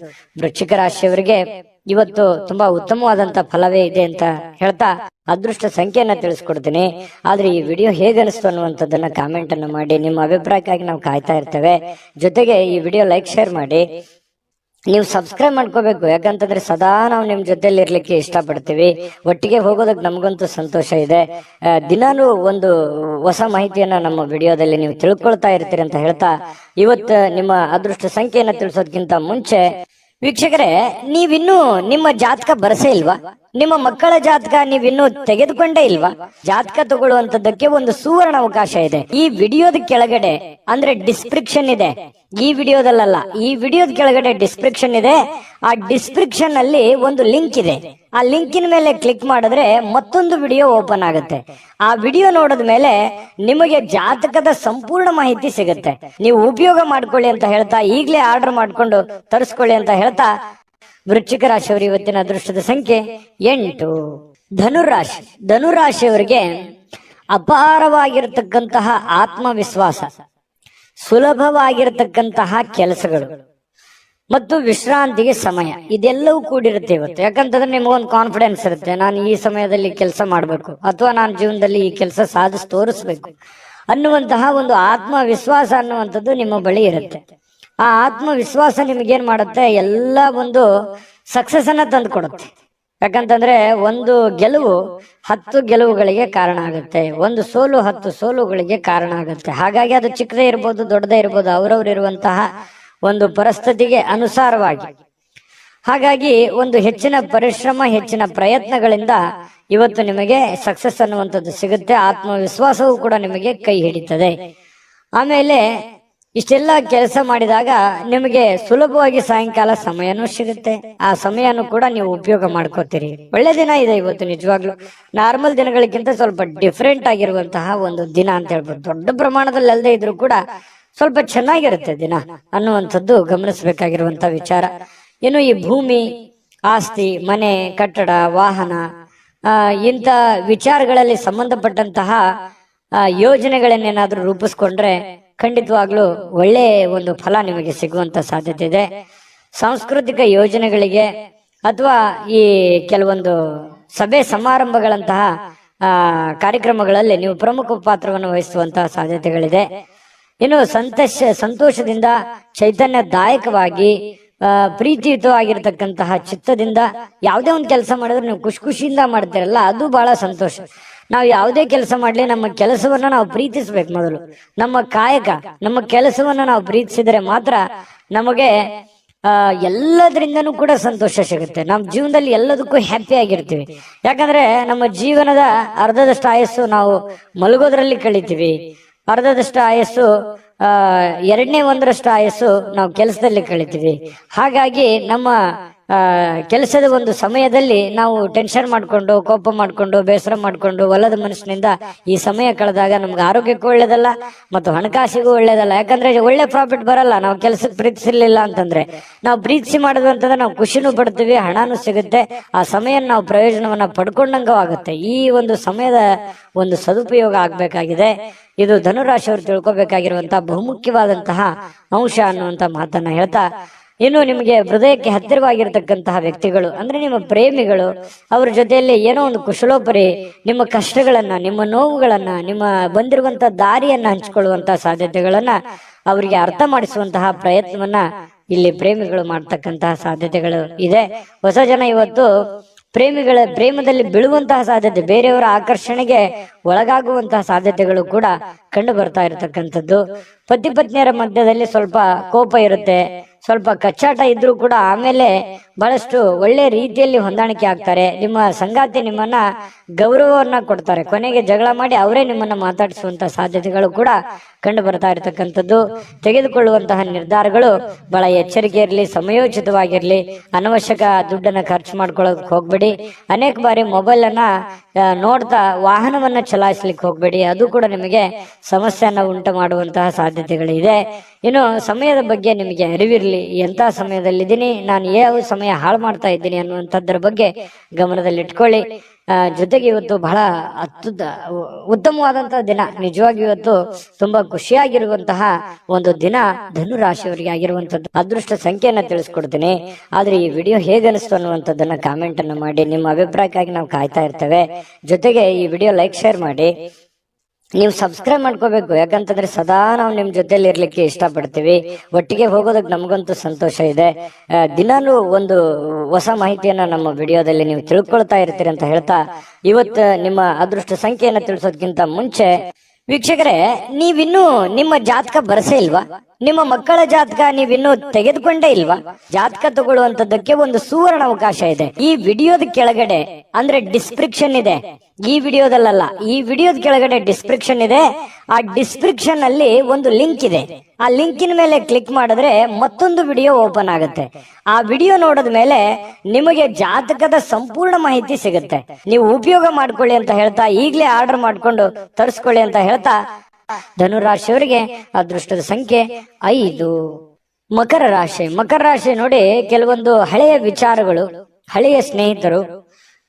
ವೃಶ್ಚಿಕ ರಾಶಿಯವರಿಗೆ ಇವತ್ತು ತುಂಬಾ ಉತ್ತಮವಾದಂತ ಫಲವೇ ಇದೆ ಅಂತ ಹೇಳ್ತಾ ಅದೃಷ್ಟ ಸಂಖ್ಯೆಯನ್ನ ತಿಳಿಸ್ಕೊಡ್ತೀನಿ. ಆದ್ರೆ ಈ ವಿಡಿಯೋ ಹೇಗನಿಸ್ತು ಅನ್ನುವಂಥದ್ದನ್ನ ಕಾಮೆಂಟ್ ಅನ್ನು ಮಾಡಿ. ನಿಮ್ಮ ಅಭಿಪ್ರಾಯಕ್ಕಾಗಿ ನಾವು ಕಾಯ್ತಾ ಇರ್ತೇವೆ. ಜೊತೆಗೆ ಈ ವಿಡಿಯೋ ಲೈಕ್, ಶೇರ್ ಮಾಡಿ. ನೀವು ಸಬ್ಸ್ಕ್ರೈಬ್ ಮಾಡ್ಕೋಬೇಕು. ಯಾಕಂತಂದ್ರೆ ಸದಾ ನಾವು ನಿಮ್ ಜೊತೆಲಿ ಇರ್ಲಿಕ್ಕೆ ಇಷ್ಟಪಡ್ತೀವಿ. ಒಟ್ಟಿಗೆ ಹೋಗೋದಕ್ಕೆ ನಮಗಂತೂ ಸಂತೋಷ ಇದೆ. ದಿನಾನು ಒಂದು ಹೊಸ ಮಾಹಿತಿಯನ್ನ ನಮ್ಮ ವಿಡಿಯೋದಲ್ಲಿ ನೀವು ತಿಳ್ಕೊಳ್ತಾ ಇರ್ತೀರಿ ಅಂತ ಹೇಳ್ತಾ, ಇವತ್ತು ನಿಮ್ಮ ಅದೃಷ್ಟ ಸಂಖ್ಯೆಯನ್ನ ತಿಳಿಸೋದಕ್ಕಿಂತ ಮುಂಚೆ ವೀಕ್ಷಕರೇ, ನೀವಿನ್ನೂ ನಿಮ್ಮ ಜಾತಕ ಬರಸೇ ಇಲ್ವಾ? ನಿಮ್ಮ ಮಕ್ಕಳ ಜಾತಕ ನೀವಿನ್ನೂ ತೆಗೆದುಕೊಂಡೇ ಇಲ್ವಾ? ಜಾತಕ ತಗೊಳ್ಳುವಂತದ್ದಕ್ಕೆ ಒಂದು ಸುವರ್ಣ ಅವಕಾಶ ಇದೆ. ಈ ವಿಡಿಯೋದ ಕೆಳಗಡೆ ಅಂದ್ರೆ ಡಿಸ್ಕ್ರಿಪ್ಷನ್ ಇದೆ. ಈ ವಿಡಿಯೋದಲ್ಲ, ಈ ವಿಡಿಯೋದ ಕೆಳಗಡೆ ಡಿಸ್ಕ್ರಿಪ್ಷನ್ ಇದೆ. ಆ ಡಿಸ್ಕ್ರಿಪ್ಷನ್ ಅಲ್ಲಿ ಒಂದು ಲಿಂಕ್ ಇದೆ. ಆ ಲಿಂಕಿನ ಮೇಲೆ ಕ್ಲಿಕ್ ಮಾಡಿದ್ರೆ ಮತ್ತೊಂದು ವಿಡಿಯೋ ಓಪನ್ ಆಗುತ್ತೆ. ಆ ವಿಡಿಯೋ ನೋಡಿದ ಮೇಲೆ ನಿಮಗೆ ಜಾತಕದ ಸಂಪೂರ್ಣ ಮಾಹಿತಿ ಸಿಗುತ್ತೆ. ನೀವು ಉಪಯೋಗ ಮಾಡ್ಕೊಳ್ಳಿ ಅಂತ ಹೇಳ್ತಾ, ಈಗಲೇ ಆರ್ಡರ್ ಮಾಡ್ಕೊಂಡು ತರಿಸ್ಕೊಳ್ಳಿ ಅಂತ ಹೇಳ್ತಾ, ವೃಶ್ಚಿಕ ರಾಶಿಯವರು ಇವತ್ತಿನ ಅದೃಷ್ಟದ ಸಂಖ್ಯೆ 8. ಧನುರಾಶಿ. ಧನುರಾಶಿಯವರಿಗೆ ಅಪಾರವಾಗಿರತಕ್ಕಂತಹ ಆತ್ಮವಿಶ್ವಾಸ, ಸುಲಭವಾಗಿರತಕ್ಕಂತಹ ಕೆಲಸಗಳು ಮತ್ತು ವಿಶ್ರಾಂತಿಗೆ ಸಮಯ, ಇದೆಲ್ಲವೂ ಕೂಡಿರುತ್ತೆ ಇವತ್ತು. ಯಾಕಂತಂದ್ರೆ ನಿಮಗೊಂದು ಕಾನ್ಫಿಡೆನ್ಸ್ ಇರುತ್ತೆ, ನಾನು ಈ ಸಮಯದಲ್ಲಿ ಕೆಲಸ ಮಾಡಬೇಕು ಅಥವಾ ನಾನು ಜೀವನದಲ್ಲಿ ಈ ಕೆಲಸ ಸಾಧಿಸಿ ತೋರಿಸ್ಬೇಕು ಅನ್ನುವಂತಹ ಒಂದು ಆತ್ಮವಿಶ್ವಾಸ ಅನ್ನುವಂಥದ್ದು ನಿಮ್ಮ ಬಳಿ ಇರುತ್ತೆ. ಆ ಆತ್ಮವಿಶ್ವಾಸ ನಿಮಗೇನ್ ಮಾಡುತ್ತೆ, ಎಲ್ಲ ಒಂದು ಸಕ್ಸಸ್ ಅನ್ನ ತಂದು ಕೊಡುತ್ತೆ. ಯಾಕಂತಂದ್ರೆ ಒಂದು ಗೆಲುವು 10 ಗೆಲುವುಗಳಿಗೆ ಕಾರಣ ಆಗುತ್ತೆ, ಒಂದು ಸೋಲು 10 ಸೋಲುಗಳಿಗೆ ಕಾರಣ ಆಗುತ್ತೆ. ಹಾಗಾಗಿ ಅದು ಚಿಕ್ಕದೇ ಇರ್ಬೋದು, ದೊಡ್ಡದೇ ಇರ್ಬೋದು, ಅವರವ್ರು ಇರುವಂತಹ ಒಂದು ಪರಿಸ್ಥಿತಿಗೆ ಅನುಸಾರವಾಗಿ. ಹಾಗಾಗಿ ಒಂದು ಹೆಚ್ಚಿನ ಪರಿಶ್ರಮ, ಹೆಚ್ಚಿನ ಪ್ರಯತ್ನಗಳಿಂದ ಇವತ್ತು ನಿಮಗೆ ಸಕ್ಸಸ್ ಅನ್ನುವಂಥದ್ದು ಸಿಗುತ್ತೆ. ಆತ್ಮವಿಶ್ವಾಸವೂ ಕೂಡ ನಿಮಗೆ ಕೈ ಹಿಡಿತದೆ. ಆಮೇಲೆ ಇಷ್ಟೆಲ್ಲ ಕೆಲಸ ಮಾಡಿದಾಗ ನಿಮಗೆ ಸುಲಭವಾಗಿ ಸಾಯಂಕಾಲ ಸಮಯನೂ ಸಿಗುತ್ತೆ. ಆ ಸಮಯನೂ ಕೂಡ ನೀವು ಉಪಯೋಗ ಮಾಡ್ಕೋತೀರಿ. ಒಳ್ಳೆ ದಿನ ಇದೆ ಇವತ್ತು. ನಿಜವಾಗ್ಲು ನಾರ್ಮಲ್ ದಿನಗಳಿಗಿಂತ ಸ್ವಲ್ಪ ಡಿಫ್ರೆಂಟ್ ಆಗಿರುವಂತಹ ಒಂದು ದಿನ ಅಂತ ಹೇಳ್ಬೋದು. ದೊಡ್ಡ ಪ್ರಮಾಣದಲ್ಲಿ ಅಲ್ಲದೆ ಇದ್ರೂ ಕೂಡ ಸ್ವಲ್ಪ ಚೆನ್ನಾಗಿರುತ್ತೆ ದಿನ ಅನ್ನುವಂಥದ್ದು ಗಮನಿಸಬೇಕಾಗಿರುವಂತಹ ವಿಚಾರ. ಇನ್ನು ಈ ಭೂಮಿ, ಆಸ್ತಿ, ಮನೆ, ಕಟ್ಟಡ, ವಾಹನ, ಇಂಥ ವಿಚಾರಗಳಲ್ಲಿ ಸಂಬಂಧಪಟ್ಟಂತಹ ಯೋಜನೆಗಳನ್ನೇನಾದ್ರೂ ರೂಪಿಸ್ಕೊಂಡ್ರೆ ಖಂಡಿತವಾಗ್ಲೂ ಒಳ್ಳೆ ಒಂದು ಫಲ ನಿಮಗೆ ಸಿಗುವಂತ ಸಾಧ್ಯತೆ ಇದೆ. ಸಾಂಸ್ಕೃತಿಕ ಯೋಜನೆಗಳಿಗೆ ಅಥವಾ ಈ ಕೆಲವೊಂದು ಸಭೆ ಸಮಾರಂಭಗಳಂತಹ ಕಾರ್ಯಕ್ರಮಗಳಲ್ಲಿ ನೀವು ಪ್ರಮುಖ ಪಾತ್ರವನ್ನು ವಹಿಸುವಂತಹ ಸಾಧ್ಯತೆಗಳಿದೆ. ಇನ್ನು ಸಂತೋಷದಿಂದ, ಚೈತನ್ಯದಾಯಕವಾಗಿ, ಪ್ರೀತಿಯುತವಾಗಿರ್ತಕ್ಕಂತಹ ಚಿತ್ತದಿಂದ ಯಾವುದೇ ಒಂದು ಕೆಲಸ ಮಾಡಿದ್ರೆ ನೀವು ಖುಷಿಯಿಂದ ಮಾಡ್ತೀರಲ್ಲ, ಅದು ಬಹಳ ಸಂತೋಷ. ನಾವು ಯಾವುದೇ ಕೆಲಸ ಮಾಡ್ಲಿ, ನಮ್ಮ ಕೆಲಸವನ್ನ ನಾವು ಪ್ರೀತಿಸ್ಬೇಕು. ಮೊದಲು ನಮ್ಮ ಕಾಯಕ, ನಮ್ಮ ಕೆಲಸವನ್ನ ನಾವು ಪ್ರೀತಿಸಿದರೆ ಮಾತ್ರ ನಮಗೆ ಎಲ್ಲದರಿಂದನೂ ಕೂಡ ಸಂತೋಷ ಸಿಗುತ್ತೆ. ನಮ್ಮ ಜೀವನದಲ್ಲಿ ಎಲ್ಲದಕ್ಕೂ ಹ್ಯಾಪಿ ಆಗಿರ್ತೀವಿ. ಯಾಕಂದ್ರೆ ನಮ್ಮ ಜೀವನದ ಅರ್ಧದಷ್ಟು ಆಯಸ್ಸು ನಾವು ಮಲಗೋದ್ರಲ್ಲಿ ಕಳಿತೀವಿ, ಅರ್ಧದಷ್ಟು ಆಯಸ್ಸು 1/2 ಆಯಸ್ಸು ನಾವು ಕೆಲಸದಲ್ಲಿ ಕಳಿತೀವಿ. ಹಾಗಾಗಿ ನಮ್ಮ ಕೆಲಸದ ಒಂದು ಸಮಯದಲ್ಲಿ ನಾವು ಟೆನ್ಷನ್ ಮಾಡ್ಕೊಂಡು, ಕೋಪ ಮಾಡ್ಕೊಂಡು, ಬೇಸರ ಮಾಡ್ಕೊಂಡು, ಒಲ್ಲದ ಮನಸ್ಸಿನಿಂದ ಈ ಸಮಯ ಕಳೆದಾಗ ನಮ್ಗೆ ಆರೋಗ್ಯಕ್ಕೂ ಒಳ್ಳೇದಲ್ಲ ಮತ್ತು ಹಣಕಾಸಿಗೂ ಒಳ್ಳೇದಲ್ಲ. ಯಾಕಂದ್ರೆ ಒಳ್ಳೆ ಪ್ರಾಫಿಟ್ ಬರಲ್ಲ ನಾವು ಕೆಲಸಕ್ಕೆ ಪ್ರೀತಿಸಿರ್ಲಿಲ್ಲ ಅಂತಂದ್ರೆ. ನಾವು ಪ್ರೀತಿಸಿ ಮಾಡಿದ್ವಿ ಅಂತಂದ್ರೆ ನಾವು ಖುಷಿನೂ ಪಡ್ತೀವಿ, ಹಣನೂ ಸಿಗುತ್ತೆ, ಆ ಸಮಯ ನಾವು ಪ್ರಯೋಜನವನ್ನ ಪಡ್ಕೊಂಡಂಗೂ ಆಗುತ್ತೆ. ಈ ಒಂದು ಸಮಯದ ಒಂದು ಸದುಪಯೋಗ ಆಗ್ಬೇಕಾಗಿದೆ. ಇದು ಧನುರಾಶಿಯವರು ತಿಳ್ಕೊಬೇಕಾಗಿರುವಂತಹ ಬಹುಮುಖ್ಯವಾದಂತಹ ಅಂಶ ಅನ್ನುವಂತ ಮಾತನ್ನ ಹೇಳ್ತಾ, ಇನ್ನು ನಿಮಗೆ ಹೃದಯಕ್ಕೆ ಹತ್ತಿರವಾಗಿರ್ತಕ್ಕಂತಹ ವ್ಯಕ್ತಿಗಳು ಅಂದ್ರೆ ನಿಮ್ಮ ಪ್ರೇಮಿಗಳು, ಅವ್ರ ಜೊತೆಯಲ್ಲಿ ಏನೋ ಒಂದು ಕುಶಲೋಪರಿ ನಿಮ್ಮ ಕಷ್ಟಗಳನ್ನ, ನಿಮ್ಮ ನೋವುಗಳನ್ನ, ನಿಮ್ಮ ಬಂದಿರುವಂತಹ ದಾರಿಯನ್ನ ಹಂಚಿಕೊಳ್ಳುವಂತಹ ಸಾಧ್ಯತೆಗಳನ್ನ ಅವರಿಗೆ ಅರ್ಥ ಮಾಡಿಸುವಂತಹ ಪ್ರಯತ್ನವನ್ನ ಇಲ್ಲಿ ಪ್ರೇಮಿಗಳು ಮಾಡ್ತಕ್ಕಂತಹ ಸಾಧ್ಯತೆಗಳು ಇದೆ. ಹೊಸ ಜನ ಇವತ್ತು ಪ್ರೇಮದಲ್ಲಿ ಬೀಳುವಂತಹ ಸಾಧ್ಯತೆ, ಬೇರೆಯವರ ಆಕರ್ಷಣೆಗೆ ಒಳಗಾಗುವಂತಹ ಸಾಧ್ಯತೆಗಳು ಕೂಡ ಕಂಡು ಬರ್ತಾ ಇರತಕ್ಕಂಥದ್ದು. ಪತಿ ಪತ್ನಿಯರ ಮಧ್ಯದಲ್ಲಿ ಸ್ವಲ್ಪ ಕೋಪ ಇರುತ್ತೆ, ಸ್ವಲ್ಪ ಕಚ್ಚಾಟ ಇದ್ರೂ ಕೂಡ ಆಮೇಲೆ ಬಹಳಷ್ಟು ಒಳ್ಳೆ ರೀತಿಯಲ್ಲಿ ಹೊಂದಾಣಿಕೆ ಆಗ್ತಾರೆ. ನಿಮ್ಮ ಸಂಗಾತಿ ನಿಮ್ಮನ್ನ ಗೌರವವನ್ನ ಕೊಡ್ತಾರೆ. ಕೊನೆಗೆ ಜಗಳ ಮಾಡಿ ಅವರೇ ನಿಮ್ಮನ್ನ ಮಾತಾಡಿಸುವಂತ ಸಾಧ್ಯತೆಗಳು ಕೂಡ ಕಂಡು ಬರ್ತಾ ಇರತಕ್ಕಂಥದ್ದು. ತೆಗೆದುಕೊಳ್ಳುವಂತಹ ನಿರ್ಧಾರಗಳು ಬಹಳ ಎಚ್ಚರಿಕೆ ಇರಲಿ, ಸಮಯೋಚಿತವಾಗಿರ್ಲಿ. ಅನವಶ್ಯಕ ದುಡ್ಡನ್ನ ಖರ್ಚು ಮಾಡ್ಕೊಳ್ಳೋಕೆ ಹೋಗ್ಬೇಡಿ. ಅನೇಕ ಬಾರಿ ಮೊಬೈಲ್ ಅನ್ನ ನೋಡ್ತಾ ವಾಹನವನ್ನ ಚಲಾಯಿಸ್ಲಿಕ್ಕೆ ಹೋಗ್ಬೇಡಿ. ಅದು ಕೂಡ ನಿಮಗೆ ಸಮಸ್ಯೆಯನ್ನ ಉಂಟು ಮಾಡುವಂತಹ ಸಾಧ್ಯತೆಗಳಿದೆ. ಇನ್ನು ಸಮಯದ ಬಗ್ಗೆ ನಿಮಗೆ ಅರಿವಿರಲಿ. ಎಂತಹ ಸಮಯದಲ್ಲಿದ್ದೀನಿ, ನಾನು ಯಾವ ಸಮಯ ಹಾಳು ಮಾಡ್ತಾ ಇದ್ದೀನಿ ಅನ್ನುವಂಥದ್ರ ಬಗ್ಗೆ ಗಮನದಲ್ಲಿಟ್ಕೊಳ್ಳಿ. ಜೊತೆಗೆ ಇವತ್ತು ಬಹಳ ಉತ್ತಮವಾದಂತಹ ದಿನ. ನಿಜವಾಗಿ ಇವತ್ತು ತುಂಬಾ ಖುಷಿಯಾಗಿರುವಂತಹ ಒಂದು ದಿನ ಧನು ರಾಶಿಯವರಿಗೆ ಆಗಿರುವಂತದ್ದು. ಅದೃಷ್ಟ ಸಂಖ್ಯೆಯನ್ನ ತಿಳಿಸ್ಕೊಡ್ತೀನಿ. ಆದ್ರೆ ಈ ವಿಡಿಯೋ ಹೇಗನಿಸ್ತು ಅನ್ನುವಂಥದ್ದನ್ನ ಕಾಮೆಂಟ್ ಅನ್ನ ಮಾಡಿ. ನಿಮ್ಮ ಅಭಿಪ್ರಾಯಕ್ಕಾಗಿ ನಾವು ಕಾಯ್ತಾ ಇರ್ತೇವೆ. ಜೊತೆಗೆ ಈ ವಿಡಿಯೋ ಲೈಕ್ ಶೇರ್ ಮಾಡಿ. ನೀವು ಸಬ್ಸ್ಕ್ರೈಬ್ ಮಾಡ್ಕೋಬೇಕು. ಯಾಕಂತಂದ್ರೆ ಸದಾ ನಾವು ನಿಮ್ ಜೊತೆಲಿ ಇರ್ಲಿಕ್ಕೆ ಇಷ್ಟಪಡ್ತೀವಿ. ಒಟ್ಟಿಗೆ ಹೋಗೋದಕ್ಕೆ ನಮಗಂತೂ ಸಂತೋಷ ಇದೆ. ದಿನಾನು ಒಂದು ಹೊಸ ಮಾಹಿತಿಯನ್ನ ನಮ್ಮ ವಿಡಿಯೋದಲ್ಲಿ ನೀವು ತಿಳ್ಕೊಳ್ತಾ ಇರ್ತೀರಿ ಅಂತ ಹೇಳ್ತಾ, ಇವತ್ತು ನಿಮ್ಮ ಅದೃಷ್ಟ ಸಂಖ್ಯೆಯನ್ನ ತಿಳಿಸೋದಕ್ಕಿಂತ ಮುಂಚೆ ವೀಕ್ಷಕರೇ, ನೀವಿನ್ನೂ ನಿಮ್ಮ ಜಾತಕ ಬರಸೇ ಇಲ್ವಾ? ನಿಮ್ಮ ಮಕ್ಕಳ ಜಾತಕ ನೀವಿನ್ನೂ ತೆಗೆದುಕೊಂಡೇ ಇಲ್ವಾ? ಜಾತಕ ತಗೊಳ್ಳುವಂತದ್ದಕ್ಕೆ ಒಂದು ಸುವರ್ಣ ಅವಕಾಶ ಇದೆ. ಈ ವಿಡಿಯೋದ ಕೆಳಗಡೆ ಅಂದ್ರೆ ಡಿಸ್ಕ್ರಿಪ್ಷನ್ ಇದೆ. ಈ ವಿಡಿಯೋದಲ್ಲ, ಈ ವಿಡಿಯೋದ ಕೆಳಗಡೆ ಡಿಸ್ಕ್ರಿಪ್ಷನ್ ಇದೆ. ಆ ಡಿಸ್ಕ್ರಿಪ್ಷನ್ ಅಲ್ಲಿ ಒಂದು ಲಿಂಕ್ ಇದೆ. ಆ ಲಿಂಕಿನ ಮೇಲೆ ಕ್ಲಿಕ್ ಮಾಡಿದ್ರೆ ಮತ್ತೊಂದು ವಿಡಿಯೋ ಓಪನ್ ಆಗುತ್ತೆ. ಆ ವಿಡಿಯೋ ನೋಡಿದ ಮೇಲೆ ನಿಮಗೆ ಜಾತಕದ ಸಂಪೂರ್ಣ ಮಾಹಿತಿ ಸಿಗುತ್ತೆ. ನೀವು ಉಪಯೋಗ ಮಾಡ್ಕೊಳ್ಳಿ ಅಂತ ಹೇಳ್ತಾ, ಈಗಲೇ ಆರ್ಡರ್ ಮಾಡ್ಕೊಂಡು ತರಿಸ್ಕೊಳ್ಳಿ ಅಂತ ಹೇಳ್ತಾ, ಧನುರಾಶಿಯವರಿಗೆ ಅದೃಷ್ಟದ ಸಂಖ್ಯೆ 5. ಮಕರ ರಾಶಿ. ಮಕರ ರಾಶಿ ನೋಡಿ, ಕೆಲವೊಂದು ಹಳೆಯ ವಿಚಾರಗಳು, ಹಳೆಯ ಸ್ನೇಹಿತರು,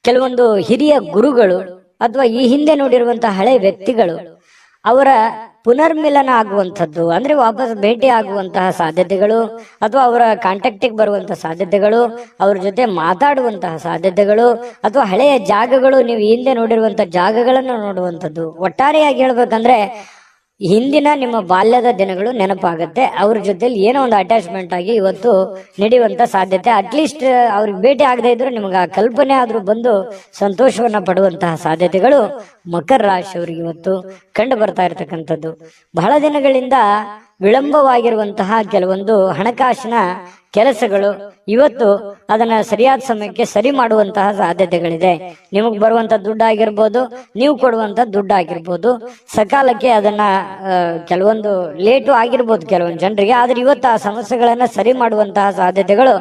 ಕೆಲವೊಂದು ಹಿರಿಯ ಗುರುಗಳು ಅಥವಾ ಈ ಹಿಂದೆ ನೋಡಿರುವಂತಹ ಹಳೆಯ ವ್ಯಕ್ತಿಗಳು ಅವರ ಪುನರ್ಮಿಲನ ಆಗುವಂಥದ್ದು, ಅಂದ್ರೆ ವಾಪಸ್ ಭೇಟಿ ಆಗುವಂತಹ ಸಾಧ್ಯತೆಗಳು, ಅಥವಾ ಅವರ ಕಾಂಟ್ಯಾಕ್ಟಿಗೆ ಬರುವಂತಹ ಸಾಧ್ಯತೆಗಳು, ಅವ್ರ ಜೊತೆ ಮಾತಾಡುವಂತಹ ಸಾಧ್ಯತೆಗಳು, ಅಥವಾ ಹಳೆಯ ಜಾಗಗಳು, ನೀವು ಹಿಂದೆ ನೋಡಿರುವಂತಹ ಜಾಗಗಳನ್ನು ನೋಡುವಂಥದ್ದು. ಒಟ್ಟಾರೆಯಾಗಿ ಹೇಳ್ಬೇಕಂದ್ರೆ ಹಿಂದಿನ ನಿಮ್ಮ ಬಾಲ್ಯದ ದಿನಗಳು ನೆನಪಾಗುತ್ತೆ. ಅವ್ರ ಜೊತೆಲಿ ಏನೋ ಒಂದು ಅಟ್ಯಾಚ್ಮೆಂಟ್ ಆಗಿ ಇವತ್ತು ನಡೆಯುವಂತ ಸಾಧ್ಯತೆ. ಅಟ್ಲೀಸ್ಟ್ ಅವ್ರಿಗೆ ಭೇಟಿ ಆಗದೆ ಇದ್ರು ನಿಮ್ಗೆ ಆ ಕಲ್ಪನೆ ಆದ್ರೂ ಬಂದು ಸಂತೋಷವನ್ನ ಪಡುವಂತಹ ಸಾಧ್ಯತೆಗಳು ಮಕರ ರಾಶಿಯವರಿಗೆ ಇವತ್ತು ಕಂಡು ಬರ್ತಾ ಇರತಕ್ಕಂಥದ್ದು. ಬಹಳ ದಿನಗಳಿಂದ ವಿಳಂಬವಾಗಿರುವಂತಹ ಕೆಲವೊಂದು ಹಣಕಾಸಿನ ಕೆಲಸಗಳು ಇವತ್ತು ಅದನ್ನ ಸರಿಯಾದ ಸಮಯಕ್ಕೆ ಸರಿ ಮಾಡುವಂತಹ ಸಾಧ್ಯತೆಗಳಿದೆ. ನಿಮಗ್ ಬರುವಂತ ದುಡ್ಡು ಆಗಿರ್ಬೋದು, ನೀವು ಕೊಡುವಂತ ದುಡ್ಡು ಆಗಿರ್ಬೋದು, ಸಕಾಲಕ್ಕೆ ಅದನ್ನ ಕೆಲವೊಂದು ಲೇಟು ಆಗಿರ್ಬೋದು ಕೆಲವೊಂದು ಜನರಿಗೆ. ಆದ್ರೆ ಇವತ್ತು ಆ ಸಮಸ್ಯೆಗಳನ್ನ ಸರಿ ಮಾಡುವಂತಹ ಸಾಧ್ಯತೆಗಳು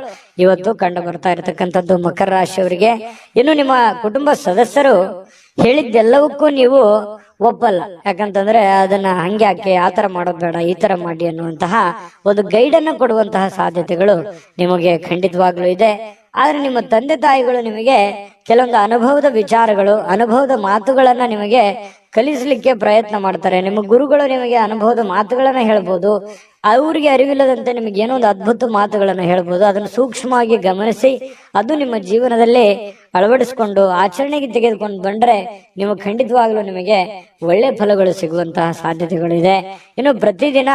ಇವತ್ತು ಕಂಡು ಬರ್ತಾ ಇರತಕ್ಕಂಥದ್ದು ಮಕರ ರಾಶಿಯವರಿಗೆ. ಇನ್ನು ನಿಮ್ಮ ಕುಟುಂಬ ಸದಸ್ಯರು ಹೇಳಿದ್ದೆಲ್ಲವಕ್ಕೂ ನೀವು ಒಪ್ಪಲ್ಲ. ಯಾಕಂತಂದ್ರೆ ಅದನ್ನ ಹಂಗೆ ಯಾಕೆ, ಆ ತರ ಮಾಡೋದ್ ಬೇಡ, ಈ ತರ ಮಾಡಿ ಅನ್ನುವಂತಹ ಒಂದು ಗೈಡ್ ಅನ್ನು ಕೊಡುವಂತಹ ಸಾಧ್ಯತೆಗಳು ನಿಮಗೆ ಖಂಡಿತವಾಗ್ಲೂ ಇದೆ. ಆದ್ರೆ ನಿಮ್ಮ ತಂದೆ ತಾಯಿಗಳು ನಿಮಗೆ ಕೆಲವೊಂದು ಅನುಭವದ ವಿಚಾರಗಳು, ಅನುಭವದ ಮಾತುಗಳನ್ನ ನಿಮಗೆ ಕಲಿಸಲಿಕ್ಕೆ ಪ್ರಯತ್ನ ಮಾಡ್ತಾರೆ. ನಿಮ್ಮ ಗುರುಗಳು ನಿಮಗೆ ಅನುಭವದ ಮಾತುಗಳನ್ನ ಹೇಳ್ಬೋದು. ಅವ್ರಿಗೆ ಅರಿವಿಲ್ಲದಂತೆ ನಿಮಗೆ ಏನೋ ಒಂದು ಅದ್ಭುತ ಮಾತುಗಳನ್ನ ಹೇಳ್ಬೋದು. ಅದನ್ನು ಸೂಕ್ಷ್ಮವಾಗಿ ಗಮನಿಸಿ ಅದು ನಿಮ್ಮ ಜೀವನದಲ್ಲಿ ಅಳವಡಿಸಿಕೊಂಡು ಆಚರಣೆಗೆ ತೆಗೆದುಕೊಂಡು ಬಂದ್ರೆ ನಿಮಗೆ ಖಂಡಿತವಾಗ್ಲೂ ನಿಮಗೆ ಒಳ್ಳೆ ಫಲಗಳು ಸಿಗುವಂತಹ ಸಾಧ್ಯತೆಗಳಿದೆ. ಇನ್ನು ಪ್ರತಿದಿನ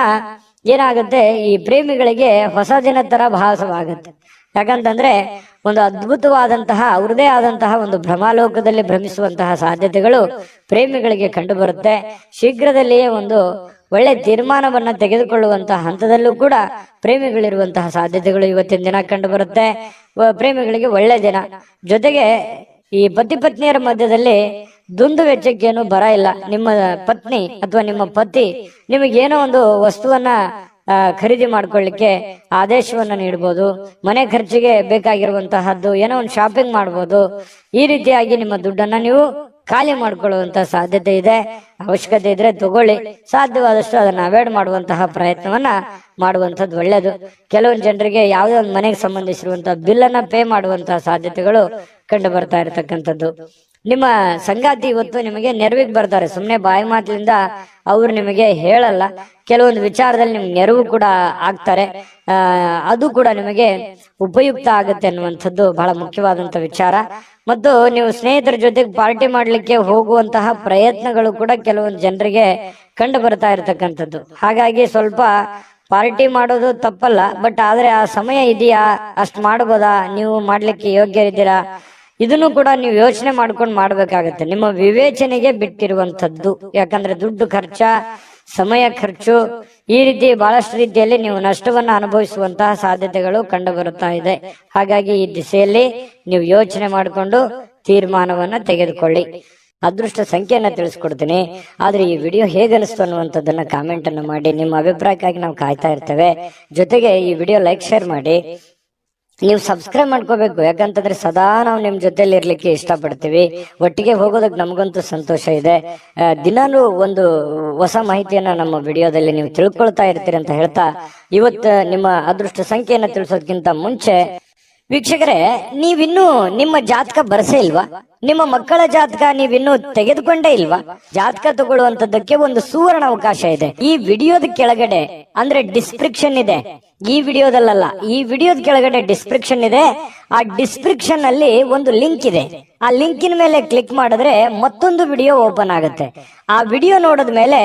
ಏನಾಗುತ್ತೆ, ಈ ಪ್ರೇಮಿಗಳಿಗೆ ಹೊಸ ದಿನ ತರ ಭಾಸವಾಗುತ್ತೆ. ಯಾಕಂತಂದ್ರೆ ಒಂದು ಅದ್ಭುತವಾದಂತಹ ಅವ್ರದೇ ಆದಂತಹ ಒಂದು ಭ್ರಮಾಲೋಕದಲ್ಲಿ ಭ್ರಮಿಸುವಂತಹ ಸಾಧ್ಯತೆಗಳು ಪ್ರೇಮಿಗಳಿಗೆ ಕಂಡು ಬರುತ್ತೆ. ಶೀಘ್ರದಲ್ಲಿಯೇ ಒಂದು ಒಳ್ಳೆ ತೀರ್ಮಾನವನ್ನ ತೆಗೆದುಕೊಳ್ಳುವಂತಹ ಹಂತದಲ್ಲೂ ಕೂಡ ಪ್ರೇಮಿಗಳಿರುವಂತಹ ಸಾಧ್ಯತೆಗಳು ಇವತ್ತಿನ ದಿನ ಕಂಡು ಬರುತ್ತೆ. ಪ್ರೇಮಿಗಳಿಗೆ ಒಳ್ಳೆ ದಿನ. ಜೊತೆಗೆ ಈ ಪತಿ ಪತ್ನಿಯರ ಮಧ್ಯದಲ್ಲಿ ದುಂದು ವೆಚ್ಚಕ್ಕೇನು ಬರ ಇಲ್ಲ. ನಿಮ್ಮ ಪತ್ನಿ ಅಥವಾ ನಿಮ್ಮ ಪತಿ ನಿಮಗೇನೋ ಒಂದು ವಸ್ತುವನ್ನ ಖರೀದಿ ಮಾಡ್ಕೊಳ್ಳಿಕ್ಕೆ ಆದೇಶವನ್ನ ನೀಡಬಹುದು. ಮನೆ ಖರ್ಚಿಗೆ ಬೇಕಾಗಿರುವಂತಹದ್ದು ಏನೋ ಒಂದು ಶಾಪಿಂಗ್ ಮಾಡ್ಬೋದು. ಈ ರೀತಿಯಾಗಿ ನಿಮ್ಮ ದುಡ್ಡನ್ನ ನೀವು ಖಾಲಿ ಮಾಡ್ಕೊಳ್ಳುವಂತ ಸಾಧ್ಯತೆ ಇದೆ. ಅವಶ್ಯಕತೆ ಇದ್ರೆ ತಗೊಳ್ಳಿ, ಸಾಧ್ಯವಾದಷ್ಟು ಅದನ್ನ ಅವಾಯ್ಡ್ ಮಾಡುವಂತಹ ಪ್ರಯತ್ನವನ್ನ ಮಾಡುವಂತದ್ದು ಒಳ್ಳೇದು. ಕೆಲವೊಂದು ಜನರಿಗೆ ಯಾವುದೇ ಒಂದು ಮನೆಗೆ ಸಂಬಂಧಿಸಿರುವಂತಹ ಬಿಲ್ ಅನ್ನ ಪೇ ಮಾಡುವಂತಹ ಸಾಧ್ಯತೆಗಳು ಕಂಡು ಬರ್ತಾ ಇರತಕ್ಕಂಥದ್ದು. ನಿಮ್ಮ ಸಂಗಾತಿ ಇವತ್ತು ನಿಮಗೆ ನೆರವಿಗೆ ಬರ್ತಾರೆ. ಸುಮ್ಮನೆ ಬಾಯಿ ಮಾತಿನಿಂದ ಅವ್ರು ನಿಮಗೆ ಹೇಳಲ್ಲ, ಕೆಲವೊಂದು ವಿಚಾರದಲ್ಲಿ ನಿಮ್ಗೆ ನೆರವು ಕೂಡ ಆಗ್ತಾರೆ. ಅದು ಕೂಡ ನಿಮಗೆ ಉಪಯುಕ್ತ ಆಗುತ್ತೆ ಅನ್ನುವಂಥದ್ದು ಬಹಳ ಮುಖ್ಯವಾದಂತ ವಿಚಾರ. ಮತ್ತು ನೀವು ಸ್ನೇಹಿತರ ಜೊತೆಗೆ ಪಾರ್ಟಿ ಮಾಡ್ಲಿಕ್ಕೆ ಹೋಗುವಂತಹ ಪ್ರಯತ್ನಗಳು ಕೂಡ ಕೆಲವೊಂದು ಜನರಿಗೆ ಕಂಡು ಬರ್ತಾ ಇರತಕ್ಕಂಥದ್ದು. ಹಾಗಾಗಿ ಸ್ವಲ್ಪ ಪಾರ್ಟಿ ಮಾಡೋದು ತಪ್ಪಲ್ಲ, ಬಟ್ ಆದ್ರೆ ಆ ಸಮಯ ಇದೆಯಾ, ಅಷ್ಟ್ ಮಾಡ್ಬೋದಾ, ನೀವು ಮಾಡ್ಲಿಕ್ಕೆ ಯೋಗ್ಯ ಇದ್ದೀರಾ, ಇದನ್ನು ಕೂಡ ನೀವು ಯೋಚನೆ ಮಾಡ್ಕೊಂಡು ಮಾಡ್ಬೇಕಾಗತ್ತೆ. ನಿಮ್ಮ ವಿವೇಚನೆಗೆ ಬಿಟ್ಟಿರುವಂತದ್ದು. ಯಾಕಂದ್ರೆ ದುಡ್ಡು ಖರ್ಚ ಸಮಯ ಖರ್ಚು, ಈ ರೀತಿ ಬಹಳಷ್ಟು ರೀತಿಯಲ್ಲಿ ನೀವು ನಷ್ಟವನ್ನ ಅನುಭವಿಸುವಂತಹ ಸಾಧ್ಯತೆಗಳು ಕಂಡು ಬರುತ್ತಾ ಇದೆ. ಹಾಗಾಗಿ ಈ ದಿಸೆಯಲ್ಲಿ ನೀವು ಯೋಚನೆ ಮಾಡಿಕೊಂಡು ತೀರ್ಮಾನವನ್ನ ತೆಗೆದುಕೊಳ್ಳಿ. ಅದೃಷ್ಟ ಸಂಖ್ಯೆಯನ್ನ ತಿಳಿಸ್ಕೊಡ್ತೀನಿ. ಆದ್ರೆ ಈ ವಿಡಿಯೋ ಹೇಗೆ ಅನಿಸ್ತು ಅನ್ನುವಂಥದ್ದನ್ನ ಕಾಮೆಂಟ್ ಅನ್ನು ಮಾಡಿ. ನಿಮ್ಮ ಅಭಿಪ್ರಾಯಕ್ಕಾಗಿ ನಾವು ಕಾಯ್ತಾ ಇರ್ತೇವೆ. ಜೊತೆಗೆ ಈ ವಿಡಿಯೋ ಲೈಕ್ ಶೇರ್ ಮಾಡಿ. ನೀವು ಸಬ್ಸ್ಕ್ರೈಬ್ ಮಾಡ್ಕೋಬೇಕು, ಯಾಕಂತಂದ್ರೆ ಸದಾ ನಾವು ನಿಮ್ ಜೊತೆಲಿ ಇರ್ಲಿಕ್ಕೆ ಇಷ್ಟಪಡ್ತೀವಿ. ಒಟ್ಟಿಗೆ ಹೋಗೋದಕ್ಕೆ ನಮಗಂತೂ ಸಂತೋಷ ಇದೆ. ದಿನಾನು ಒಂದು ಹೊಸ ಮಾಹಿತಿಯನ್ನ ನಮ್ಮ ವಿಡಿಯೋದಲ್ಲಿ ನೀವು ತಿಳ್ಕೊಳ್ತಾ ಇರ್ತೀರಿ ಅಂತ ಹೇಳ್ತಾ, ಇವತ್ತು ನಿಮ್ಮ ಅದೃಷ್ಟ ಸಂಖ್ಯೆಯನ್ನ ತಿಳಿಸೋದಕ್ಕಿಂತ ಮುಂಚೆ ವೀಕ್ಷಕರೇ, ನೀವಿನ್ನೂ ನಿಮ್ಮ ಜಾತಕ ಬರಸೇ ಇಲ್ವಾ? ನಿಮ್ಮ ಮಕ್ಕಳ ಜಾತಕ ನೀವಿನ್ನೂ ತೆಗೆದುಕೊಂಡೇ ಇಲ್ವಾ? ಜಾತಕ ತಗೊಳ್ಳುವಂತದ್ದಕ್ಕೆ ಒಂದು ಸುವರ್ಣ ಅವಕಾಶ ಇದೆ. ಈ ವಿಡಿಯೋದ ಕೆಳಗಡೆ ಅಂದ್ರೆ ಡಿಸ್ಕ್ರಿಪ್ಷನ್ ಇದೆ. ಈ ವಿಡಿಯೋದಲ್ಲ, ಈ ವಿಡಿಯೋದ ಕೆಳಗಡೆ ಡಿಸ್ಕ್ರಿಪ್ಷನ್ ಇದೆ. ಆ ಡಿಸ್ಕ್ರಿಪ್ಷನ್ ಅಲ್ಲಿ ಒಂದು ಲಿಂಕ್ ಇದೆ. ಆ ಲಿಂಕಿನ ಮೇಲೆ ಕ್ಲಿಕ್ ಮಾಡಿದ್ರೆ ಮತ್ತೊಂದು ವಿಡಿಯೋ ಓಪನ್ ಆಗುತ್ತೆ. ಆ ವಿಡಿಯೋ ನೋಡಿದ ಮೇಲೆ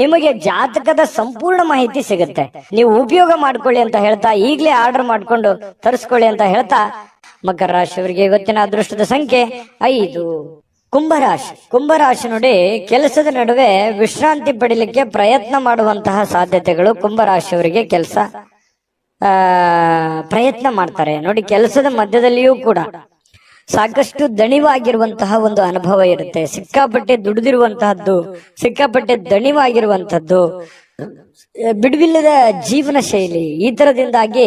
ನಿಮಗೆ ಜಾತಕದ ಸಂಪೂರ್ಣ ಮಾಹಿತಿ ಸಿಗುತ್ತೆ. ನೀವು ಉಪಯೋಗ ಮಾಡ್ಕೊಳ್ಳಿ ಅಂತ ಹೇಳ್ತಾ, ಈಗಲೇ ಆರ್ಡರ್ ಮಾಡ್ಕೊಂಡು ತರಿಸ್ಕೊಳ್ಳಿ ಅಂತ ಹೇಳ್ತಾ, ಮಕರ ರಾಶಿಯವರಿಗೆ ಇವತ್ತಿನ ಅದೃಷ್ಟದ ಸಂಖ್ಯೆ 5. ಕುಂಭರಾಶಿ ನೋಡಿ, ಕೆಲಸದ ನಡುವೆ ವಿಶ್ರಾಂತಿ ಪಡಿಲಿಕ್ಕೆ ಪ್ರಯತ್ನ ಮಾಡುವಂತಹ ಸಾಧ್ಯತೆಗಳು ಕುಂಭರಾಶಿಯವರಿಗೆ ಪ್ರಯತ್ನ ಮಾಡ್ತಾರೆ ನೋಡಿ. ಕೆಲಸದ ಮಧ್ಯದಲ್ಲಿಯೂ ಕೂಡ ಸಾಕಷ್ಟು ದಣಿವಾಗಿರುವಂತಹ ಒಂದು ಅನುಭವ ಇರುತ್ತೆ. ಸಿಕ್ಕಾಪಟ್ಟೆ ದುಡಿದಿರುವಂತಹದ್ದು, ಸಿಕ್ಕಾಪಟ್ಟೆ ದಣಿವಾಗಿರುವಂತಹದ್ದು, ಬಿಡುವಿಲ್ಲದ ಜೀವನ ಶೈಲಿ, ಈ ತರದಿಂದಾಗಿ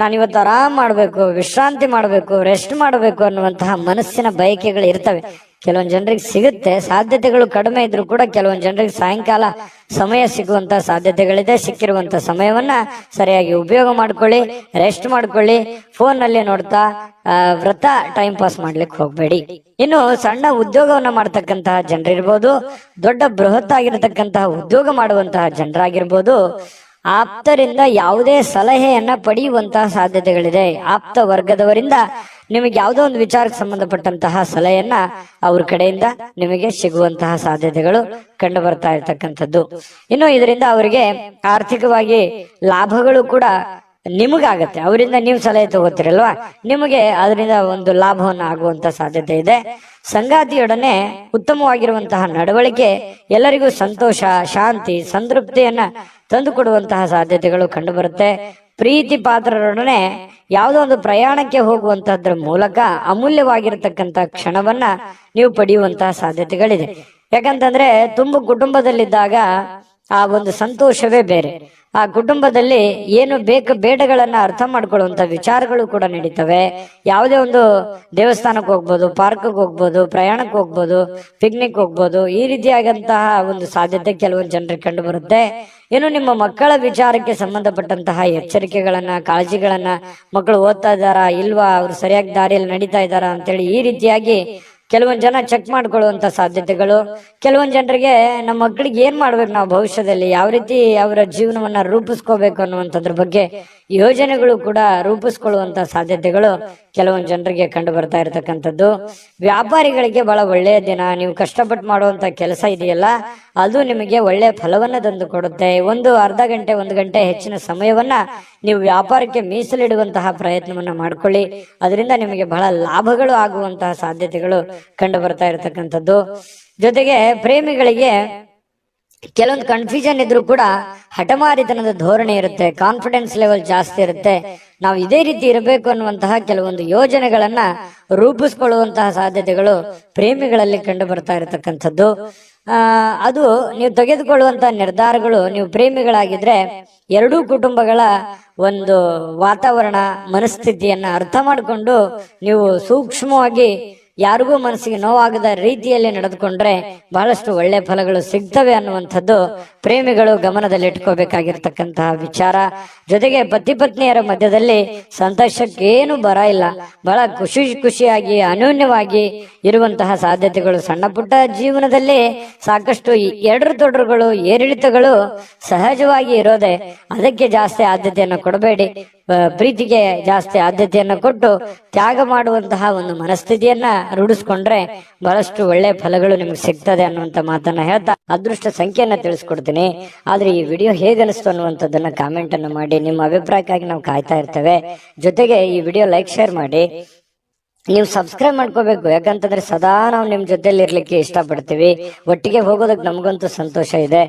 ನಾನಿವತ್ತು ಆರಾಮ್ ಮಾಡ್ಬೇಕು, ವಿಶ್ರಾಂತಿ ಮಾಡ್ಬೇಕು, ರೆಸ್ಟ್ ಮಾಡ್ಬೇಕು ಅನ್ನುವಂತಹ ಮನಸ್ಸಿನ ಬಯಕೆಗಳು ಇರ್ತವೆ. ಕೆಲವೊಂದು ಜನರಿಗೆ ಸಿಗುತ್ತೆ, ಸಾಧ್ಯತೆಗಳು ಕಡಿಮೆ ಇದ್ರು ಕೂಡ ಕೆಲವೊಂದು ಜನರಿಗೆ ಸಾಯಂಕಾಲ ಸಮಯ ಸಿಗುವಂತ ಸಾಧ್ಯತೆಗಳಿದೆ. ಸಿಕ್ಕಿರುವಂತ ಸಮಯವನ್ನ ಸರಿಯಾಗಿ ಉಪಯೋಗ ಮಾಡ್ಕೊಳ್ಳಿ, ರೆಸ್ಟ್ ಮಾಡ್ಕೊಳ್ಳಿ. ಫೋನ್ ನಲ್ಲಿ ನೋಡ್ತಾ ವ್ರತ ಟೈಮ್ ಪಾಸ್ ಮಾಡ್ಲಿಕ್ಕೆ ಹೋಗ್ಬೇಡಿ. ಇನ್ನು ಸಣ್ಣ ಉದ್ಯೋಗವನ್ನ ಮಾಡ್ತಕ್ಕಂತಹ ಜನರಿರ್ಬೋದು, ದೊಡ್ಡ ಬೃಹತ್ ಆಗಿರತಕ್ಕಂತಹ ಉದ್ಯೋಗ ಮಾಡುವಂತಹ ಜನರಾಗಿರ್ಬೋದು, ಆಪ್ತರಿಂದ ಯಾವುದೇ ಸಲಹೆಯನ್ನ ಪಡೆಯುವಂತಹ ಸಾಧ್ಯತೆಗಳಿದೆ. ಆಪ್ತ ವರ್ಗದವರಿಂದ ನಿಮಗೆ ಯಾವುದೋ ಒಂದು ವಿಚಾರಕ್ಕೆ ಸಂಬಂಧಪಟ್ಟಂತಹ ಸಲಹೆಯನ್ನ ಅವ್ರ ಕಡೆಯಿಂದ ನಿಮಗೆ ಸಿಗುವಂತಹ ಸಾಧ್ಯತೆಗಳು ಕಂಡು ಬರ್ತಾ ಇರ್ತಕ್ಕಂಥದ್ದು. ಇನ್ನು ಇದರಿಂದ ಅವರಿಗೆ ಆರ್ಥಿಕವಾಗಿ ಲಾಭಗಳು ಕೂಡ ನಿಮಗಾಗತ್ತೆ. ಅವರಿಂದ ನೀವು ಸಲಹೆ ತಗೋತೀರಲ್ವಾ, ನಿಮಗೆ ಅದರಿಂದ ಒಂದು ಲಾಭವನ್ನು ಆಗುವಂತ ಸಾಧ್ಯತೆ ಇದೆ. ಸಂಗಾತಿಯೊಡನೆ ಉತ್ತಮವಾಗಿರುವಂತಹ ನಡವಳಿಕೆ ಎಲ್ಲರಿಗೂ ಸಂತೋಷ, ಶಾಂತಿ, ಸಂತೃಪ್ತಿಯನ್ನ ತಂದುಕೊಡುವಂತಹ ಸಾಧ್ಯತೆಗಳು ಕಂಡು ಬರುತ್ತೆ. ಪ್ರೀತಿ ಪಾತ್ರರೊಡನೆ ಯಾವುದೋ ಒಂದು ಪ್ರಯಾಣಕ್ಕೆ ಹೋಗುವಂತಹದ್ರ ಮೂಲಕ ಅಮೂಲ್ಯವಾಗಿರತಕ್ಕಂತ ಕ್ಷಣವನ್ನ ನೀವು ಪಡೆಯುವಂತಹ ಸಾಧ್ಯತೆಗಳಿದೆ. ಯಾಕಂತಂದ್ರೆ ತುಂಬ ಕುಟುಂಬದಲ್ಲಿದ್ದಾಗ ಆ ಒಂದು ಸಂತೋಷವೇ ಬೇರೆ. ಆ ಕುಟುಂಬದಲ್ಲಿ ಏನು ಬೇಡಗಳನ್ನ ಅರ್ಥ ಮಾಡ್ಕೊಳ್ಳುವಂತ ವಿಚಾರಗಳು ಕೂಡ ನಡೀತವೆ. ಯಾವುದೇ ಒಂದು ದೇವಸ್ಥಾನಕ್ಕೆ ಹೋಗ್ಬೋದು, ಪಾರ್ಕ್ಗೆ ಹೋಗ್ಬೋದು, ಪ್ರಯಾಣಕ್ಕೆ ಹೋಗ್ಬೋದು, ಪಿಕ್ನಿಕ್ ಹೋಗ್ಬೋದು, ಈ ರೀತಿಯಾದಂತಹ ಒಂದು ಸಾಧ್ಯತೆ ಕೆಲವೊಂದು ಜನರಿಗೆ ಕಂಡು ಬರುತ್ತೆ. ಇನ್ನು ನಿಮ್ಮ ಮಕ್ಕಳ ವಿಚಾರಕ್ಕೆ ಸಂಬಂಧಪಟ್ಟಂತಹ ಎಚ್ಚರಿಕೆಗಳನ್ನ, ಕಾಳಜಿಗಳನ್ನ, ಮಕ್ಕಳು ಓದ್ತಾ ಇದ್ದಾರಾ ಇಲ್ವಾ, ಅವ್ರು ಸರಿಯಾಗಿ ದಾರಿಯಲ್ಲಿ ನಡೀತಾ ಇದ್ದಾರಾ ಅಂತೇಳಿ ಈ ರೀತಿಯಾಗಿ ಕೆಲವೊಂದು ಜನ ಚೆಕ್ ಮಾಡ್ಕೊಳ್ಳುವಂತ ಸಾಧ್ಯತೆಗಳು. ಕೆಲವೊಂದು ಜನರಿಗೆ ನಮ್ಮ ಮಕ್ಕಳಿಗೆ ಏನ್ ಮಾಡ್ಬೇಕು, ನಾವು ಭವಿಷ್ಯದಲ್ಲಿ ಯಾವ ರೀತಿ ಅವರ ಜೀವನವನ್ನ ರೂಪಿಸ್ಕೋಬೇಕು ಅನ್ನುವಂಥದ್ರ ಬಗ್ಗೆ ಯೋಜನೆಗಳು ಕೂಡ ರೂಪಿಸ್ಕೊಳ್ಳುವಂತ ಸಾಧ್ಯತೆಗಳು ಕೆಲವೊಂದು ಜನರಿಗೆ ಕಂಡು ಬರ್ತಾ ಇರತಕ್ಕಂಥದ್ದು. ವ್ಯಾಪಾರಿಗಳಿಗೆ ಬಹಳ ಒಳ್ಳೆಯ ದಿನ. ನೀವು ಕಷ್ಟಪಟ್ಟು ಮಾಡುವಂತ ಕೆಲಸ ಇದೆಯಲ್ಲ, ಅದು ನಿಮಗೆ ಒಳ್ಳೆಯ ಫಲವನ್ನ ತಂದು ಕೊಡುತ್ತೆ. ಒಂದು ಅರ್ಧ ಗಂಟೆ, 1 ಗಂಟೆ ಹೆಚ್ಚಿನ ಸಮಯವನ್ನ ನೀವು ವ್ಯಾಪಾರಕ್ಕೆ ಮೀಸಲಿಡುವಂತಹ ಪ್ರಯತ್ನವನ್ನ ಮಾಡ್ಕೊಳ್ಳಿ. ಅದರಿಂದ ನಿಮಗೆ ಬಹಳ ಲಾಭಗಳು ಆಗುವಂತಹ ಸಾಧ್ಯತೆಗಳು ಕಂಡು ಬರ್ತಾ ಇರತಕ್ಕಂಥದ್ದು. ಜೊತೆಗೆ ಪ್ರೇಮಿಗಳಿಗೆ ಕೆಲವೊಂದು ಕನ್ಫ್ಯೂಷನ್ ಇದ್ರೂ ಕೂಡ ಹಠಮಾರಿತನದ ಧೋರಣೆ ಇರುತ್ತೆ, ಕಾನ್ಫಿಡೆನ್ಸ್ ಲೆವೆಲ್ ಜಾಸ್ತಿ ಇರುತ್ತೆ. ನಾವು ಇದೇ ರೀತಿ ಇರಬೇಕು ಅನ್ನುವಂತಹ ಕೆಲವೊಂದು ಯೋಜನೆಗಳನ್ನ ರೂಪಿಸ್ಕೊಳ್ಳುವಂತಹ ಸಾಧ್ಯತೆಗಳು ಪ್ರೇಮಿಗಳಲ್ಲಿ ಕಂಡು ಬರ್ತಾ ಇರತಕ್ಕಂಥದ್ದು. ಅದು ನೀವು ತೆಗೆದುಕೊಳ್ಳುವಂತಹ ನಿರ್ಧಾರಗಳು, ನೀವು ಪ್ರೇಮಿಗಳಾಗಿದ್ರೆ ಎರಡೂ ಕುಟುಂಬಗಳ ಒಂದು ವಾತಾವರಣ, ಮನಸ್ಥಿತಿಯನ್ನ ಅರ್ಥ ಮಾಡಿಕೊಂಡು ನೀವು ಸೂಕ್ಷ್ಮವಾಗಿ ಯಾರಿಗೂ ಮನಸ್ಸಿಗೆ ನೋವಾಗದ ರೀತಿಯಲ್ಲಿ ನಡೆದುಕೊಂಡ್ರೆ ಬಹಳಷ್ಟು ಒಳ್ಳೆ ಫಲಗಳು ಸಿಗ್ತವೆ ಅನ್ನುವಂಥದ್ದು ಪ್ರೇಮಿಗಳು ಗಮನದಲ್ಲಿಟ್ಕೋಬೇಕಾಗಿರ್ತಕ್ಕಂತಹ ವಿಚಾರ. ಜೊತೆಗೆ ಪತಿ ಪತ್ನಿಯರ ಮಧ್ಯದಲ್ಲಿ ಸಂತೋಷಕ್ಕೇನು ಬರ ಇಲ್ಲ. ಬಹಳ ಖುಷಿಯಾಗಿ ಅನ್ಯೋನ್ಯವಾಗಿ ಇರುವಂತಹ ಸಾಧ್ಯತೆಗಳು. ಸಣ್ಣ ಪುಟ್ಟ ಜೀವನದಲ್ಲಿ ಸಾಕಷ್ಟು ತೊಡರುಗಳು, ಏರಿಳಿತಗಳು ಸಹಜವಾಗಿ ಇರೋದೆ. ಅದಕ್ಕೆ ಜಾಸ್ತಿ ಆದ್ಯತೆಯನ್ನು ಕೊಡಬೇಡಿ. ಪ್ರೀತಿಗೆ ಜಾಸ್ತಿ ಆದ್ಯತೆಯನ್ನು ಕೊಟ್ಟು ತ್ಯಾಗ ಮಾಡುವಂತಹ ಒಂದು ಮನಸ್ಥಿತಿಯನ್ನ ರೂಢಿಸ್ಕೊಂಡ್ರೆ ಬಹಳಷ್ಟು ಒಳ್ಳೆ ಫಲಗಳು ನಿಮ್ಗೆ ಸಿಗ್ತದೆ ಅನ್ನುವಂತ ಮಾತನ್ನ ಹೇಳ್ತಾ ಅದೃಷ್ಟ ಸಂಖ್ಯೆಯನ್ನ ತಿಳಿಸ್ಕೊಡ್ತೀನಿ. ಆದ್ರೆ ಈ ವಿಡಿಯೋ ಹೇಗನಿಸ್ತು ಅನ್ನುವಂಥದ್ದನ್ನ ಕಾಮೆಂಟ್ ಅನ್ನು ಮಾಡಿ. ನಿಮ್ಮ ಅಭಿಪ್ರಾಯಕ್ಕಾಗಿ ನಾವು ಕಾಯ್ತಾ ಇರ್ತೇವೆ. ಜೊತೆಗೆ ಈ ವಿಡಿಯೋ ಲೈಕ್ ಶೇರ್ ಮಾಡಿ. ನೀವು ಸಬ್ಸ್ಕ್ರೈಬ್ ಮಾಡ್ಕೋಬೇಕು. ಯಾಕಂತಂದ್ರೆ ಸದಾ ನಾವು ನಿಮ್ ಜೊತೆಲಿ ಇರ್ಲಿಕ್ಕೆ ಇಷ್ಟಪಡ್ತೀವಿ. ಒಟ್ಟಿಗೆ ಹೋಗೋದಕ್ಕೆ ನಮಗಂತೂ ಸಂತೋಷ ಇದೆ.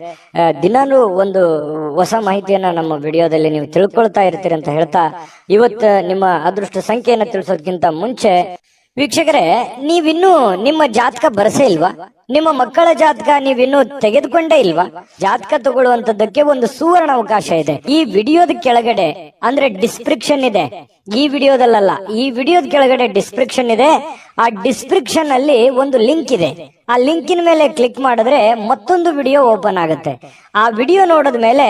ದಿನಾನು ಒಂದು ಹೊಸ ಮಾಹಿತಿಯನ್ನ ನಮ್ಮ ವಿಡಿಯೋದಲ್ಲಿ ನೀವು ತಿಳ್ಕೊಳ್ತಾ ಇರ್ತೀರಿ ಅಂತ ಹೇಳ್ತಾ, ಇವತ್ತು ನಿಮ್ಮ ಅದೃಷ್ಟ ಸಂಖ್ಯೆಯನ್ನ ತಿಳಿಸೋದಕ್ಕಿಂತ ಮುಂಚೆ ವೀಕ್ಷಕರೇ, ನೀವಿನ್ನೂ ನಿಮ್ಮ ಜಾತಕ ಬರಸೇ ಇಲ್ವಾ? ನಿಮ್ಮ ಮಕ್ಕಳ ಜಾತಕ ನೀವಿನ್ನೂ ತೆಗೆದುಕೊಂಡೇ ಇಲ್ವಾ? ಜಾತಕ ತಗೊಳ್ಳುವಂತದ್ದಕ್ಕೆ ಒಂದು ಸುವರ್ಣ ಅವಕಾಶ ಇದೆ. ಈ ವಿಡಿಯೋದ ಕೆಳಗಡೆ ಅಂದ್ರೆ ಡಿಸ್ಕ್ರಿಪ್ಷನ್ ಇದೆ. ಈ ವಿಡಿಯೋದಲ್ಲ, ಈ ವಿಡಿಯೋದ ಕೆಳಗಡೆ ಡಿಸ್ಕ್ರಿಪ್ಷನ್ ಇದೆ. ಆ ಡಿಸ್ಕ್ರಿಪ್ಷನ್ ಅಲ್ಲಿ ಒಂದು ಲಿಂಕ್ ಇದೆ. ಆ ಲಿಂಕಿನ ಮೇಲೆ ಕ್ಲಿಕ್ ಮಾಡಿದ್ರೆ ಮತ್ತೊಂದು ವಿಡಿಯೋ ಓಪನ್ ಆಗುತ್ತೆ. ಆ ವಿಡಿಯೋ ನೋಡಿದ ಮೇಲೆ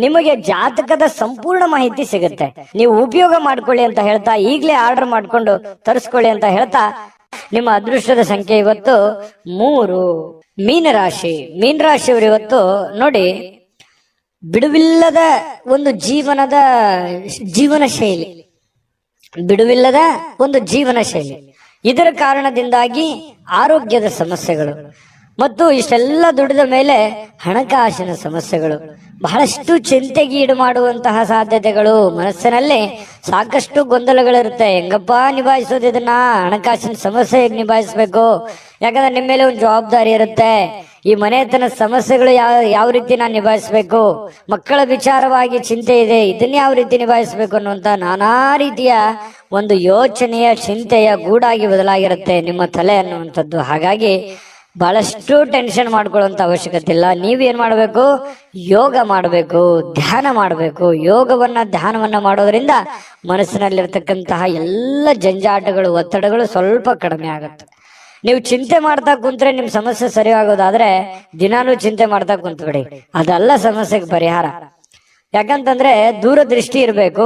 ನಿಮಗೆ ಜಾತಕದ ಸಂಪೂರ್ಣ ಮಾಹಿತಿ ಸಿಗುತ್ತೆ. ನೀವು ಉಪಯೋಗ ಮಾಡ್ಕೊಳ್ಳಿ ಅಂತ ಹೇಳ್ತಾ, ಈಗಲೇ ಆರ್ಡರ್ ಮಾಡ್ಕೊಂಡು ತರಿಸ್ಕೊಳ್ಳಿ ಅಂತ ಹೇಳ್ತಾ, ನಿಮ್ಮ ಅದೃಷ್ಟದ ಸಂಖ್ಯೆ ಇವತ್ತು 3. ಮೀನರಾಶಿ. ಮೀನರಾಶಿಯವರು ಇವತ್ತು ನೋಡಿ, ಬಿಡುವಿಲ್ಲದ ಒಂದು ಜೀವನ ಶೈಲಿ, ಬಿಡುವಿಲ್ಲದ ಒಂದು ಜೀವನ ಶೈಲಿ. ಇದರ ಕಾರಣದಿಂದಾಗಿ ಆರೋಗ್ಯದ ಸಮಸ್ಯೆಗಳು ಮತ್ತು ಇಷ್ಟೆಲ್ಲ ದುಡಿದ ಮೇಲೆ ಹಣಕಾಸಿನ ಸಮಸ್ಯೆಗಳು, ಬಹಳಷ್ಟು ಚಿಂತೆಗೀಡು ಮಾಡುವಂತಹ ಸಾಧ್ಯತೆಗಳು. ಮನಸ್ಸಿನಲ್ಲಿ ಸಾಕಷ್ಟು ಗೊಂದಲಗಳಿರುತ್ತೆ. ಹೆಂಗಪ್ಪ ನಿಭಾಯಿಸೋದು ಇದನ್ನ? ಹಣಕಾಸಿನ ಸಮಸ್ಯೆ ಹೇಗೆ ನಿಭಾಯಿಸ್ಬೇಕು? ಯಾಕಂದ್ರೆ ನಿಮ್ಮ ಮೇಲೆ ಒಂದು ಜವಾಬ್ದಾರಿ ಇರುತ್ತೆ. ಈ ಮನೆತನ ಸಮಸ್ಯೆಗಳು ಯಾವ ರೀತಿ ನಾನು ನಿಭಾಯಿಸ್ಬೇಕು? ಮಕ್ಕಳ ವಿಚಾರವಾಗಿ ಚಿಂತೆ ಇದೆ, ಇದನ್ನ ಯಾವ ರೀತಿ ನಿಭಾಯಿಸ್ಬೇಕು ಅನ್ನುವಂತ ನಾನಾ ರೀತಿಯ ಒಂದು ಯೋಚನೆಯ ಚಿಂತೆಯ ಗೂಡಾಗಿ ಬದಲಾಗಿರುತ್ತೆ ನಿಮ್ಮ ತಲೆ ಅನ್ನುವಂಥದ್ದು. ಹಾಗಾಗಿ ಬಹಳಷ್ಟು ಟೆನ್ಷನ್ ಮಾಡ್ಕೊಳ್ಳುವಂತ ಅವಶ್ಯಕತೆ ಇಲ್ಲ. ನೀವೇನ್ ಮಾಡಬೇಕು? ಯೋಗ ಮಾಡಬೇಕು, ಧ್ಯಾನ ಮಾಡಬೇಕು. ಧ್ಯಾನವನ್ನ ಮಾಡೋದ್ರಿಂದ ಮನಸ್ಸಿನಲ್ಲಿರ್ತಕ್ಕಂತಹ ಎಲ್ಲ ಜಂಜಾಟಗಳು, ಒತ್ತಡಗಳು ಸ್ವಲ್ಪ ಕಡಿಮೆ ಆಗುತ್ತೆ. ನೀವು ಚಿಂತೆ ಮಾಡ್ತಾ ಕುಂತ್ರೆ ನಿಮ್ ಸಮಸ್ಯೆ ಸರಿ ಆಗೋದಾದ್ರೆ ದಿನಾನು ಚಿಂತೆ ಮಾಡ್ತಾ ಕುಂತ್ಬಿಡಿ. ಅದಲ್ಲ ಸಮಸ್ಯೆಗೆ ಪರಿಹಾರ. ಯಾಕಂತಂದ್ರೆ ದೂರದೃಷ್ಟಿ ಇರಬೇಕು.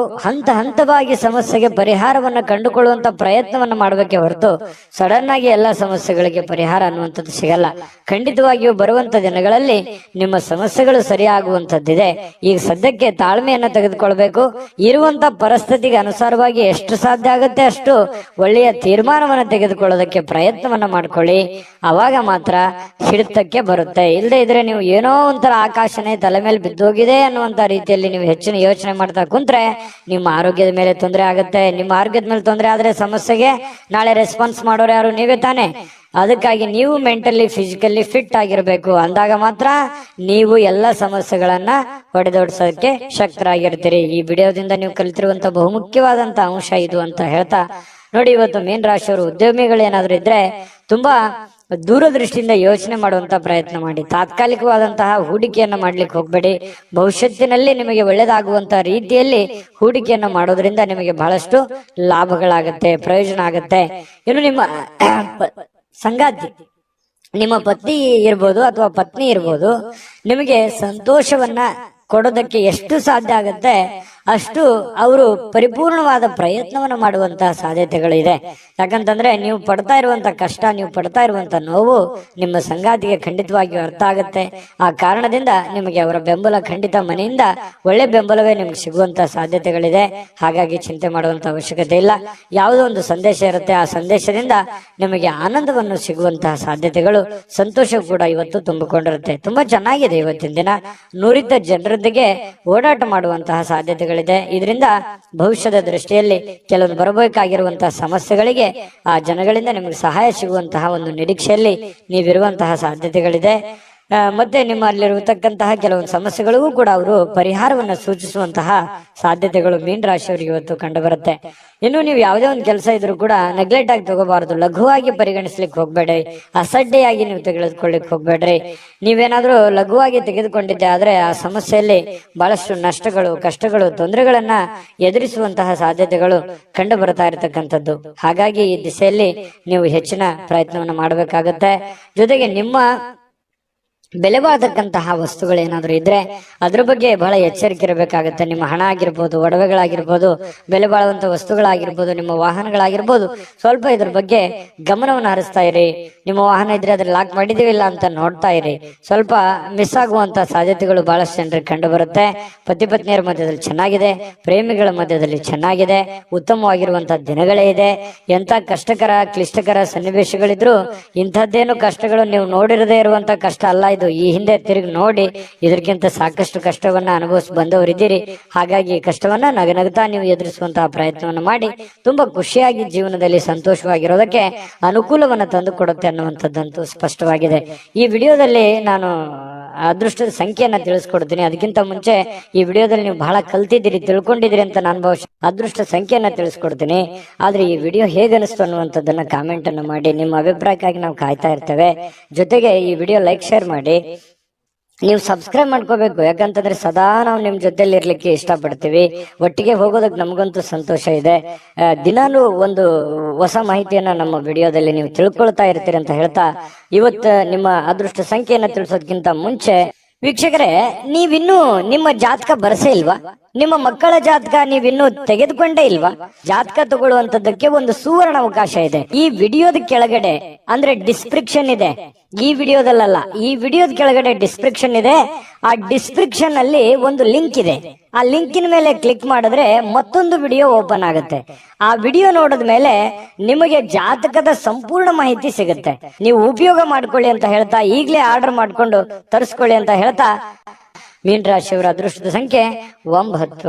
ಹಂತವಾಗಿ ಸಮಸ್ಯೆಗೆ ಪರಿಹಾರವನ್ನ ಕಂಡುಕೊಳ್ಳುವಂತ ಪ್ರಯತ್ನವನ್ನ ಮಾಡಬೇಕೆ ಹೊರತು ಸಡನ್ ಆಗಿ ಎಲ್ಲಾ ಸಮಸ್ಯೆಗಳಿಗೆ ಪರಿಹಾರ ಅನ್ನುವಂಥದ್ದು ಸಿಗಲ್ಲ. ಖಂಡಿತವಾಗಿಯೂ ಬರುವಂತ ದಿನಗಳಲ್ಲಿ ನಿಮ್ಮ ಸಮಸ್ಯೆಗಳು ಸರಿಯಾಗುವಂತದ್ದಿದೆ. ಈಗ ಸದ್ಯಕ್ಕೆ ತಾಳ್ಮೆಯನ್ನ ತೆಗೆದುಕೊಳ್ಬೇಕು. ಇರುವಂತ ಪರಿಸ್ಥಿತಿಗೆ ಅನುಸಾರವಾಗಿ ಎಷ್ಟು ಸಾಧ್ಯ ಆಗುತ್ತೆ ಅಷ್ಟು ಒಳ್ಳೆಯ ತೀರ್ಮಾನವನ್ನ ತೆಗೆದುಕೊಳ್ಳೋದಕ್ಕೆ ಪ್ರಯತ್ನವನ್ನ ಮಾಡ್ಕೊಳ್ಳಿ. ಅವಾಗ ಮಾತ್ರ ಹಿಡಿತಕ್ಕೆ ಬರುತ್ತೆ. ಇಲ್ಲದೆ ಇದ್ರೆ ನೀವು ಏನೋ ಒಂಥರ ಆಕಾಶನೇ ತಲೆ ಮೇಲೆ ಬಿದ್ದೋಗಿದೆ ಅನ್ನುವಂತ ರೀತಿಯಲ್ಲಿ ನೀವು ಹೆಚ್ಚಿನ ಯೋಚನೆ ಮಾಡ್ತಾ ಕುಂತ್ರೆ ನಿಮ್ಮ ಆರೋಗ್ಯದ ಮೇಲೆ ತೊಂದರೆ ಆಗುತ್ತೆ. ನಿಮ್ಮ ಆರೋಗ್ಯದ ಮೇಲೆ ತೊಂದರೆ ಆದ್ರೆ ಸಮಸ್ಯೆಗೆ ನಾಳೆ ರೆಸ್ಪಾನ್ಸ್ ಮಾಡೋರು ಯಾರು? ನೀವೇ ತಾನೆ. ಅದಕ್ಕಾಗಿ ನೀವು ಮೆಂಟಲಿ ಫಿಸಿಕಲಿ ಫಿಟ್ ಆಗಿರ್ಬೇಕು. ಅಂದಾಗ ಮಾತ್ರ ನೀವು ಎಲ್ಲ ಸಮಸ್ಯೆಗಳನ್ನ ಹೊಡೆದೋಡ್ಸೋದಕ್ಕೆ ಶಕ್ತರಾಗಿರ್ತೀರಿ. ಈ ವಿಡಿಯೋದಿಂದ ನೀವು ಕಲಿತಿರುವಂತ ಬಹುಮುಖ್ಯವಾದಂತ ಅಂಶ ಇದು ಅಂತ ಹೇಳ್ತಾ, ನೋಡಿ, ಇವತ್ತು ಮೀನ ರಾಶಿಯವರು ಉದ್ಯಮಿಗಳು ಏನಾದ್ರು ಇದ್ರೆ ತುಂಬಾ ದೂರದೃಷ್ಟಿಯಿಂದ ಯೋಚನೆ ಮಾಡುವಂತ ಪ್ರಯತ್ನ ಮಾಡಿ. ತಾತ್ಕಾಲಿಕವಾದಂತಹ ಹೂಡಿಕೆಯನ್ನ ಮಾಡ್ಲಿಕ್ಕೆ ಹೋಗ್ಬೇಡಿ. ಭವಿಷ್ಯತ್ತಿನಲ್ಲಿ ನಿಮಗೆ ಒಳ್ಳೇದಾಗುವಂತ ರೀತಿಯಲ್ಲಿ ಹೂಡಿಕೆಯನ್ನ ಮಾಡೋದ್ರಿಂದ ನಿಮಗೆ ಬಹಳಷ್ಟು ಲಾಭಗಳಾಗತ್ತೆ, ಪ್ರಯೋಜನ ಆಗತ್ತೆ. ಇನ್ನು ನಿಮ್ಮ ಸಂಗಾತಿ, ನಿಮ್ಮ ಪತಿ ಇರ್ಬೋದು ಅಥವಾ ಪತ್ನಿ ಇರ್ಬೋದು, ನಿಮಗೆ ಸಂತೋಷವನ್ನ ಕೊಡೋದಕ್ಕೆ ಎಷ್ಟು ಸಾಧ್ಯ ಆಗತ್ತೆ ಅಷ್ಟು ಅವರು ಪರಿಪೂರ್ಣವಾದ ಪ್ರಯತ್ನವನ್ನು ಮಾಡುವಂತಹ ಸಾಧ್ಯತೆಗಳಿದೆ. ಯಾಕಂತಂದ್ರೆ ನೀವು ಪಡ್ತಾ ಇರುವಂತ ಕಷ್ಟ, ನೀವು ಪಡ್ತಾ ಇರುವಂತ ನೋವು ನಿಮ್ಮ ಸಂಗಾತಿಗೆ ಖಂಡಿತವಾಗಿಯೂ ಅರ್ಥ ಆಗುತ್ತೆ. ಆ ಕಾರಣದಿಂದ ನಿಮಗೆ ಅವರ ಬೆಂಬಲ ಖಂಡಿತ ಮನೆಯಿಂದ ಒಳ್ಳೆ ಬೆಂಬಲವೇ ನಿಮ್ಗೆ ಸಿಗುವಂತ ಸಾಧ್ಯತೆಗಳಿದೆ. ಹಾಗಾಗಿ ಚಿಂತೆ ಮಾಡುವಂತ ಅವಶ್ಯಕತೆ ಇಲ್ಲ. ಯಾವುದೋ ಒಂದು ಸಂದೇಶ ಇರುತ್ತೆ, ಆ ಸಂದೇಶದಿಂದ ನಿಮಗೆ ಆನಂದವನ್ನು ಸಿಗುವಂತಹ ಸಾಧ್ಯತೆಗಳು, ಸಂತೋಷ ಕೂಡ ಇವತ್ತು ತುಂಬಿಕೊಂಡಿರುತ್ತೆ. ತುಂಬಾ ಚೆನ್ನಾಗಿದೆ ಇವತ್ತಿನ ದಿನ. ನುರಿತ ಜನರೊಂದಿಗೆ ಓಡಾಟ ಮಾಡುವಂತಹ ಸಾಧ್ಯತೆಗಳಿದೆ. ಇದರಿಂದ ಭವಿಷ್ಯದ ದೃಷ್ಟಿಯಲ್ಲಿ ಕೆಲವೊಂದು ಬರಬೇಕಾಗಿರುವಂತಹ ಸಮಸ್ಯೆಗಳಿಗೆ ಆ ಜನಗಳಿಂದ ನಿಮಗೆ ಸಹಾಯ ಸಿಗುವಂತಹ ಒಂದು ನಿರೀಕ್ಷೆಯಲ್ಲಿ ನೀವಿರುವಂತಹ ಸಾಧ್ಯತೆಗಳಿದೆ. ಮತ್ತೆ ನಿಮ್ಮಲ್ಲಿರತಕ್ಕಂತಹ ಕೆಲವೊಂದು ಸಮಸ್ಯೆಗಳಿಗೂ ಕೂಡ ಅವರು ಪರಿಹಾರವನ್ನು ಸೂಚಿಸುವಂತಹ ಸಾಧ್ಯತೆಗಳು ಮೀನ ರಾಶಿಯವರಿಗೆ ಇವತ್ತು ಕಂಡು ಬರುತ್ತೆ. ಇನ್ನು ನೀವು ಯಾವುದೇ ಒಂದು ಕೆಲಸ ಇದ್ರೂ ಕೂಡ ನೆಗ್ಲೆಕ್ಟ್ ಆಗಿ ತಗೋಬಾರದು, ಲಘುವಾಗಿ ಪರಿಗಣಿಸ್ಲಿಕ್ಕೆ ಹೋಗ್ಬೇಡ್ರಿ, ಅಸಡ್ಡೆಯಾಗಿ ನೀವು ತೆಗೆದುಕೊಳ್ಳಿಕ್ ಹೋಗ್ಬೇಡ್ರಿ. ನೀವೇನಾದ್ರೂ ಲಘುವಾಗಿ ತೆಗೆದುಕೊಂಡಿದ್ದೆ ಆದ್ರೆ ಆ ಸಮಸ್ಯೆಯಲ್ಲಿ ಬಹಳಷ್ಟು ನಷ್ಟಗಳು, ಕಷ್ಟಗಳು, ತೊಂದರೆಗಳನ್ನ ಎದುರಿಸುವಂತಹ ಸಾಧ್ಯತೆಗಳು ಕಂಡು ಬರ್ತಾ ಇರತಕ್ಕಂಥದ್ದು. ಹಾಗಾಗಿ ಈ ದಿಸೆಯಲ್ಲಿ ನೀವು ಹೆಚ್ಚಿನ ಪ್ರಯತ್ನವನ್ನು ಮಾಡಬೇಕಾಗತ್ತೆ. ಜೊತೆಗೆ ನಿಮ್ಮ ಬೆಲೆ ಬಾಳತಕ್ಕಂತಹ ವಸ್ತುಗಳೇನಾದ್ರೂ ಇದ್ರೆ ಅದ್ರ ಬಗ್ಗೆ ಬಹಳ ಎಚ್ಚರಿಕೆ ಇರಬೇಕಾಗತ್ತೆ. ನಿಮ್ಮ ಹಣ ಆಗಿರ್ಬೋದು, ಒಡವೆಗಳಾಗಿರ್ಬೋದು, ಬೆಲೆ ಬಾಳುವಂತ ವಸ್ತುಗಳಾಗಿರ್ಬೋದು, ನಿಮ್ಮ ವಾಹನಗಳಾಗಿರ್ಬೋದು, ಸ್ವಲ್ಪ ಇದ್ರ ಬಗ್ಗೆ ಗಮನವನ್ನು ಹರಿಸ್ತಾ ಇರಿ. ನಿಮ್ಮ ವಾಹನ ಇದ್ರೆ ಅದ್ರ ಲಾಕ್ ಮಾಡಿದೀವಿಲ್ಲ ಅಂತ ನೋಡ್ತಾ ಇರಿ. ಸ್ವಲ್ಪ ಮಿಸ್ ಆಗುವಂತ ಸಾಧ್ಯತೆಗಳು ಬಹಳಷ್ಟು ಜನರಿಗೆ ಕಂಡು ಬರುತ್ತೆ. ಪತಿ ಪತ್ನಿಯರ ಮಧ್ಯದಲ್ಲಿ ಚೆನ್ನಾಗಿದೆ, ಪ್ರೇಮಿಗಳ ಮಧ್ಯದಲ್ಲಿ ಚೆನ್ನಾಗಿದೆ, ಉತ್ತಮವಾಗಿರುವಂತಹ ದಿನಗಳೇ ಇದೆ. ಎಂತ ಕಷ್ಟಕರ ಕ್ಲಿಷ್ಟಕರ ಸನ್ನಿವೇಶಗಳಿದ್ರು ಇಂಥದ್ದೇನು ಕಷ್ಟಗಳು ನೀವು ನೋಡಿರದೇ ಇರುವಂತ ಕಷ್ಟ ಅಲ್ಲ ಇದು. ಈ ಹಿಂದೆ ತಿರುಗಿ ನೋಡಿ ಇದಕ್ಕಿಂತ ಸಾಕಷ್ಟು ಕಷ್ಟವನ್ನ ಅನುಭವಿಸಿ ಬಂದವರಿದ್ದೀರಿ. ಹಾಗಾಗಿ ಕಷ್ಟವನ್ನ ನಗನಗ್ತಾ ನೀವು ಎದುರಿಸುವಂತಹ ಪ್ರಯತ್ನವನ್ನು ಮಾಡಿ ತುಂಬಾ ಖುಷಿಯಾಗಿ ಜೀವನದಲ್ಲಿ ಸಂತೋಷವಾಗಿರೋದಕ್ಕೆ ಅನುಕೂಲವನ್ನ ತಂದು ಕೊಡುತ್ತೆ ಅನ್ನುವಂಥದ್ದಂತೂ ಸ್ಪಷ್ಟವಾಗಿದೆ. ಈ ವಿಡಿಯೋದಲ್ಲಿ ನಾನು ಅದೃಷ್ಟದ ಸಂಖ್ಯೆಯನ್ನ ತಿಳಿಸ್ಕೊಡ್ತೀನಿ. ಅದಕ್ಕಿಂತ ಮುಂಚೆ ಈ ವಿಡಿಯೋದಲ್ಲಿ ನೀವು ಬಹಳ ಕಲ್ತಿದ್ದೀರಿ, ತಿಳ್ಕೊಂಡಿದ್ದೀರಿ ಅಂತ ನಾನು ಬಹುಶಃ ಅದೃಷ್ಟ ಸಂಖ್ಯೆಯನ್ನ ತಿಳಿಸ್ಕೊಡ್ತೀನಿ. ಆದ್ರೆ ಈ ವಿಡಿಯೋ ಹೇಗೆ ಅನಿಸ್ತು ಅನ್ನುವಂಥದ್ದನ್ನ ಕಾಮೆಂಟ್ ಅನ್ನು ಮಾಡಿ. ನಿಮ್ಮ ಅಭಿಪ್ರಾಯಕ್ಕಾಗಿ ನಾವು ಕಾಯ್ತಾ ಇರ್ತೇವೆ. ಜೊತೆಗೆ ಈ ವಿಡಿಯೋ ಲೈಕ್ ಶೇರ್ ಮಾಡಿ. ನೀವು ಸಬ್ಸ್ಕ್ರೈಬ್ ಮಾಡ್ಕೋಬೇಕು, ಯಾಕಂತಂದ್ರೆ ಸದಾ ನಾವು ನಿಮ್ ಜೊತೆಲಿ ಇರ್ಲಿಕ್ಕೆ ಇಷ್ಟಪಡ್ತೀವಿ. ಒಟ್ಟಿಗೆ ಹೋಗೋದಕ್ಕೆ ನಮಗಂತೂ ಸಂತೋಷ ಇದೆ. ದಿನಾನು ಒಂದು ಹೊಸ ಮಾಹಿತಿಯನ್ನ ನಮ್ಮ ವಿಡಿಯೋದಲ್ಲಿ ನೀವು ತಿಳ್ಕೊಳ್ತಾ ಇರ್ತೀರಿ ಅಂತ ಹೇಳ್ತಾ, ಇವತ್ತು ನಿಮ್ಮ ಅದೃಷ್ಟ ಸಂಖ್ಯೆಯನ್ನ ತಿಳಿಸೋದಕ್ಕಿಂತ ಮುಂಚೆ ವೀಕ್ಷಕರೇ, ನೀವಿನ್ನೂ ನಿಮ್ಮ ಜಾತಕ ಬರಸೇ ಇಲ್ವಾ? ನಿಮ್ಮ ಮಕ್ಕಳ ಜಾತಕ ನೀವಿನ್ನೂ ತೆಗೆದುಕೊಂಡೇ ಇಲ್ವಾ? ಜಾತಕ ತಗೊಳ್ಳುವಂತದ್ದಕ್ಕೆ ಒಂದು ಸುವರ್ಣ ಅವಕಾಶ ಇದೆ. ಈ ವಿಡಿಯೋದ ಕೆಳಗಡೆ ಅಂದ್ರೆ ಡಿಸ್ಕ್ರಿಪ್ಷನ್ ಇದೆ. ಈ ವಿಡಿಯೋದಲ್ಲ, ಈ ವಿಡಿಯೋದ ಕೆಳಗಡೆ ಡಿಸ್ಕ್ರಿಪ್ಷನ್ ಇದೆ. ಆ ಡಿಸ್ಕ್ರಿಪ್ಷನ್ ಅಲ್ಲಿ ಒಂದು ಲಿಂಕ್ ಇದೆ. ಆ ಲಿಂಕಿನ ಮೇಲೆ ಕ್ಲಿಕ್ ಮಾಡಿದ್ರೆ ಮತ್ತೊಂದು ವಿಡಿಯೋ ಓಪನ್ ಆಗುತ್ತೆ. ಆ ವಿಡಿಯೋ ನೋಡಿದ ಮೇಲೆ ನಿಮಗೆ ಜಾತಕದ ಸಂಪೂರ್ಣ ಮಾಹಿತಿ ಸಿಗುತ್ತೆ. ನೀವು ಉಪಯೋಗ ಮಾಡ್ಕೊಳ್ಳಿ ಅಂತ ಹೇಳ್ತಾ, ಈಗಲೇ ಆರ್ಡರ್ ಮಾಡ್ಕೊಂಡು ತರಿಸ್ಕೊಳ್ಳಿ ಅಂತ ಹೇಳ್ತಾ, ಮೀನ ರಾಶಿಯವರ ಅದೃಷ್ಟದ ಸಂಖ್ಯೆ 9.